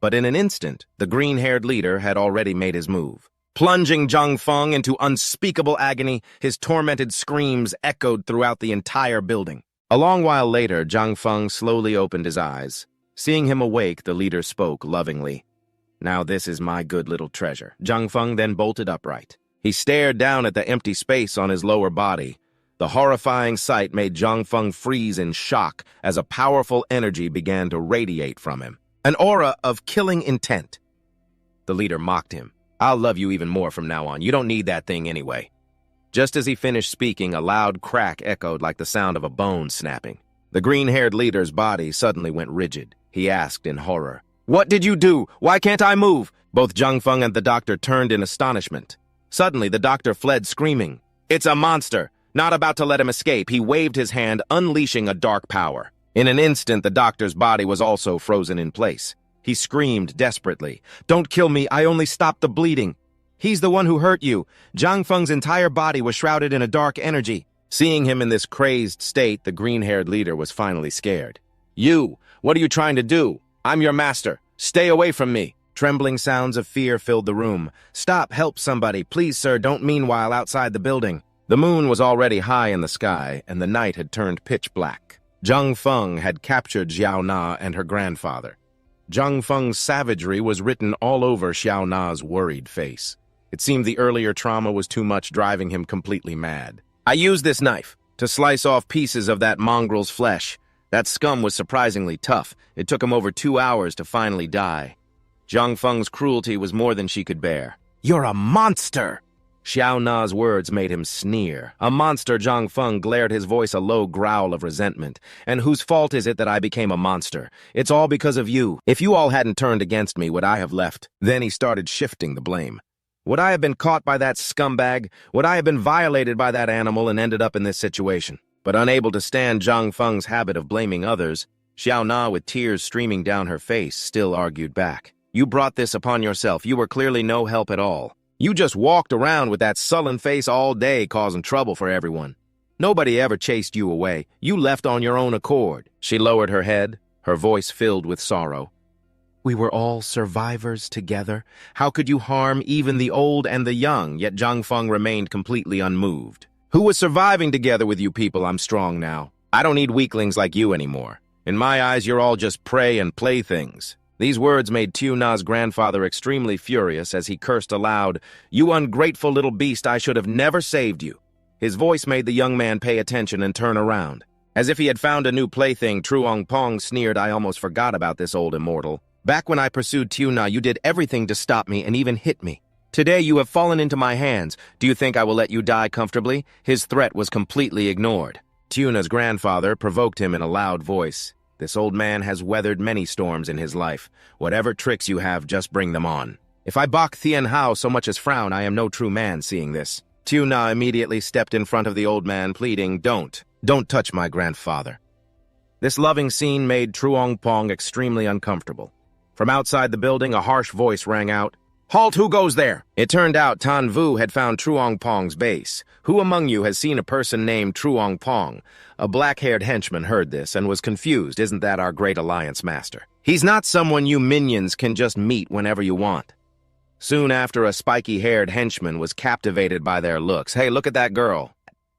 S1: But in an instant, the green-haired leader had already made his move. Plunging Zhang Feng into unspeakable agony, his tormented screams echoed throughout the entire building. A long while later, Zhang Feng slowly opened his eyes. Seeing him awake, the leader spoke lovingly. Now this is my good little treasure. Zhang Feng then bolted upright. He stared down at the empty space on his lower body. The horrifying sight made Zhang Feng freeze in shock as a powerful energy began to radiate from him. An aura of killing intent. The leader mocked him. I'll love you even more from now on. You don't need that thing anyway. Just as he finished speaking, a loud crack echoed like the sound of a bone snapping. The green-haired leader's body suddenly went rigid. He asked in horror, What did you do? Why can't I move? Both Zhang Feng and the doctor turned in astonishment. Suddenly, the doctor fled screaming. It's a monster! Not about to let him escape, he waved his hand, unleashing a dark power. In an instant, the doctor's body was also frozen in place. He screamed desperately, Don't kill me, I only stopped the bleeding. He's the one who hurt you. Zhang Feng's entire body was shrouded in a dark energy. Seeing him in this crazed state, the green-haired leader was finally scared. You, what are you trying to do? I'm your master. Stay away from me. Trembling sounds of fear filled the room. Stop, help somebody. Please, sir, don't meanwhile outside the building. The moon was already high in the sky, and the night had turned pitch black. Zhang Feng had captured Xiao Na and her grandfather. Zhang Feng's savagery was written all over Xiao Na's worried face. It seemed the earlier trauma was too much, driving him completely mad. I used this knife to slice off pieces of that mongrel's flesh. That scum was surprisingly tough. It took him over 2 hours to finally die. Zhang Feng's cruelty was more than she could bear. You're a monster! Xiao Na's words made him sneer. A monster, Zhang Feng glared, his voice a low growl of resentment. And whose fault is it that I became a monster? It's all because of you. If you all hadn't turned against me, would I have left? Then he started shifting the blame. Would I have been caught by that scumbag? Would I have been violated by that animal and ended up in this situation? But unable to stand Zhang Feng's habit of blaming others, Xiao Na, with tears streaming down her face, still argued back. You brought this upon yourself. You were clearly no help at all. You just walked around with that sullen face all day, causing trouble for everyone. Nobody ever chased you away. You left on your own accord. She lowered her head, her voice filled with sorrow. We were all survivors together. How could you harm even the old and the young? Yet Zhang Feng remained completely unmoved. Who was surviving together with you people? I'm strong now. I don't need weaklings like you anymore. In my eyes, you're all just prey and playthings. These words made Tiu Na's grandfather extremely furious as he cursed aloud, You ungrateful little beast, I should have never saved you. His voice made the young man pay attention and turn around. As if he had found a new plaything, Truong Pong sneered, I almost forgot about this old immortal. Back when I pursued Tiu Na, you did everything to stop me and even hit me. Today you have fallen into my hands. Do you think I will let you die comfortably? His threat was completely ignored. Tiu Na's grandfather provoked him in a loud voice. This old man has weathered many storms in his life. Whatever tricks you have, just bring them on. If I balk Thien Hao so much as frown, I am no true man seeing this. Tiu Na immediately stepped in front of the old man, pleading, Don't touch my grandfather. This loving scene made Truong Pong extremely uncomfortable. From outside the building, a harsh voice rang out, Halt, who goes there? It turned out Tuvu had found Truong Pong's base. Who among you has seen a person named Truong Pong? A black-haired henchman heard this and was confused. Isn't that our great alliance master? He's not someone you minions can just meet whenever you want. Soon after, a spiky-haired henchman was captivated by their looks. Hey, look at that girl.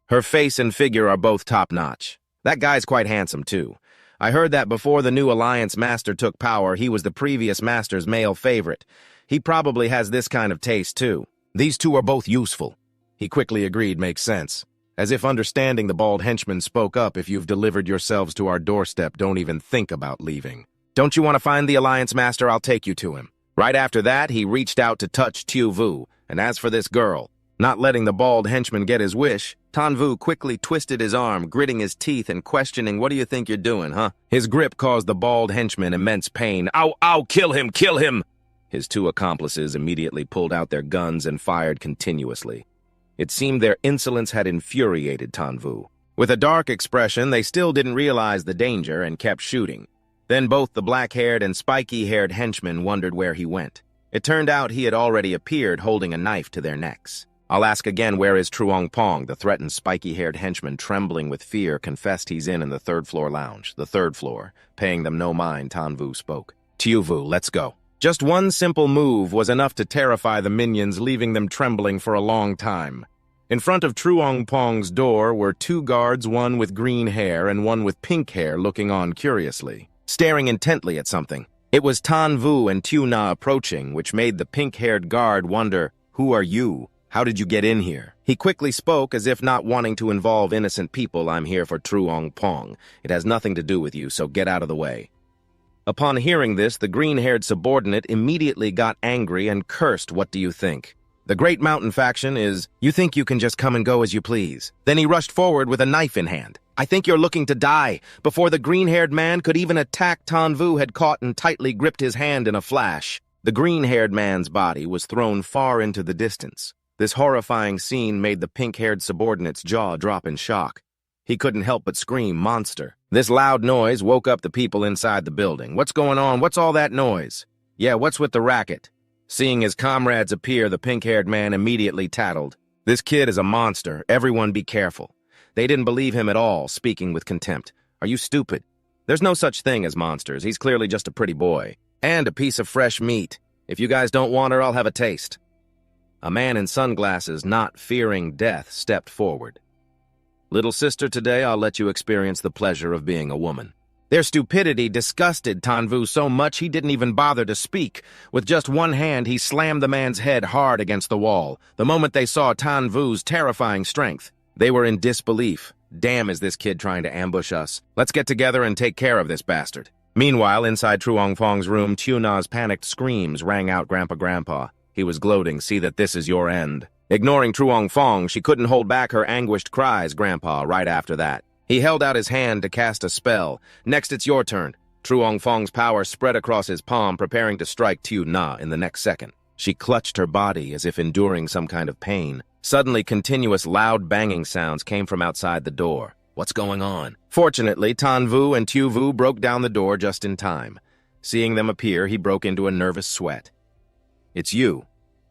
S1: Her face and figure are both top-notch. That guy's quite handsome, too. I heard that before the new alliance master took power, he was the previous master's male favorite. He probably has this kind of taste, too. These two are both useful. He quickly agreed. Makes sense. As if understanding, the bald henchman spoke up. If you've delivered yourselves to our doorstep, don't even think about leaving. Don't you want to find the alliance master? I'll take you to him. Right after that, he reached out to touch Tuvu. And as for this girl, not letting the bald henchman get his wish, Tuvu quickly twisted his arm, gritting his teeth and questioning, "What do you think you're doing, huh?" His grip caused the bald henchman immense pain. "Ow, ow, kill him, kill him!" His two accomplices immediately pulled out their guns and fired continuously. It seemed their insolence had infuriated Tuvu. With a dark expression, they still didn't realize the danger and kept shooting. Then both the black-haired and spiky-haired henchmen wondered where he went. It turned out he had already appeared holding a knife to their necks. "I'll ask again, where is Truong Pong?" The threatened spiky-haired henchman, trembling with fear, confessed he's in the third-floor lounge. The third floor. Paying them no mind, Tuvu spoke. "Tuvu, let's go." Just one simple move was enough to terrify the minions, leaving them trembling for a long time. In front of Truong Pong's door were two guards, one with green hair and one with pink hair, looking on curiously, staring intently at something. It was Tuvu and Tuna approaching, which made the pink-haired guard wonder, "Who are you? How did you get in here?" He quickly spoke, as if not wanting to involve innocent people. "I'm here for Truong Pong. It has nothing to do with you, so get out of the way." Upon hearing this, the green-haired subordinate immediately got angry and cursed. "What do you think? The Great Mountain faction is, you think you can just come and go as you please." Then he rushed forward with a knife in hand. "I think you're looking to die." Before the green-haired man could even attack, Tuvu had caught and tightly gripped his hand in a flash. The green-haired man's body was thrown far into the distance. This horrifying scene made the pink-haired subordinate's jaw drop in shock. He couldn't help but scream, "Monster." This loud noise woke up the people inside the building. "What's going on? What's all that noise?" "Yeah, what's with the racket?" Seeing his comrades appear, the pink-haired man immediately tattled. "This kid is a monster. Everyone be careful." They didn't believe him at all, speaking with contempt. "Are you stupid? There's no such thing as monsters. He's clearly just a pretty boy. And a piece of fresh meat. If you guys don't want her, I'll have a taste." A man in sunglasses, not fearing death, stepped forward. "Little sister, today I'll let you experience the pleasure of being a woman." Their stupidity disgusted Tuvu so much he didn't even bother to speak. With just one hand, he slammed the man's head hard against the wall. The moment they saw Tuvu's terrifying strength, they were in disbelief. "Damn, is this kid trying to ambush us? Let's get together and take care of this bastard." Meanwhile, inside Truong Pong's room, Tuna's panicked screams rang out. Grandpa." He was gloating. "See that this is your end." Ignoring Truong Pong, she couldn't hold back her anguished cries. Grandpa, right after that. He held out his hand to cast a spell. "Next, it's your turn." Truong Pong's power spread across his palm, preparing to strike Tuna in the next second. She clutched her body as if enduring some kind of pain. Suddenly, continuous loud banging sounds came from outside the door. What's going on? Fortunately, Tuvu and Tuvu broke down the door just in time. Seeing them appear, he broke into a nervous sweat. "It's you.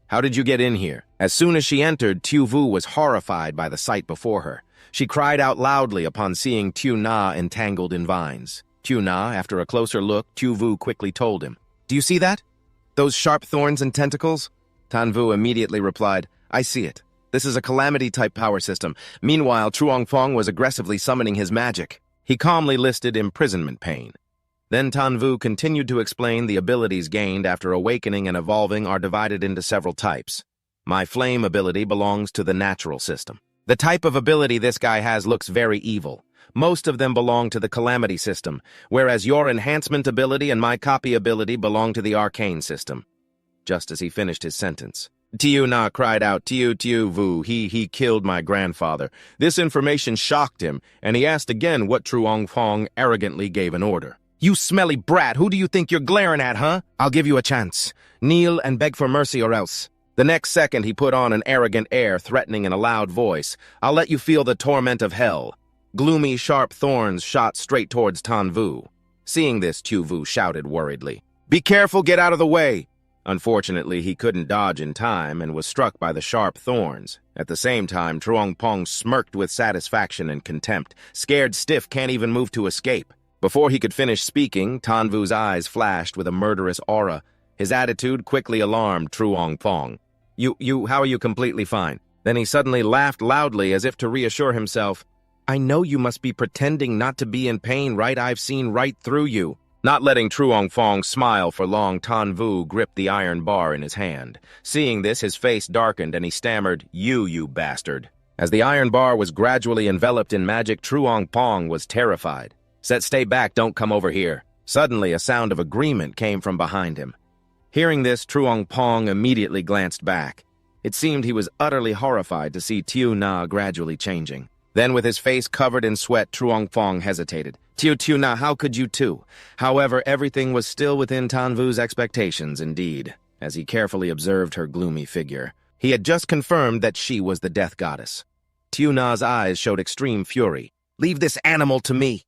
S1: How did you get in here?" As soon as she entered, Tuvu was horrified by the sight before her. She cried out loudly upon seeing Tuna entangled in vines. Tuna, after a closer look, Tuvu quickly told him, "Do you see that? Those sharp thorns and tentacles?" Tuvu immediately replied, "I see it. This is a calamity-type power system." Meanwhile, Truong Pong was aggressively summoning his magic. He calmly listed imprisonment pain. Then Tuvu continued to explain the abilities gained after awakening and evolving are divided into several types. My flame ability belongs to the natural system. The type of ability this guy has looks very evil. Most of them belong to the calamity system, whereas your enhancement ability and my copy ability belong to the arcane system. Just as he finished his sentence, Tuna cried out, Tuvu, he killed my grandfather." This information shocked him, and he asked again what Truong Pong arrogantly gave an order. "You smelly brat, who do you think you're glaring at, huh? I'll give you a chance. Kneel and beg for mercy or else." The next second, he put on an arrogant air, threatening in a loud voice, "I'll let you feel the torment of hell." Gloomy, sharp thorns shot straight towards Tuvu. Seeing this, Tuvu shouted worriedly, "Be careful, get out of the way." Unfortunately, he couldn't dodge in time and was struck by the sharp thorns. At the same time, Truong Pong smirked with satisfaction and contempt. Scared stiff, can't even move to escape. Before he could finish speaking, Tanvu's eyes flashed with a murderous aura. His attitude quickly alarmed Truong Pong. How are you completely fine? Then he suddenly laughed loudly as if to reassure himself. I know you must be pretending not to be in pain, right? I've seen right through you. Not letting Truong Pong smile for long, Tanvu gripped the iron bar in his hand. Seeing this, his face darkened and he stammered, You bastard. As the iron bar was gradually enveloped in magic, Truong Pong was terrified. Stay back, don't come over here. Suddenly, a sound of agreement came from behind him. Hearing this, Truong Pong immediately glanced back. It seemed he was utterly horrified to see Tiu Na gradually changing. Then, with his face covered in sweat, Truong Pong hesitated. Tiu Na, how could you too? However, everything was still within Tanvu's expectations, indeed, as he carefully observed her gloomy figure. He had just confirmed that she was the death goddess. Tiu Na's eyes showed extreme fury. Leave this animal to me.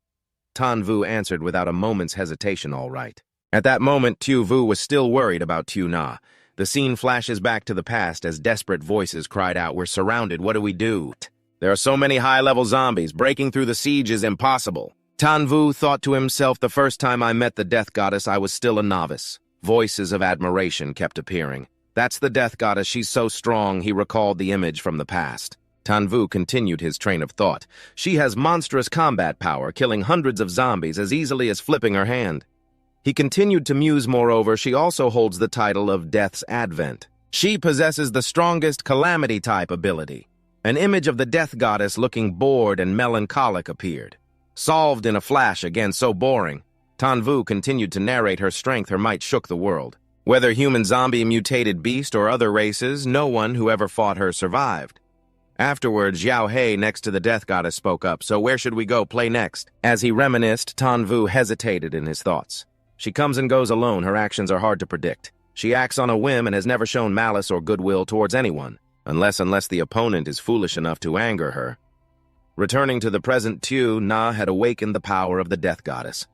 S1: Tanvu answered without a moment's hesitation, all right. At that moment, Tuvu was still worried about Tiu Na. The scene flashes back to the past as desperate voices cried out, We're surrounded, what do we do? There are so many high-level zombies, breaking through the siege is impossible. Tanvu thought to himself, the first time I met the death goddess, I was still a novice. Voices of admiration kept appearing. That's the death goddess, she's so strong, he recalled the image from the past. Tanvu continued his train of thought. She has monstrous combat power, killing hundreds of zombies as easily as flipping her hand. He continued to muse, moreover, she also holds the title of Death's Advent. She possesses the strongest calamity-type ability. An image of the death goddess looking bored and melancholic appeared. Solved in a flash, again so boring. Tanvu continued to narrate her strength, her might shook the world. Whether human zombie mutated beast or other races, no one who ever fought her survived. Afterwards, Xiao He next to the death goddess spoke up, so where should we go play next? As he reminisced, Tanvu hesitated in his thoughts. She comes and goes alone, her actions are hard to predict. She acts on a whim and has never shown malice or goodwill towards anyone. Unless the opponent is foolish enough to anger her. Returning to the present, Tiu Na had awakened the power of the death goddess.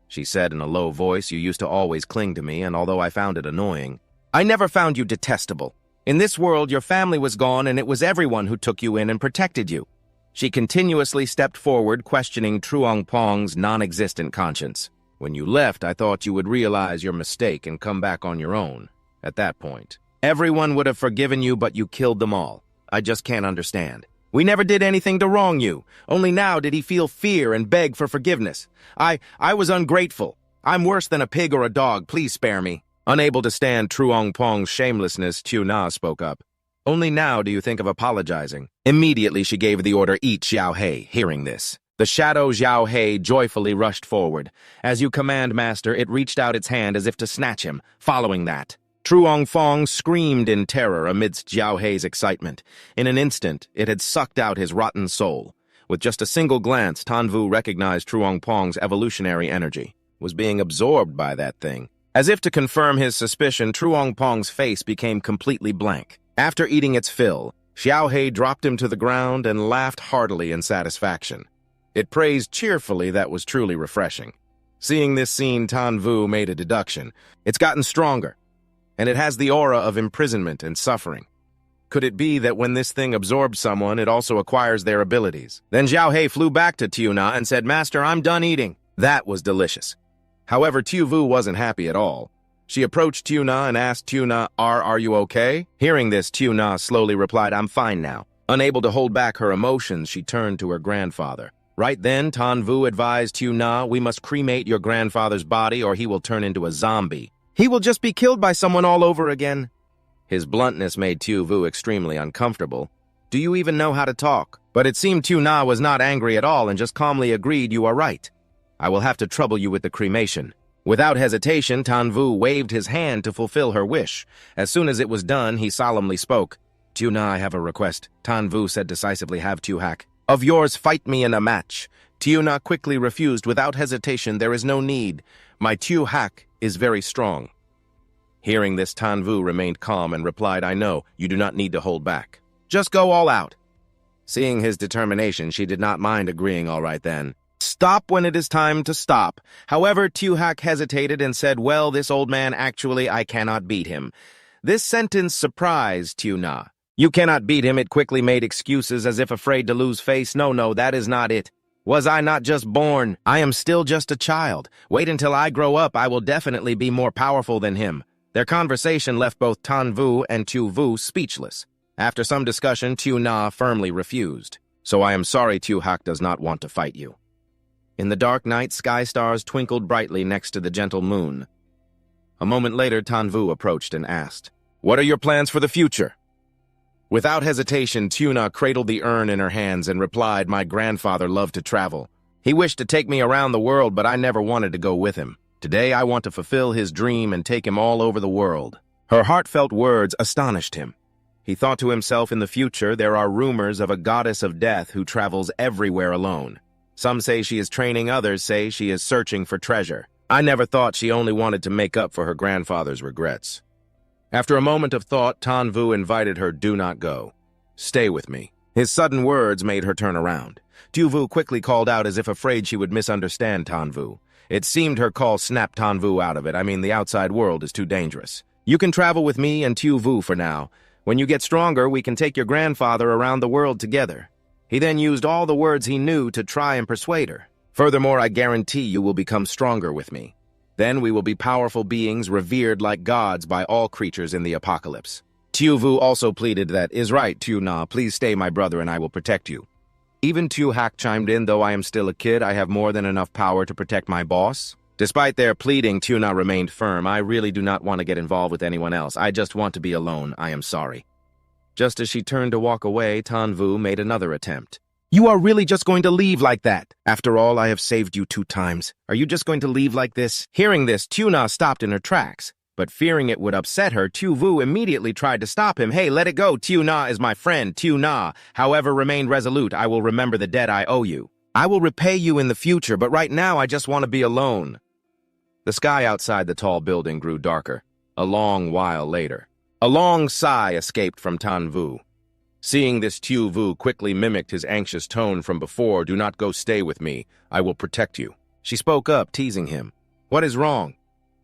S1: She said in a low voice, You used to always cling to me, and although I found it annoying, I never found you detestable. In this world, your family was gone, and it was everyone who took you in and protected you. She continuously stepped forward, questioning Truong Pong's non-existent conscience. When you left, I thought you would realize your mistake and come back on your own. At that point, everyone would have forgiven you, but you killed them all. I just can't understand. We never did anything to wrong you. Only now did he feel fear and beg for forgiveness. I was ungrateful. I'm worse than a pig or a dog. Please spare me. Unable to stand Truong Pong's shamelessness, Tiu Na spoke up. Only now do you think of apologizing. Immediately she gave the order, Eat Xiao He. Hearing this, the shadow Xiao He joyfully rushed forward. As you command, master, it reached out its hand as if to snatch him. Following that, Truong Pong screamed in terror amidst Xiao He's excitement. In an instant, it had sucked out his rotten soul. With just a single glance, Tanvu recognized Truong Pong's evolutionary energy, was being absorbed by that thing. As if to confirm his suspicion, Truong Pong's face became completely blank. After eating its fill, Xiao He dropped him to the ground and laughed heartily in satisfaction. It praised cheerfully that was truly refreshing. Seeing this scene, Tanvu made a deduction. It's gotten stronger, and it has the aura of imprisonment and suffering. Could it be that when this thing absorbs someone, it also acquires their abilities? Then Xiao He flew back to Tiu Na and said, Master, I'm done eating. That was delicious. However, Tuvu wasn't happy at all. She approached Tiu Na and asked Tiu Na, Are you okay? Hearing this, Tiu Na slowly replied, I'm fine now. Unable to hold back her emotions, she turned to her grandfather. Right then, Tanvu advised Tiu Na, We must cremate your grandfather's body or he will turn into a zombie. He will just be killed by someone all over again. His bluntness made Tuvu extremely uncomfortable. Do you even know how to talk? But it seemed Tiu Na was not angry at all and just calmly agreed, You are right. I will have to trouble you with the cremation. Without hesitation, Tanvu waved his hand to fulfill her wish. As soon as it was done, he solemnly spoke. Tiu Na, I have a request. Tanvu said decisively, Have Tu Hak. Of yours, fight me in a match. Tiu Na quickly refused without hesitation, There is no need. My Tu Hak is very strong. Hearing this, Tanvu remained calm and replied, I know, you do not need to hold back. Just go all out. Seeing his determination, she did not mind agreeing all right then. Stop when it is time to stop. However, Tuhak hesitated and said, well, this old man, actually, I cannot beat him. This sentence surprised Tuna. You cannot beat him. It quickly made excuses as if afraid to lose face. No, that is not it. Was I not just born? I am still just a child. Wait until I grow up. I will definitely be more powerful than him. Their conversation left both Tuvu and Tuvu speechless. After some discussion, Tuna firmly refused. So I am sorry Tuhak does not want to fight you. In the dark night, sky stars twinkled brightly next to the gentle moon. A moment later, Tuvu approached and asked, "What are your plans for the future?" Without hesitation, Tuna cradled the urn in her hands and replied, "My grandfather loved to travel. He wished to take me around the world, but I never wanted to go with him. Today I want to fulfill his dream and take him all over the world." Her heartfelt words astonished him. He thought to himself, in the future, there are rumors of a goddess of death who travels everywhere alone. Some say she is training, others say she is searching for treasure. I never thought she only wanted to make up for her grandfather's regrets. After a moment of thought, Tuvu invited her, "Do not go. Stay with me." His sudden words made her turn around. Tuvu quickly called out as if afraid she would misunderstand Tuvu. It seemed her call snapped Tuvu out of it. The outside world is too dangerous. "You can travel with me and Tuvu for now. When you get stronger, we can take your grandfather around the world together." He then used all the words he knew to try and persuade her. "Furthermore, I guarantee you will become stronger with me. Then we will be powerful beings revered like gods by all creatures in the apocalypse." Tuvu also pleaded that, "Is right, Tuna, please stay my brother and I will protect you." Even Tuhak chimed in, "Though I am still a kid, I have more than enough power to protect my boss." Despite their pleading, Tuna remained firm. "I really do not want to get involved with anyone else. I just want to be alone. I am sorry." Just as she turned to walk away, Tuvu made another attempt. "You are really just going to leave like that? After all, I have saved you 2 times. Are you just going to leave like this?" Hearing this, Tuna stopped in her tracks. But fearing it would upset her, Tuvu immediately tried to stop him. "Hey, let it go. Tuna is my friend. Tuna, however, remain resolute. I will remember the debt I owe you. I will repay you in the future, but right now I just want to be alone." The sky outside the tall building grew darker. A long while later, a long sigh escaped from Tuvu. Seeing this, Tuvu quickly mimicked his anxious tone from before. "Do not go, stay with me. I will protect you." She spoke up, teasing him. "What is wrong?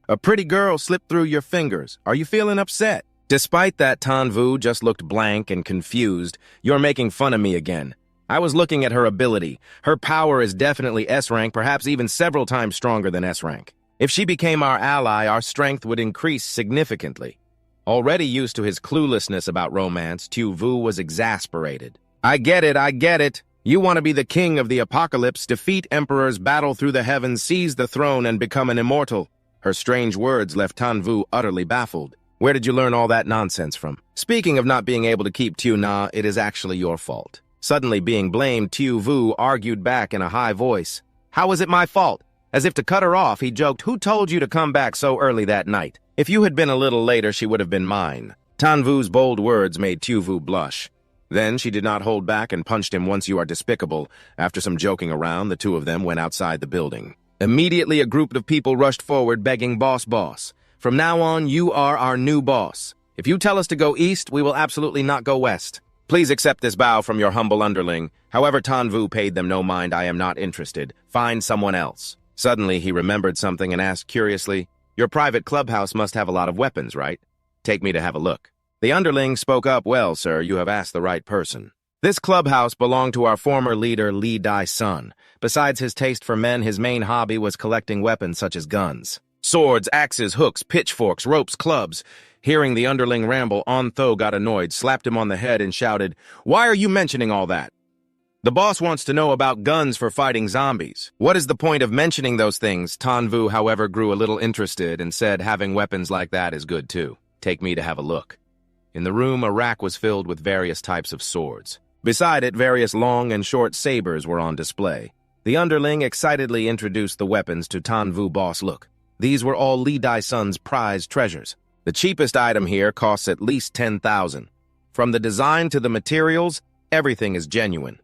S1: A pretty girl slipped through your fingers. Are you feeling upset?" Despite that, Tuvu just looked blank and confused. "You're making fun of me again. I was looking at her ability. Her power is definitely S rank, perhaps even several times stronger than S rank. If she became our ally, our strength would increase significantly." Already used to his cluelessness about romance, Tuvu was exasperated. I get it. You want to be the king of the apocalypse, defeat emperors, battle through the heavens, seize the throne, and become an immortal." Her strange words left Tuvu utterly baffled. "Where did you learn all that nonsense from? Speaking of not being able to keep Tuna, it is actually your fault." Suddenly being blamed, Tuvu argued back in a high voice. "How is it my fault?" As if to cut her off, he joked, "Who told you to come back so early that night? If you had been a little later, she would have been mine." Tuvu's bold words made Tuvu blush. Then she did not hold back and punched him once. "You are despicable." After some joking around, the two of them went outside the building. Immediately, a group of people rushed forward begging, boss. From now on, you are our new boss. If you tell us to go east, we will absolutely not go west. Please accept this bow from your humble underling." However, Tuvu paid them no mind. "I am not interested. Find someone else." Suddenly, he remembered something and asked curiously, "Your private clubhouse must have a lot of weapons, right? Take me to have a look." The underling spoke up, "Well, sir, you have asked the right person. This clubhouse belonged to our former leader, Lee Dai-sun. Besides his taste for men, his main hobby was collecting weapons such as guns. Swords, axes, hooks, pitchforks, ropes, clubs." Hearing the underling ramble, Ontho got annoyed, slapped him on the head, and shouted, "Why are you mentioning all that? The boss wants to know about guns for fighting zombies. What is the point of mentioning those things?" Tuvu, however, grew a little interested and said, "Having weapons like that is good too. Take me to have a look." In the room, a rack was filled with various types of swords. Beside it, various long and short sabers were on display. The underling excitedly introduced the weapons to Tuvu. "Boss, look. These were all Lee Dai-sun's prized treasures. The cheapest item here costs at least 10,000. From the design to the materials, everything is genuine."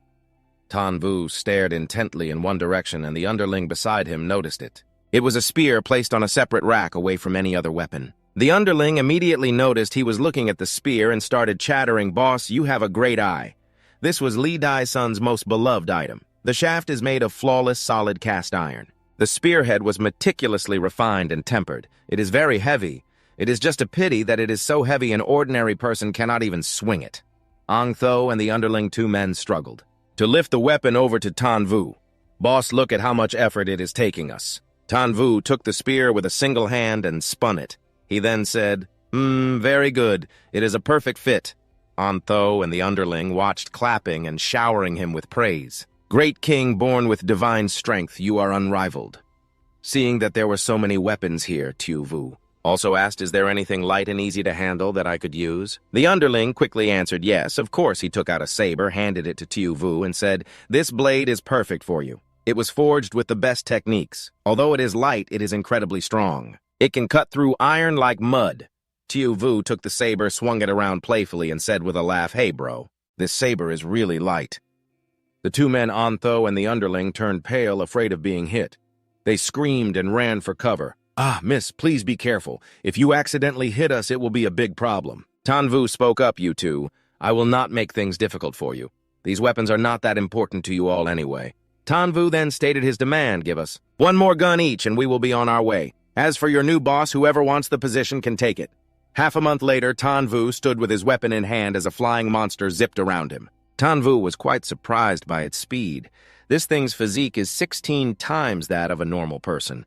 S1: Tuvu stared intently in one direction, and the underling beside him noticed it. It was a spear placed on a separate rack away from any other weapon. The underling immediately noticed he was looking at the spear and started chattering, "Boss, you have a great eye. This was Lee Dai-sun's most beloved item. The shaft is made of flawless solid cast iron. The spearhead was meticulously refined and tempered. It is very heavy. It is just a pity that it is so heavy an ordinary person cannot even swing it. Ong Tho and the underling 2 men struggled to lift the weapon over to Tuvu. Boss, look at how much effort it is taking us. Tuvu took the spear with a single hand and spun it. He then said, very good. It is a perfect fit. Ong Tho and the underling watched, clapping and showering him with praise. Great king born with divine strength, you are unrivaled. Seeing that there were so many weapons here, Tuvu also asked, is there anything light and easy to handle that I could use? The underling quickly answered yes. Of course, he took out a saber, handed it to Tuvu, and said, this blade is perfect for you. It was forged with the best techniques. Although it is light, it is incredibly strong. It can cut through iron like mud. Tuvu took the saber, swung it around playfully, and said with a laugh, hey bro, this saber is really light. The 2 men, Ong Tho and the underling, turned pale, afraid of being hit. They screamed and ran for cover. Ah, miss, please be careful. If you accidentally hit us, it will be a big problem. Tuvu spoke up, you two. I will not make things difficult for you. These weapons are not that important to you all anyway. Tuvu then stated his demand, give us 1 more gun each and we will be on our way. As for your new boss, whoever wants the position can take it. Half a month later, Tuvu stood with his weapon in hand as a flying monster zipped around him. Tuvu was quite surprised by its speed. This thing's physique is 16 times that of a normal person.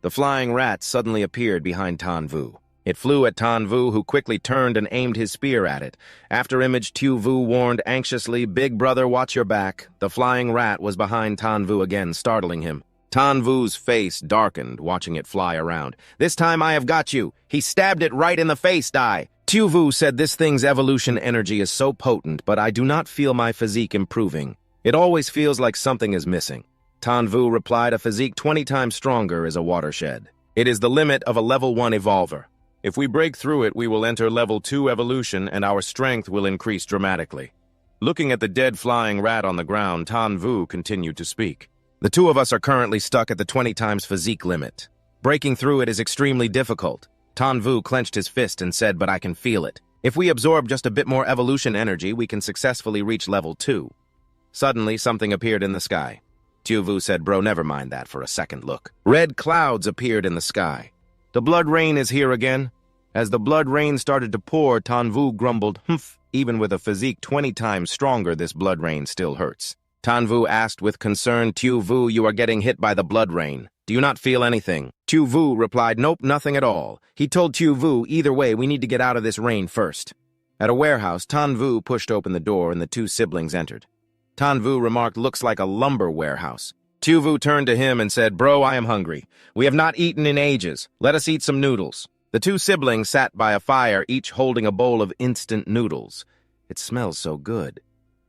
S1: The flying rat suddenly appeared behind Tuvu. It flew at Tuvu, who quickly turned and aimed his spear at it. After image, Tuvu warned anxiously, big brother, watch your back. The flying rat was behind Tuvu again, startling him. Tuvu's face darkened, watching it fly around. This time I have got you. He stabbed it right in the face, Dai. Tuvu said this thing's evolution energy is so potent, but I do not feel my physique improving. It always feels like something is missing. Tuvu replied, a physique 20 times stronger is a watershed. It is the limit of a level 1 evolver. If we break through it, we will enter level 2 evolution and our strength will increase dramatically. Looking at the dead flying rat on the ground, Tuvu continued to speak. The 2 of us are currently stuck at the 20 times physique limit. Breaking through it is extremely difficult. Tuvu clenched his fist and said, but I can feel it. If we absorb just a bit more evolution energy, we can successfully reach level 2. Suddenly, something appeared in the sky. Tuvu said, bro, never mind that for a second look. Red clouds appeared in the sky. The blood rain is here again. As the blood rain started to pour, Tuvu grumbled, humph, even with a physique 20 times stronger, this blood rain still hurts. Tuvu asked with concern, Tuvu, you are getting hit by the blood rain. Do you not feel anything? Tuvu replied, nope, nothing at all. He told Tuvu, either way, we need to get out of this rain first. At a warehouse, Tuvu pushed open the door and the 2 siblings entered. Tuvu remarked, looks like a lumber warehouse. Tuvu turned to him and said, bro, I am hungry. We have not eaten in ages. Let us eat some noodles. The 2 siblings sat by a fire, each holding a bowl of instant noodles. It smells so good.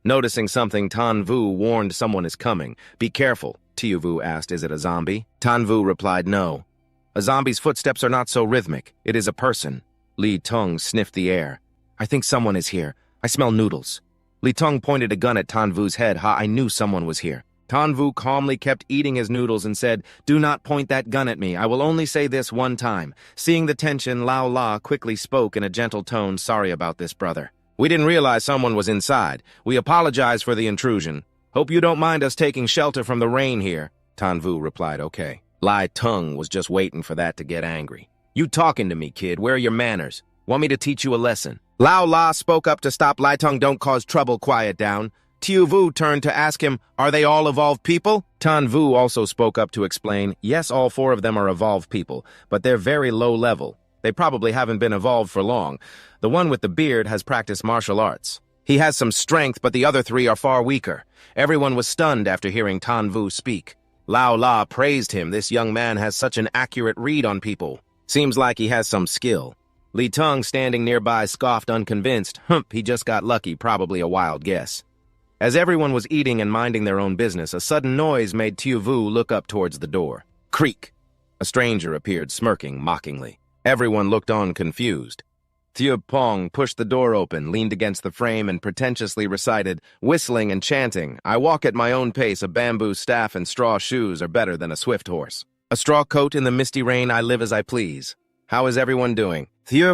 S1: Noticing something, Tuvu warned someone is coming. Be careful. Tuvu asked, is it a zombie? Tuvu replied, no. A zombie's footsteps are not so rhythmic. It is a person. Li Tong sniffed the air. I think someone is here. I smell noodles. Li Tong pointed a gun at Tuvu's head. Ha, I knew someone was here. Tuvu calmly kept eating his noodles and said, do not point that gun at me. I will only say this one time. Seeing the tension, Lao La quickly spoke in a gentle tone, sorry about this, brother. We didn't realize someone was inside. We apologize for the intrusion. Hope you don't mind us taking shelter from the rain here. Tuvu replied, okay. Li Tong was just waiting for that to get angry. You talking to me, kid. Where are your manners? Want me to teach you a lesson? Lao La spoke up to stop Li Tong, don't cause trouble, quiet down. Tuvu turned to ask him, are they all evolved people? Tuvu also spoke up to explain, yes, all 4 of them are evolved people, but they're very low level. They probably haven't been evolved for long. The one with the beard has practiced martial arts. He has some strength, but the other 3 are far weaker. Everyone was stunned after hearing Tuvu speak. Lao La praised him. This young man has such an accurate read on people. Seems like he has some skill. Li Tong, standing nearby, scoffed unconvinced. Humph, he just got lucky, probably a wild guess. As everyone was eating and minding their own business, a sudden noise made Tuvu look up towards the door. Creak! A stranger appeared, smirking mockingly. Everyone looked on, confused. Pong pushed the door open, leaned against the frame, and pretentiously recited, whistling and chanting, I walk at my own pace, a bamboo staff and straw shoes are better than a swift horse. A straw coat in the misty rain, I live as I please. How is everyone doing?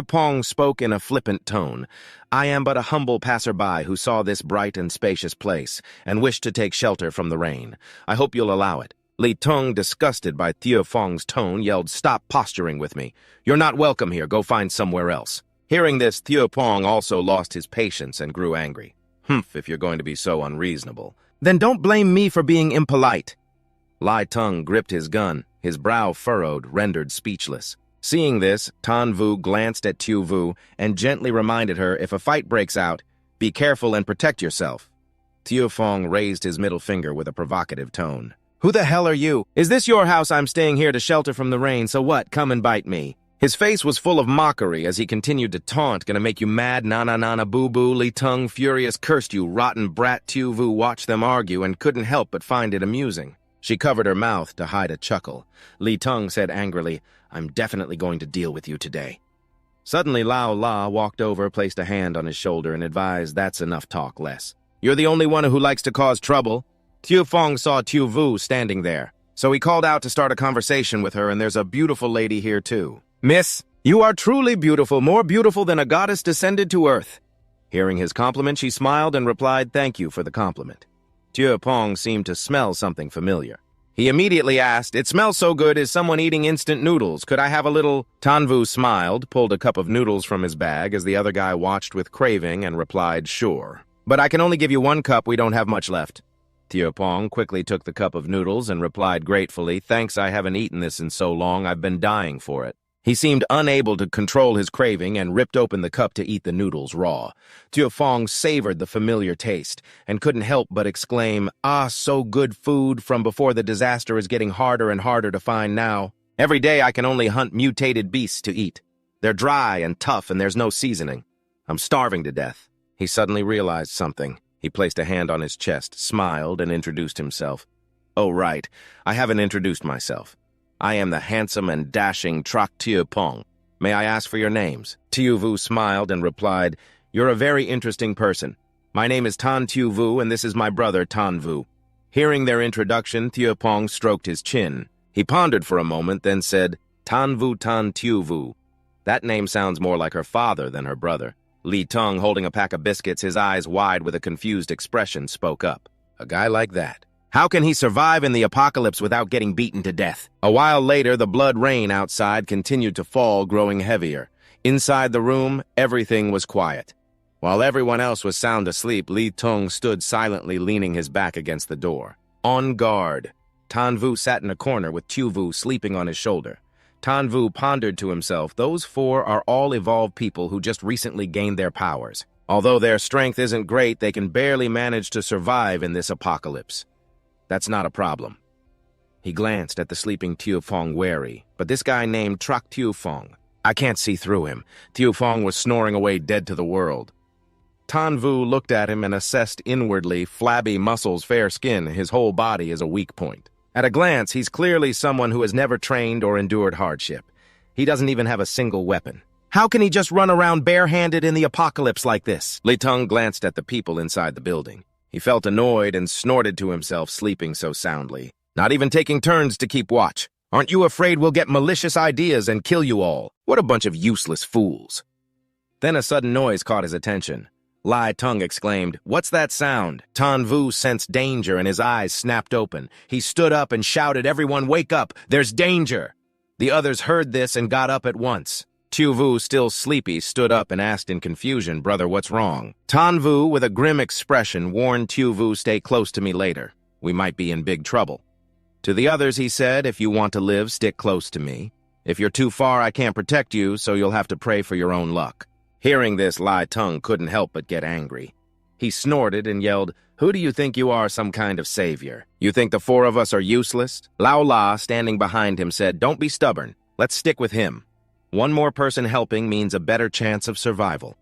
S1: Pong spoke in a flippant tone. I am but a humble passerby who saw this bright and spacious place, and wished to take shelter from the rain. I hope you'll allow it. Li Teng, disgusted by Fong's tone, yelled, Stop posturing with me. You're not welcome here, go find somewhere else. Hearing this, Pong also lost his patience and grew angry. Humph, if you're going to be so unreasonable. Then don't blame me for being impolite. Li Teng gripped his gun, his brow furrowed, rendered speechless. Seeing this, Tuvu glanced at Tuvu and gently reminded her, if a fight breaks out, be careful and protect yourself. Fong raised his middle finger with a provocative tone. Who the hell are you? Is this your house? I'm staying here to shelter from the rain, so what? Come and bite me. His face was full of mockery as he continued to taunt, Gonna make you mad, na boo-boo. Li Teng, furious, cursed you, rotten brat. Tuvu watched them argue and couldn't help but find it amusing. She covered her mouth to hide a chuckle. Li Teng said angrily, I'm definitely going to deal with you today. Suddenly, Lao La walked over, placed a hand on his shoulder, and advised, That's enough talk, Les. You're the only one who likes to cause trouble. Fong saw Tuvu standing there, so he called out to start a conversation with her, and there's a beautiful lady here too. Miss, you are truly beautiful, more beautiful than a goddess descended to earth. Hearing his compliment, she smiled and replied, Thank you for the compliment. Pong seemed to smell something familiar. He immediately asked, It smells so good, is someone eating instant noodles? Could I have a little? Tuvu smiled, pulled a cup of noodles from his bag as the other guy watched with craving and replied, Sure. But I can only give you one cup, we don't have much left. Pong quickly took the cup of noodles and replied gratefully, Thanks, I haven't eaten this in so long, I've been dying for it. He seemed unable to control his craving and ripped open the cup to eat the noodles raw. Fong savored the familiar taste and couldn't help but exclaim, Ah, so good food from before the disaster is getting harder and harder to find now. Every day I can only hunt mutated beasts to eat. They're dry and tough and there's no seasoning. I'm starving to death. He suddenly realized something. He placed a hand on his chest, smiled, and introduced himself. Oh, right. I haven't introduced myself. I am the handsome and dashing Trak Pong. May I ask for your names? Tuvu smiled and replied, You're a very interesting person. My name is Tuvu, and this is my brother Tanvu. Hearing their introduction, Pong stroked his chin. He pondered for a moment, then said, Tuvu. That name sounds more like her father than her brother. Li Teng, holding a pack of biscuits, his eyes wide with a confused expression, spoke up. A guy like that. How can he survive in the apocalypse without getting beaten to death? A while later, the blood rain outside continued to fall, growing heavier. Inside the room, everything was quiet. While everyone else was sound asleep, Li Teng stood silently, leaning his back against the door. On guard. Tanvu sat in a corner with Tuvu sleeping on his shoulder. Tanvu pondered to himself, those four are all evolved people who just recently gained their powers. Although their strength isn't great, they can barely manage to survive in this apocalypse. That's not a problem. He glanced at the sleeping Fong wary, but this guy named Trak Fong. I can't see through him. Fong was snoring away dead to the world. Tanvu looked at him and assessed inwardly, flabby muscles, fair skin, his whole body is a weak point. At a glance, he's clearly someone who has never trained or endured hardship. He doesn't even have a single weapon. How can he just run around barehanded in the apocalypse like this? Li Teng glanced at the people inside the building. He felt annoyed and snorted to himself, sleeping so soundly. Not even taking turns to keep watch. Aren't you afraid we'll get malicious ideas and kill you all? What a bunch of useless fools. Then a sudden noise caught his attention. Li Teng exclaimed, What's that sound? Tanvu sensed danger and his eyes snapped open. He stood up and shouted, Everyone wake up! There's danger! The others heard this and got up at once. Tuvu, still sleepy, stood up and asked in confusion, Brother, what's wrong? Tanvu, with a grim expression, warned Tuvu, Stay close to me later. We might be in big trouble. To the others, he said, If you want to live, stick close to me. If you're too far, I can't protect you, so you'll have to pray for your own luck. Hearing this, Li Teng couldn't help but get angry. He snorted and yelled, Who do you think you are, some kind of savior? You think the four of us are useless? Lao La, standing behind him, said, Don't be stubborn. Let's stick with him. One more person helping means a better chance of survival.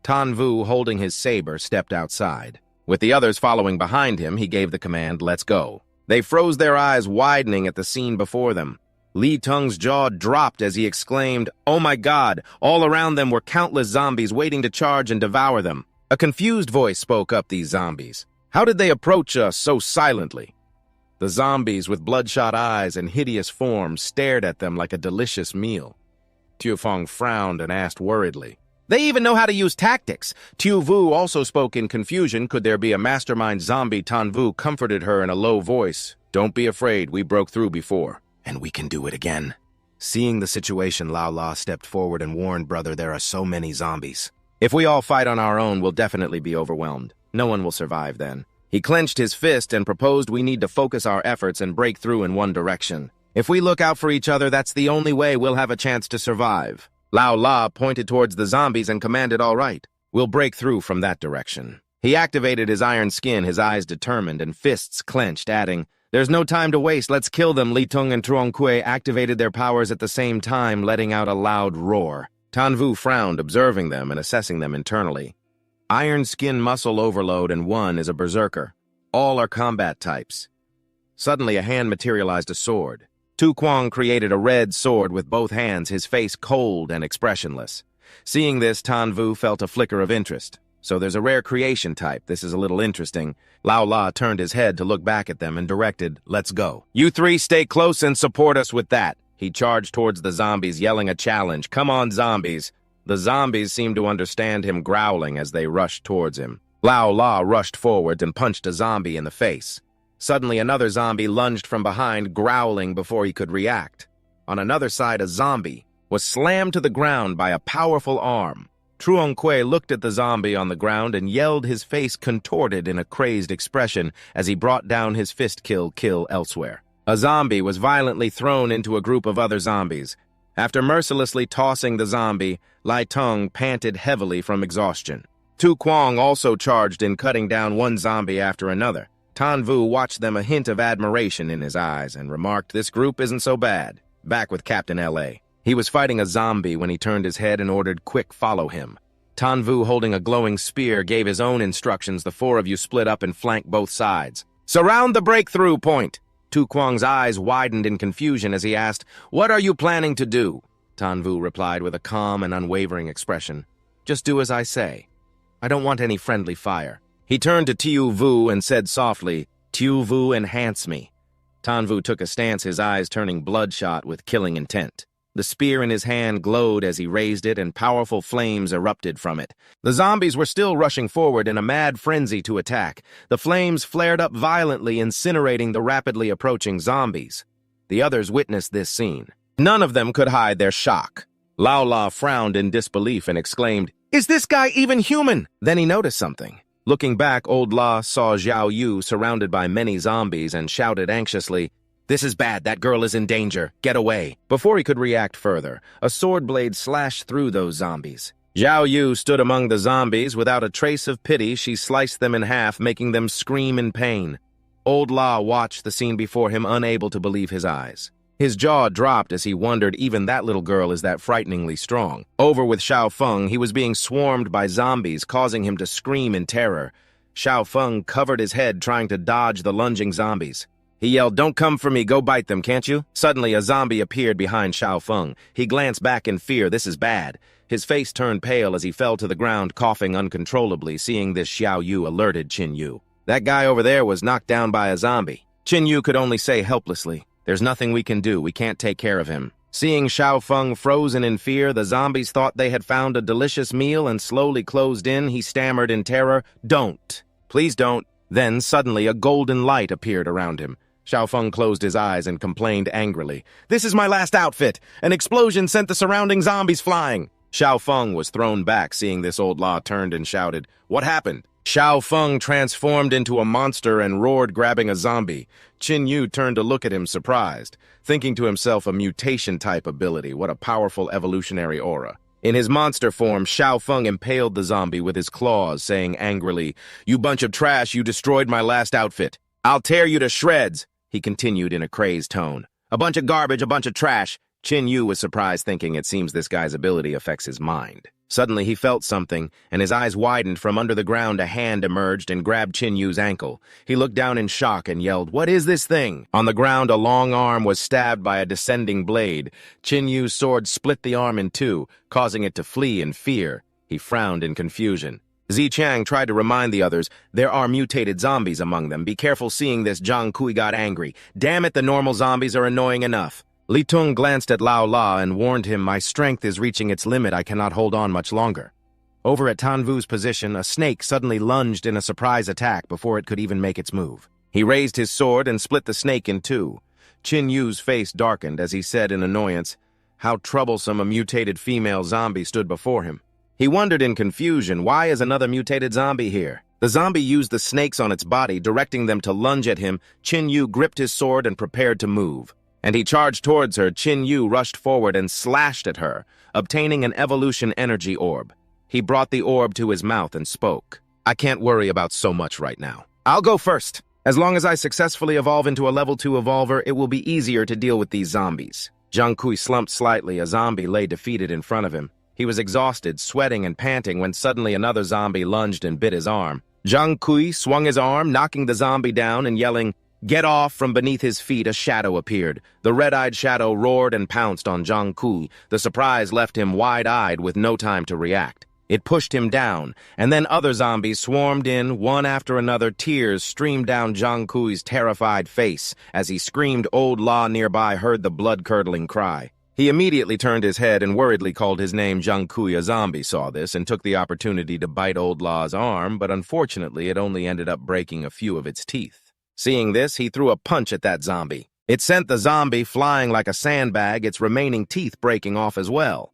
S1: Tanvu, holding his saber, stepped outside. With the others following behind him, he gave the command, Let's go. They froze their eyes, widening at the scene before them. Li Teng's jaw dropped as he exclaimed, Oh my God! All around them were countless zombies waiting to charge and devour them. A confused voice spoke up, These zombies. How did they approach us so silently? The zombies, with bloodshot eyes and hideous forms, stared at them like a delicious meal. Tuvu frowned and asked worriedly. They even know how to use tactics. Tuvu also spoke in confusion. Could there be a mastermind zombie? Tuvu comforted her in a low voice. Don't be afraid, we broke through before, and we can do it again. Seeing the situation, Lao La stepped forward and warned, brother, there are so many zombies. If we all fight on our own, we'll definitely be overwhelmed. No one will survive then. He clenched his fist and proposed we need to focus our efforts and break through in one direction. If we look out for each other, that's the only way we'll have a chance to survive. Lao La pointed towards the zombies and commanded, all right, we'll break through from that direction. He activated his iron skin, his eyes determined and fists clenched, adding, there's no time to waste, let's kill them. Li Tung and Truong Kui activated their powers at the same time, letting out a loud roar. Tuvu frowned, observing them and assessing them internally. Iron skin muscle overload and one is a berserker. All are combat types. Suddenly a hand materialized a sword. Tu Kwang created a red sword with both hands, his face cold and expressionless. Seeing this, Tuvu felt a flicker of interest. So there's a rare creation type. This is a little interesting. Lao La turned his head to look back at them and directed, let's go. You three stay close and support us with that. He charged towards the zombies, yelling a challenge. Come on, zombies. The zombies seemed to understand him, growling as they rushed towards him. Lao La rushed forwards and punched a zombie in the face. Suddenly, another zombie lunged from behind, growling before he could react. On another side, a zombie was slammed to the ground by a powerful arm. Truong Kui looked at the zombie on the ground and yelled, his face contorted in a crazed expression as he brought down his fist kill elsewhere. A zombie was violently thrown into a group of other zombies. After mercilessly tossing the zombie, Lai Tung panted heavily from exhaustion. Tu Kwang also charged in, cutting down one zombie after another. Tuvu watched them, a hint of admiration in his eyes, and remarked, this group isn't so bad. Back with Captain L.A. He was fighting a zombie when he turned his head and ordered, quick, follow him. Tuvu, holding a glowing spear, gave his own instructions. The four of you split up and flank both sides. Surround the breakthrough point! Tu Kwang's eyes widened in confusion as he asked, what are you planning to do? Tuvu replied with a calm and unwavering expression. Just do as I say. I don't want any friendly fire. He turned to Tuvu and said softly, Tuvu, enhance me. Tuvu took a stance, his eyes turning bloodshot with killing intent. The spear in his hand glowed as he raised it, and powerful flames erupted from it. The zombies were still rushing forward in a mad frenzy to attack. The flames flared up violently, incinerating the rapidly approaching zombies. The others witnessed this scene. None of them could hide their shock. Lao La frowned in disbelief and exclaimed, is this guy even human? Then he noticed something. Looking back, old La saw Xiao Yu surrounded by many zombies and shouted anxiously, this is bad, that girl is in danger, get away. Before he could react further, a sword blade slashed through those zombies. Xiao Yu stood among the zombies. Without a trace of pity, she sliced them in half, making them scream in pain. Old La watched the scene before him, unable to believe his eyes. His jaw dropped as he wondered, even that little girl is that frighteningly strong. Over with Xiao Feng, he was being swarmed by zombies, causing him to scream in terror. Xiao Feng covered his head, trying to dodge the lunging zombies. He yelled, don't come for me, go bite them, can't you? Suddenly, a zombie appeared behind Xiao Feng. He glanced back in fear, this is bad. His face turned pale as he fell to the ground, coughing uncontrollably. Seeing this, Xiao Yu alerted Qin Yu. That guy over there was knocked down by a zombie. Qin Yu could only say helplessly, there's nothing we can do, we can't take care of him. Seeing Xiao Feng frozen in fear, the zombies thought they had found a delicious meal and slowly closed in. He stammered in terror, don't, please don't. Then suddenly a golden light appeared around him. Xiao Feng closed his eyes and complained angrily, this is my last outfit! An explosion sent the surrounding zombies flying! Xiao Feng was thrown back. Seeing this, old La turned and shouted, what happened? Xiao Feng transformed into a monster and roared, grabbing a zombie. Qin Yu turned to look at him, surprised, thinking to himself, a mutation-type ability, what a powerful evolutionary aura. In his monster form, Xiao Feng impaled the zombie with his claws, saying angrily, you bunch of trash, you destroyed my last outfit. I'll tear you to shreds! He continued in a crazed tone. A bunch of garbage, a bunch of trash. Qin Yu was surprised, thinking it seems this guy's ability affects his mind. Suddenly he felt something, and his eyes widened. From under the ground, a hand emerged and grabbed Qin Yu's ankle. He looked down in shock and yelled, what is this thing? On the ground, a long arm was stabbed by a descending blade. Qin Yu's sword split the arm in two, causing it to flee in fear. He frowned in confusion. Zichang tried to remind the others, there are mutated zombies among them. Be careful. Seeing this, Zhang Kui got angry. Damn it, the normal zombies are annoying enough. Li Tung glanced at Lao La and warned him, "My strength is reaching its limit. I cannot hold on much longer." Over at Tanvu's position, a snake suddenly lunged in a surprise attack before it could even make its move. He raised his sword and split the snake in two. Qin Yu's face darkened as he said in annoyance, how troublesome a mutated female zombie stood before him. He wondered in confusion, why is another mutated zombie here? The zombie used the snakes on its body, directing them to lunge at him. Qin Yu gripped his sword and prepared to move. And he charged towards her. Qin Yu rushed forward and slashed at her, obtaining an evolution energy orb. He brought the orb to his mouth and spoke. "I can't worry about so much right now. I'll go first. As long as I successfully evolve into a level 2 evolver, it will be easier to deal with these zombies." Zhang Kui slumped slightly. A zombie lay defeated in front of him. He was exhausted, sweating and panting when suddenly another zombie lunged and bit his arm. Zhang Kui swung his arm, knocking the zombie down and yelling, "Get off!" From beneath his feet, a shadow appeared. The red-eyed shadow roared and pounced on Zhang Kui. The surprise left him wide-eyed with no time to react. It pushed him down, and then other zombies swarmed in, one after another. Tears streamed down Zhang Kui's terrified face. As he screamed, Old La nearby heard the blood-curdling cry. He immediately turned his head and worriedly called his name. Zhang Kui. A zombie saw this and took the opportunity to bite Old La's arm, but unfortunately it only ended up breaking a few of its teeth. Seeing this, he threw a punch at that zombie. It sent the zombie flying like a sandbag, its remaining teeth breaking off as well.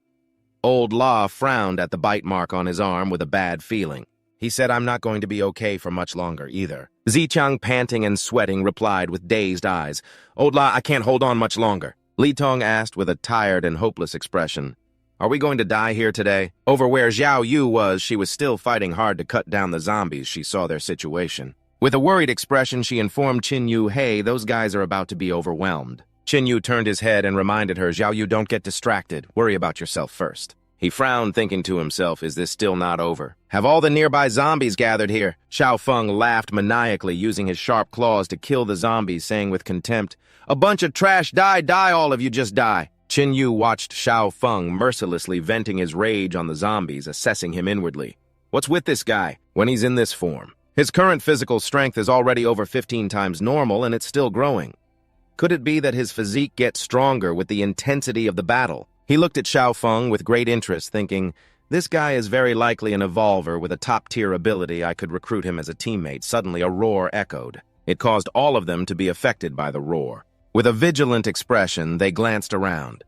S1: Old La frowned at the bite mark on his arm with a bad feeling. He said, "I'm not going to be okay for much longer either." Zichang, panting and sweating, replied with dazed eyes, "Old La, I can't hold on much longer." Li Tong asked with a tired and hopeless expression, "Are we going to die here today?" Over where Xiao Yu was, she was still fighting hard to cut down the zombies. She saw their situation. With a worried expression, she informed Qin Yu, "Hey, those guys are about to be overwhelmed." Qin Yu turned his head and reminded her, "Xiao Yu, don't get distracted. Worry about yourself first." He frowned, thinking to himself, is this still not over? Have all the nearby zombies gathered here? Xiao Feng laughed maniacally, using his sharp claws to kill the zombies, saying with contempt, "A bunch of trash, die, die, all of you, just die." Qin Yu watched Xiao Feng mercilessly venting his rage on the zombies, assessing him inwardly. What's with this guy when he's in this form? His current physical strength is already over 15 times normal, and it's still growing. Could it be that his physique gets stronger with the intensity of the battle? He looked at Xiao Feng with great interest, thinking, this guy is very likely an evolver with a top-tier ability. I could recruit him as a teammate. Suddenly, a roar echoed. It caused all of them to be affected by the roar. With a vigilant expression, they glanced around.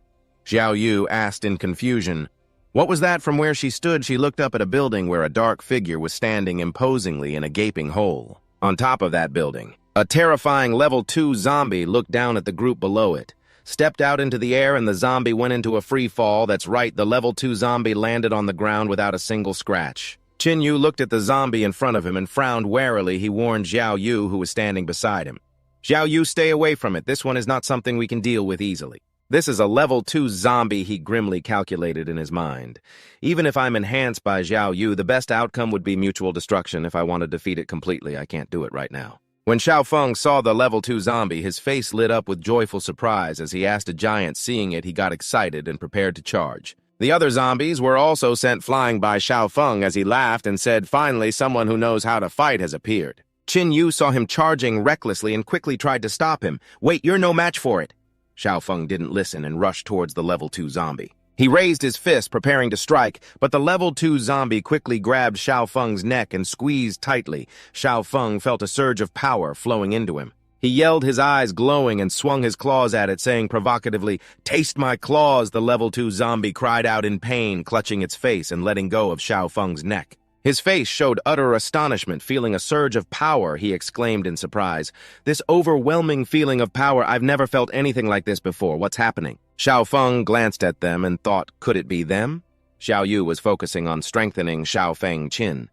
S1: Xiao Yu asked in confusion, "What was that?" From where she stood, she looked up at a building where a dark figure was standing imposingly in a gaping hole. On top of that building, a terrifying level 2 zombie looked down at the group below it, stepped out into the air, and the zombie went into a free fall. That's right, the level 2 zombie landed on the ground without a single scratch. Qin Yu looked at the zombie in front of him and frowned warily. He warned Xiao Yu, who was standing beside him. "Xiao Yu, stay away from it. This one is not something we can deal with easily. This is a level 2 zombie," he grimly calculated in his mind. "Even if I'm enhanced by Xiao Yu, the best outcome would be mutual destruction. If I want to defeat it completely, I can't do it right now." When Xiao Feng saw the level 2 zombie, his face lit up with joyful surprise. As he asked a giant. Seeing it, he got excited and prepared to charge. The other zombies were also sent flying by Xiao Feng as he laughed and said, "Finally, someone who knows how to fight has appeared." Qin Yu saw him charging recklessly and quickly tried to stop him. "Wait, you're no match for it." Xiao Feng didn't listen and rushed towards the level 2 zombie. He raised his fist, preparing to strike, but the level 2 zombie quickly grabbed Xiao Feng's neck and squeezed tightly. Xiao Feng felt a surge of power flowing into him. He yelled, his eyes glowing, and swung his claws at it, saying provocatively, "Taste my claws!" The level 2 zombie cried out in pain, clutching its face and letting go of Xiao Feng's neck. His face showed utter astonishment. Feeling a surge of power, he exclaimed in surprise, "This overwhelming feeling of power, I've never felt anything like this before. What's happening?" Xiao Feng glanced at them and thought, could it be them? Xiao Yu was focusing on strengthening Xiao Feng's chin.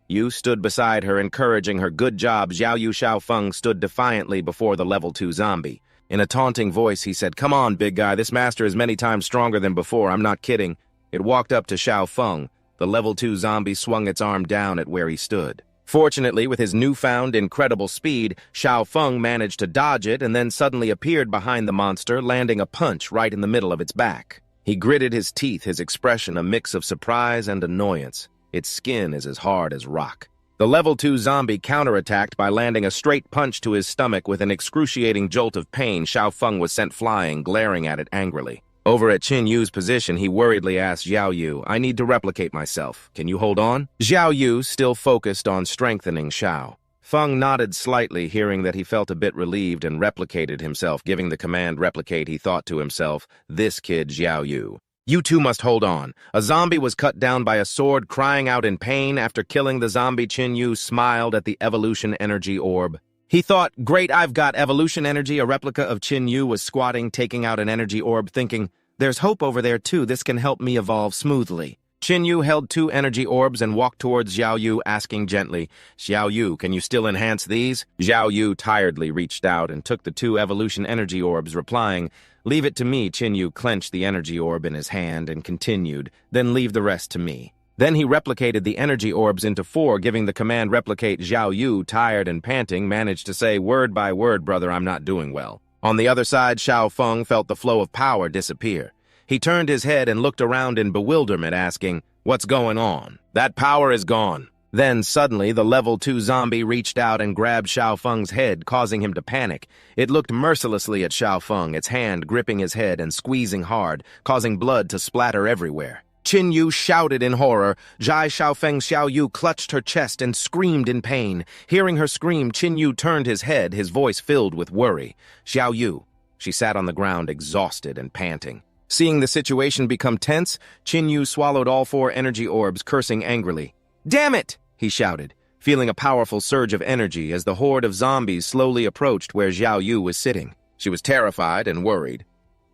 S1: Yu stood beside her, encouraging her. "Good job, Xiao Yu." Xiao Feng stood defiantly before the level 2 zombie. In a taunting voice, he said, "Come on, big guy. This master is many times stronger than before. I'm not kidding." It walked up to Xiao Feng. The level 2 zombie swung its arm down at where he stood. Fortunately, with his newfound incredible speed, Xiao Feng managed to dodge it and then suddenly appeared behind the monster, landing a punch right in the middle of its back. He gritted his teeth, his expression a mix of surprise and annoyance. Its skin is as hard as rock. The level 2 zombie counterattacked by landing a straight punch to his stomach with an excruciating jolt of pain. Xiao Feng was sent flying, glaring at it angrily. Over at Qin Yu's position, he worriedly asked Xiao Yu, "I need to replicate myself. Can you hold on?" Xiao Yu still focused on strengthening Xiao. Feng nodded slightly, hearing that he felt a bit relieved, and replicated himself, giving the command replicate. He thought to himself, "This kid, Xiao Yu. You two must hold on." A zombie was cut down by a sword, crying out in pain. After killing the zombie, Qin Yu smiled at the evolution energy orb. He thought, "Great, I've got evolution energy." A replica of Qin Yu was squatting, taking out an energy orb, thinking, "There's hope over there too. This can help me evolve smoothly." Qin Yu held 2 energy orbs and walked towards Xiao Yu, asking gently, "Xiao Yu, can you still enhance these?" Xiao Yu tiredly reached out and took the 2 evolution energy orbs, replying, "Leave it to me." Qin Yu clenched the energy orb in his hand and continued, "Then leave the rest to me." Then he replicated the energy orbs into 4, giving the command replicate. Xiao Yu, tired and panting, managed to say, "Word by word, brother, I'm not doing well." On the other side, Xiao Feng felt the flow of power disappear. He turned his head and looked around in bewilderment, asking, "What's going on? That power is gone." Then, suddenly, the level 2 zombie reached out and grabbed Xiao Feng's head, causing him to panic. It looked mercilessly at Xiao Feng, its hand gripping his head and squeezing hard, causing blood to splatter everywhere. Qin Yu shouted in horror. Xiao Feng's Xiao Yu clutched her chest and screamed in pain. Hearing her scream, Qin Yu turned his head, his voice filled with worry. "Xiao Yu." She sat on the ground, exhausted and panting. Seeing the situation become tense, Qin Yu swallowed all 4 energy orbs, cursing angrily. "Damn it!" he shouted, feeling a powerful surge of energy as the horde of zombies slowly approached where Xiao Yu was sitting. She was terrified and worried.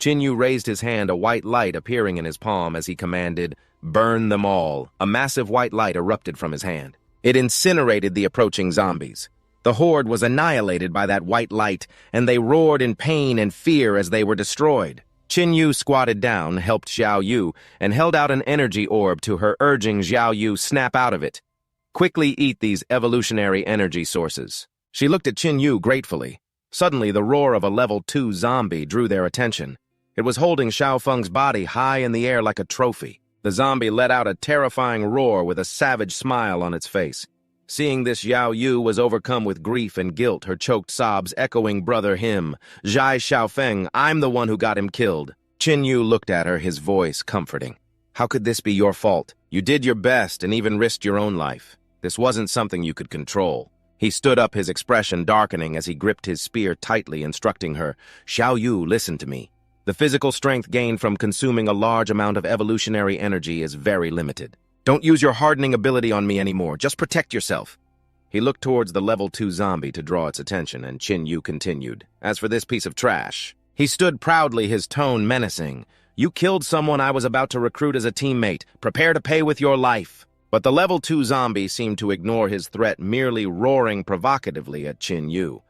S1: Qin Yu raised his hand, a white light appearing in his palm as he commanded, "Burn them all." A massive white light erupted from his hand. It incinerated the approaching zombies. The horde was annihilated by that white light, and they roared in pain and fear as they were destroyed. Qin Yu squatted down, helped Xiao Yu, and held out an energy orb to her, urging Xiao Yu, "Snap out of it. Quickly eat these evolutionary energy sources." She looked at Qin Yu gratefully. Suddenly, the roar of a level 2 zombie drew their attention. It was holding Xiao Feng's body high in the air like a trophy. The zombie let out a terrifying roar with a savage smile on its face. Seeing this, Xiao Yu was overcome with grief and guilt, her choked sobs echoing brother him. "Xiao Feng, I'm the one who got him killed." Qin Yu looked at her, his voice comforting. "How could this be your fault? You did your best and even risked your own life. This wasn't something you could control." He stood up, his expression darkening as he gripped his spear tightly, instructing her, "Xiao Yu, listen to me. The physical strength gained from consuming a large amount of evolutionary energy is very limited. Don't use your hardening ability on me anymore. Just protect yourself." He looked towards the level 2 zombie to draw its attention, and Qin Yu continued, "As for this piece of trash." He stood proudly, his tone menacing. "You killed someone I was about to recruit as a teammate. Prepare to pay with your life." But the level 2 zombie seemed to ignore his threat, merely roaring provocatively at Qin Yu.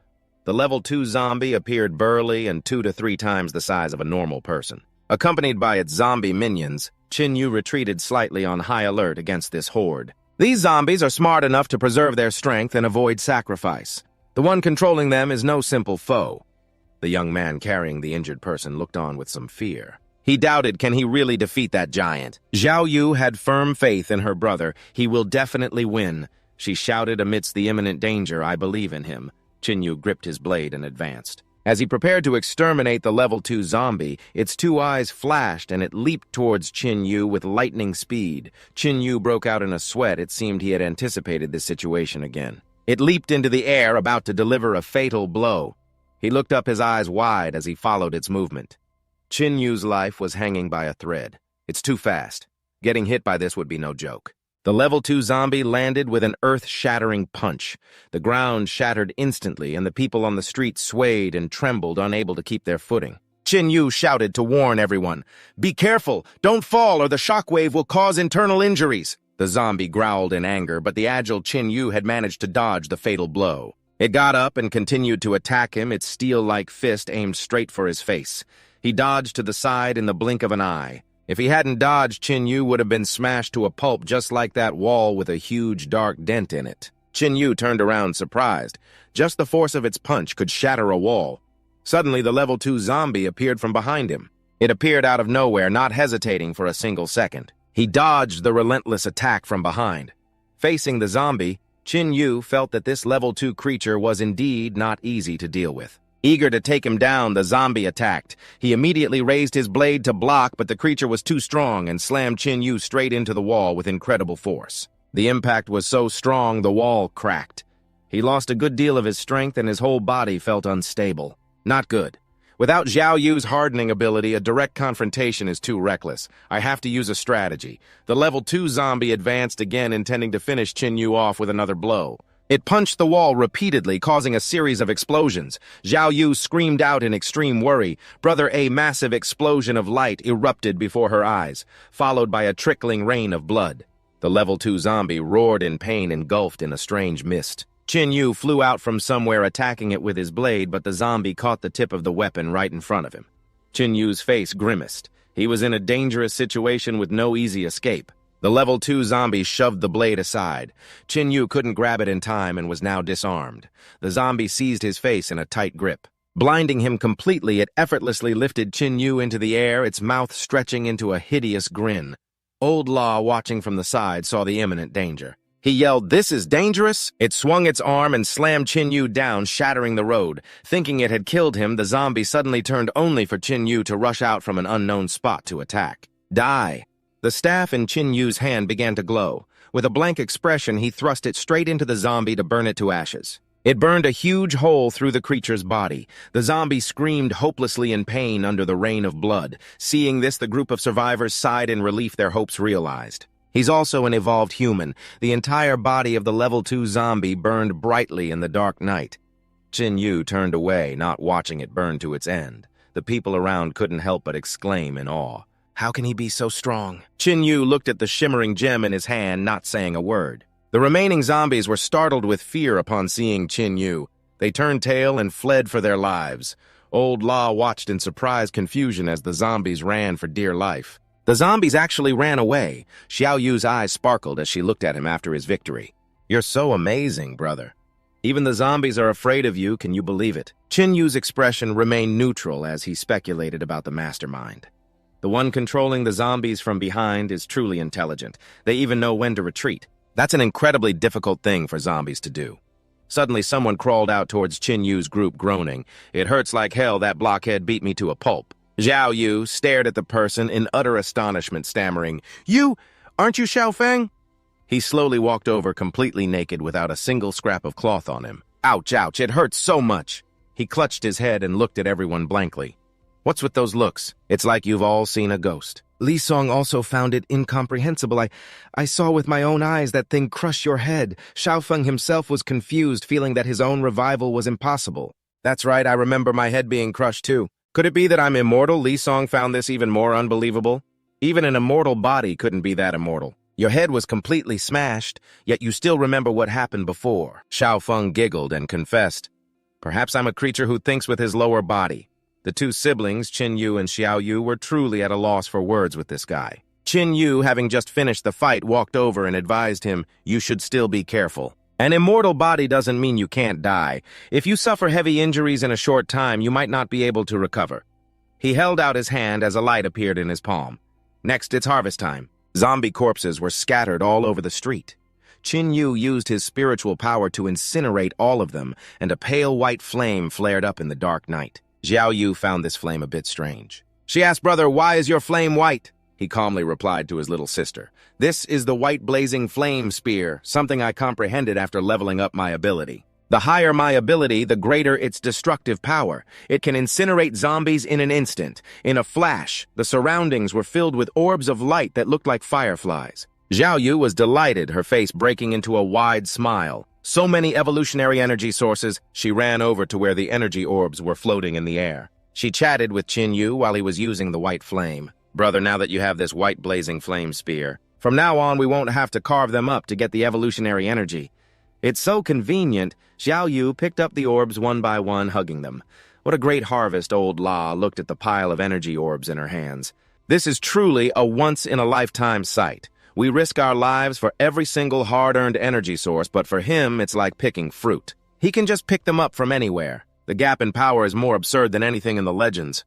S1: The level 2 zombie appeared burly and 2 to 3 times the size of a normal person. Accompanied by its zombie minions, Qin Yu retreated slightly on high alert against this horde. These zombies are smart enough to preserve their strength and avoid sacrifice. The one controlling them is no simple foe. The young man carrying the injured person looked on with some fear. He doubted, can he really defeat that giant? Xiao Yu had firm faith in her brother. "He will definitely win." She shouted amidst the imminent danger, "I believe in him." Qin Yu gripped his blade and advanced. As he prepared to exterminate the level 2 zombie, its 2 eyes flashed and it leaped towards Qin Yu with lightning speed. Qin Yu broke out in a sweat. It seemed he had anticipated this situation again. It leaped into the air, about to deliver a fatal blow. He looked up, his eyes wide as he followed its movement. Qin Yu's life was hanging by a thread. It's too fast. Getting hit by this would be no joke. The level 2 zombie landed with an earth-shattering punch. The ground shattered instantly, and the people on the street swayed and trembled, unable to keep their footing. Qin Yu shouted to warn everyone, "Be careful! Don't fall, or the shockwave will cause internal injuries!" The zombie growled in anger, but the agile Qin Yu had managed to dodge the fatal blow. It got up and continued to attack him, its steel-like fist aimed straight for his face. He dodged to the side in the blink of an eye. If he hadn't dodged, Qin Yu would have been smashed to a pulp, just like that wall with a huge dark dent in it. Qin Yu turned around, surprised. Just the force of its punch could shatter a wall. Suddenly, the level 2 zombie appeared from behind him. It appeared out of nowhere, not hesitating for a single second. He dodged the relentless attack from behind. Facing the zombie, Chin Yu felt that this level 2 creature was indeed not easy to deal with. Eager to take him down, the zombie attacked. He immediately raised his blade to block, but the creature was too strong and slammed Chin Yu straight into the wall with incredible force. The impact was so strong the wall cracked. He lost a good deal of his strength and his whole body felt unstable. Not good. Without Xiao Yu's hardening ability, a direct confrontation is too reckless. I have to use a strategy. The level 2 zombie advanced again, intending to finish Chin Yu off with another blow. It punched the wall repeatedly, causing a series of explosions. Xiao Yu screamed out in extreme worry. A massive explosion of light erupted before her eyes, followed by a trickling rain of blood. The level 2 zombie roared in pain, engulfed in a strange mist. Chin Yu flew out from somewhere, attacking it with his blade, but the zombie caught the tip of the weapon right in front of him. Chin Yu's face grimaced. He was in a dangerous situation with no easy escape. The level 2 zombie shoved the blade aside. Chin Yu couldn't grab it in time and was now disarmed. The zombie seized his face in a tight grip. Blinding him completely, it effortlessly lifted Chin Yu into the air, its mouth stretching into a hideous grin. Old Law, watching from the side, saw the imminent danger. He yelled, "This is dangerous!" It swung its arm and slammed Chin Yu down, shattering the road. Thinking it had killed him, the zombie suddenly turned only for Chin Yu to rush out from an unknown spot to attack. Die! The staff in Chin Yu's hand began to glow. With a blank expression, he thrust it straight into the zombie to burn it to ashes. It burned a huge hole through the creature's body. The zombie screamed hopelessly in pain under the rain of blood. Seeing this, the group of survivors sighed in relief, their hopes realized. He's also an evolved human. The entire body of the level 2 zombie burned brightly in the dark night. Chin Yu turned away, not watching it burn to its end. The people around couldn't help but exclaim in awe. How can he be so strong? Chin Yu looked at the shimmering gem in his hand, not saying a word. The remaining zombies were startled with fear upon seeing Chin Yu. They turned tail and fled for their lives. Old Law watched in surprised confusion as the zombies ran for dear life. The zombies actually ran away. Xiao Yu's eyes sparkled as she looked at him after his victory. "You're so amazing, brother. Even the zombies are afraid of you, can you believe it?" Chin Yu's expression remained neutral as he speculated about the mastermind. The one controlling the zombies from behind is truly intelligent. They even know when to retreat. That's an incredibly difficult thing for zombies to do. Suddenly, someone crawled out towards Chin Yu's group, groaning. "It hurts like hell, that blockhead beat me to a pulp." Xiao Yu stared at the person in utter astonishment, stammering, Aren't you Xiao Feng?" He slowly walked over, completely naked, without a single scrap of cloth on him. "Ouch, ouch, it hurts so much." He clutched his head and looked at everyone blankly. "What's with those looks? It's like you've all seen a ghost." Li Song also found it incomprehensible. I saw with my own eyes that thing crush your head. Xiao Feng himself was confused, feeling that his own revival was impossible. "That's right, I remember my head being crushed too. Could it be that I'm immortal?" Li Song found this even more unbelievable. Even an immortal body couldn't be that immortal. Your head was completely smashed, yet you still remember what happened before. Xiao Feng giggled and confessed, "Perhaps I'm a creature who thinks with his lower body." The two siblings, Chin Yu and Xiao Yu, were truly at a loss for words with this guy. Chin Yu, having just finished the fight, walked over and advised him, "You should still be careful. An immortal body doesn't mean you can't die. If you suffer heavy injuries in a short time, you might not be able to recover." He held out his hand as a light appeared in his palm. Next, it's harvest time. Zombie corpses were scattered all over the street. Chin Yu used his spiritual power to incinerate all of them, and a pale white flame flared up in the dark night. Xiao Yu found this flame a bit strange. She asked, "Brother, why is your flame white?" He calmly replied to his little sister, "This is the white blazing flame spear, something I comprehended after leveling up my ability. The higher my ability, the greater its destructive power. It can incinerate zombies in an instant. In a flash, the surroundings were filled with orbs of light that looked like fireflies." Xiao Yu was delighted, her face breaking into a wide smile. So many evolutionary energy sources, she ran over to where the energy orbs were floating in the air. She chatted with Chin Yu while he was using the white flame. "Brother, now that you have this white blazing flame spear, from now on we won't have to carve them up to get the evolutionary energy. It's so convenient." Xiao Yu picked up the orbs one by one, hugging them. What a great harvest. Old La looked at the pile of energy orbs in her hands. "This is truly a once-in-a-lifetime sight. We risk our lives for every single hard-earned energy source, but for him, it's like picking fruit. He can just pick them up from anywhere. The gap in power is more absurd than anything in the legends."